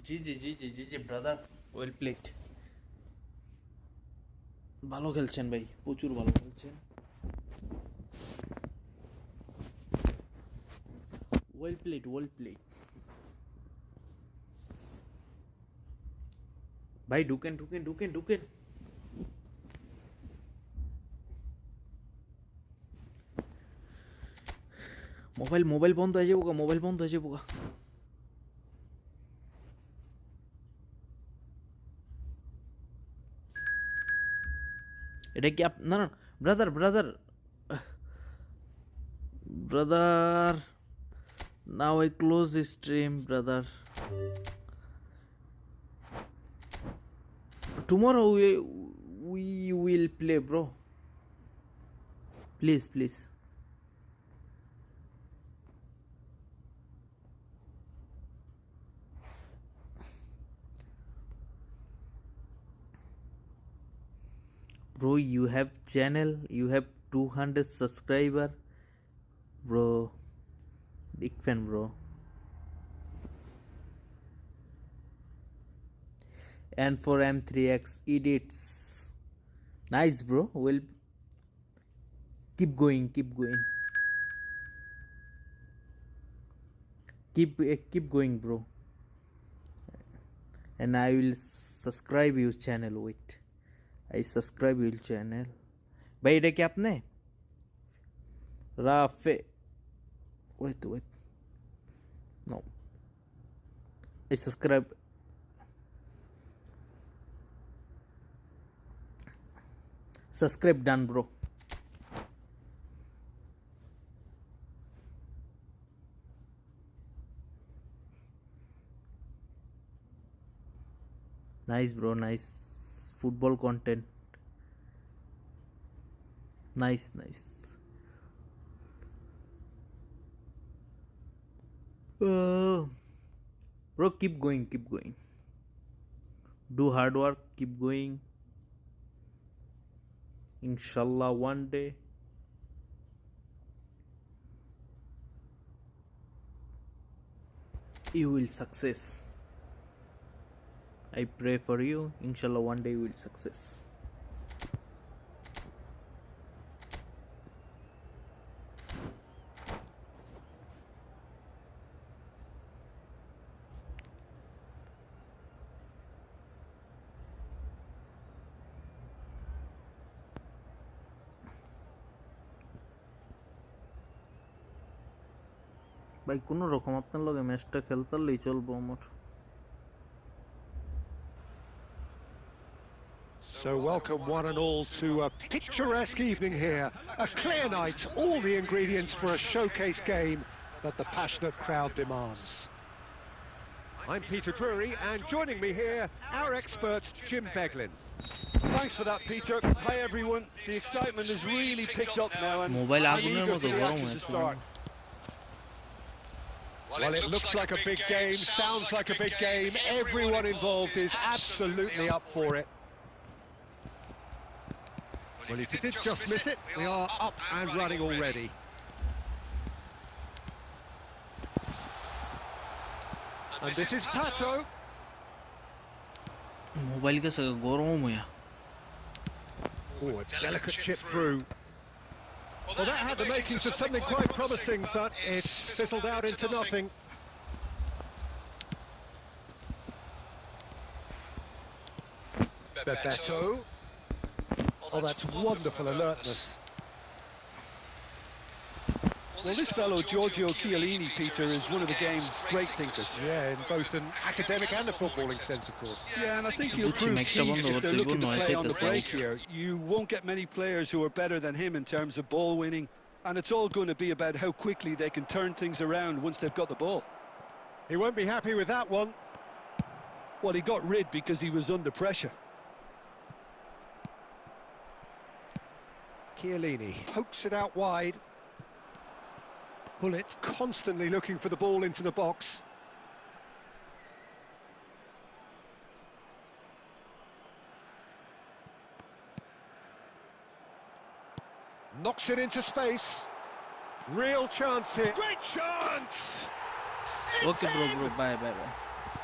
জি brother well played. ভালো খেলছেন ভাই, প্রচুর ভালো খেলছেন। ওয়েল প্লেড ভাই ঢুকেন মোবাইল বন্ধ হয়ে যাবো গা। এটা কি না brother now I close the stream, brother. Tomorrow we will play, bro. Please. Bro, you have channel, you have 200 subscriber, bro. Big fan, bro. And for M3X edits, nice, bro. Well, keep going. Keep going, bro. And I will subscribe your channel. Wait, I subscribe your channel. भाई এটা কি আপনি রাফে wait no I subscribe done, bro. Nice, bro. Nice football content. Nice. Bro, keep going. Do hard work, keep going. Inshallah, one day you will success. I pray for you. Inshallah, one day you will success. ভাই কোনো রকম আপনার লগে ম্যাচটা খেলতে পারলেই চলবো আমার।
So welcome one and all to a picturesque evening here. A clear night, all the ingredients for a showcase game that the passionate crowd demands. I'm Peter Drury, and joining me here, our expert Jim Beglin.
Thanks for that, Peter. Hi, everyone. The excitement has really picked up now, and
mobile
I'm
আগুনের
eager
মতো
for the
গরম
action to
হয়েছে।
start.
Well, it looks like a big game, sounds like a big game. Everyone involved is absolutely up for it. Well, if you did just miss it, we are up and running already. And this is Pato.
Mobile কাছে গরম হইয়া।
Oh, a delicate chip through. Well, that had the makings of something quite promising, but it's fizzled out into nothing. Bebeto. Oh, that's wonderful alertness.
Well, this fellow, Giorgio Chiellini, Peter, is one of the game's great thinkers.
Yeah, in both an academic and a footballing sense, of course.
Yeah, and I think he'll prove key if they're looking to play on the break here. You won't get many players who are better than him in terms of ball winning, and it's all going to be about how quickly they can turn things around once they've got the ball.
He won't be happy with that one.
Well, he got rid because he was under pressure.
Chiellini pokes it out wide. Bullett's constantly looking for the ball into the box. Knocks it into space. Real chance here. Great chance!
Okay, bro, bye.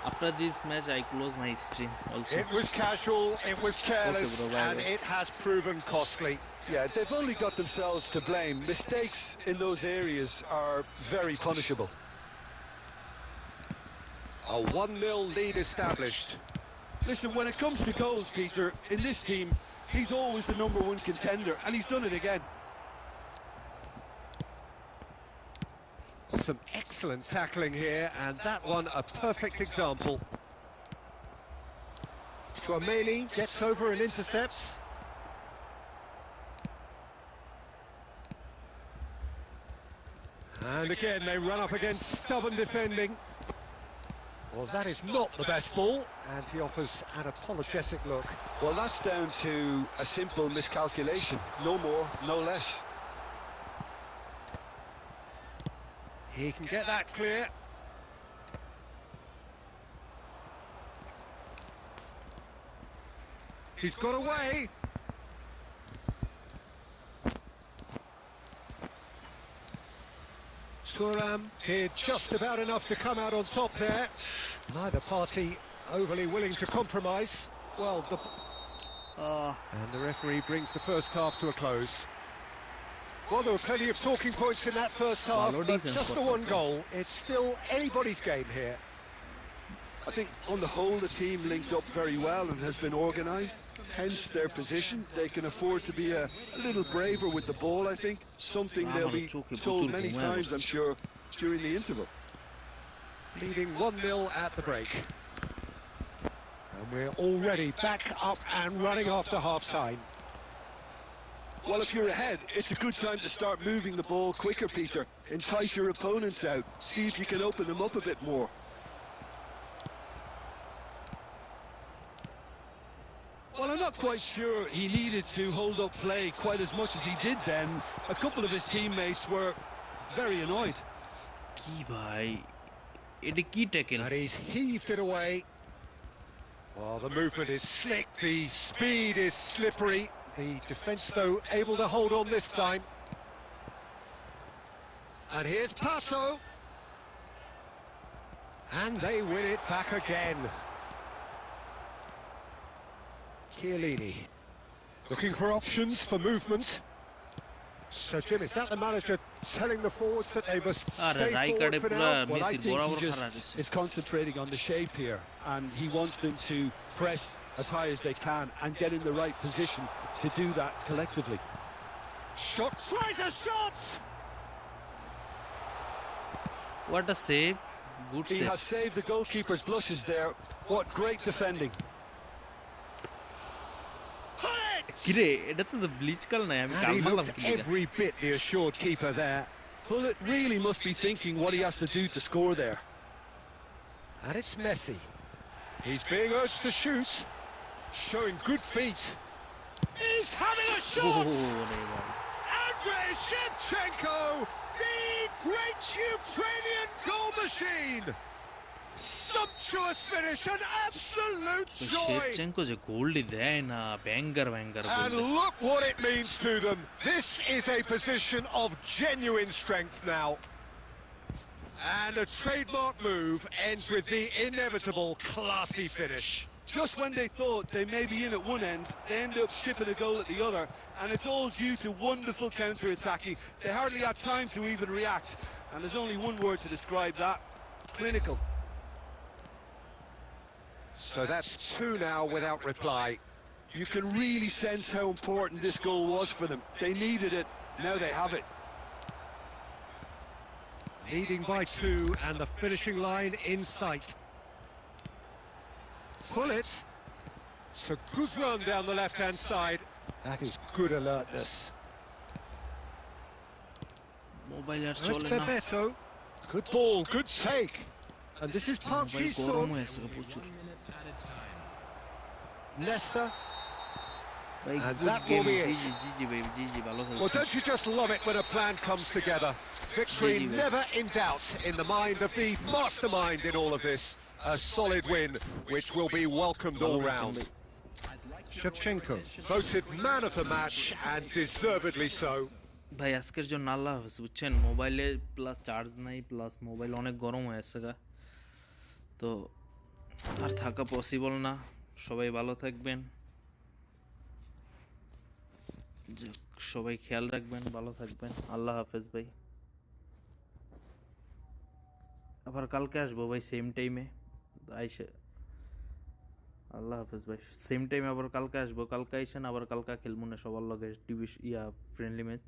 After this match, I close my stream also.
It was casual, it was careless,
Okay, bro, bye.
and it has proven costly.
Yeah, they've only got themselves to blame. Mistakes in those areas are very punishable.
A 1-0 lead established.
Listen, when it comes to goals, Peter, in this team, he's always the #1 contender, and he's done it again.
Some excellent tackling here, and that one a perfect example. Chouameni gets over and intercepts. And again, they run up against stubborn defending. Well, that is not the best ball, and he offers an apologetic look.
Well, that's down to a simple miscalculation. No more, no less.
He can get that clear. He's got away. Thuram did just about enough to come out on top there. Neither party overly willing to compromise. Well, and the referee brings the first half to a close. Well, there were plenty of talking points in that first half, but just the one goal. It's still anybody's game here.
I think on the whole the team linked up very well and has been organised, hence their position. They can afford to be a little braver with the ball, I think. Something they'll be told many times, I'm sure, during the interval.
Leading 1-0 at the break. And we're already back up and running after half-time.
Well, if you're ahead, it's a good time to start moving the ball quicker, Peter. Entice your opponents out. See if you can open them up a bit more. Well, I'm not quite sure he needed to hold up play quite as much as he did then. A couple of his teammates were very annoyed.
কি ভাই এটা কি tackle
And he's heaved it away. Well, the movement is slick, the speed is slippery. The defence, though, able to hold on this time. And here's Passo. And they win it back again. Chiellini. Looking for options for movement. So, Jim, is that the manager telling the forwards that they must
আরে
stay
রাইকার্ডে
forward for
পুরো
now?
Well, I
Messi
think
বরাবর
he
খাড়া
just
দিছে
is concentrating on the shape here, and he wants them to press as high as they can and get in the right position to do that collectively.
Shot, tries a shot!
what a save good
He
save
has saved the goalkeeper's blushes there. What great defending.
কিরে এটা তো bleach কাল নাই আমি
And
কাল
he
মারলাম
looked
কি লিগা?
every bit the assured keeper there.
Pullet really must be thinking what he has to do to score there.
And it's Messi. He's being urged to shoot. Showing good feet. He's having a
Oh,
shot!
রে বাবা।
Andrei Shevchenko, the great Ukrainian goal machine! Sumptuous finish, an absolute
তো
joy!
Shevchenko যে গোলটি দেয় না banger
And
goal
look what it means to them. This is a position of genuine strength now. And a trademark move ends with the inevitable classy finish.
Just when they thought they may be in at one end, they end up shipping a goal at the other, and it's all due to wonderful counter-attacking. They hardly had time to even react, and there's only one word to describe that: clinical.
So that's two now without reply.
You can really sense how important this goal was for them. They needed it, now they have it.
Leading by two and the finishing line in sight. Pull it. It's a good run down the left-hand side. That is good alertness.
Mobile আর
Now it's
চলে না
Bebeto. Good ball, good take. And this is Park
mobile গরম
Ji-sung.
হয়ে আছে প্রচুর
One minute at a time.
Nesta.
ভাই
And
good
that
game
will be it.
G G G baby G G ভালো
Well,
খেলছে
don't you just love it when a plan comes together? Victory
Really,
never in doubt in the mind of the mastermind in all of this. A solid win, which will be welcomed all round.
I'd like to
Shevchenko, voted man of the match, and deservedly so.
ভাই আজকের জন্য আল্লাহ হাফেজ বুঝছেন মোবাইলে plus charge নাই plus mobile অনেক গরম হয়ে আছে গা তো আর থাকা পসিবল না সবাই ভালো থাকবেন যাক, সবাই খেয়াল রাখবেন ভালো থাকবেন আল্লাহ হাফেজ ভাই আবার কালকে আসবো ভাই সেম টাইমে আইসে আল্লাহ হাফেজ ভাই সেম টাইমে আবার কালকে আসবো কালকে আইসেন আবার কালকে খেলবো না সবার লগে টিভি ফ্রেন্ডলি ম্যাচ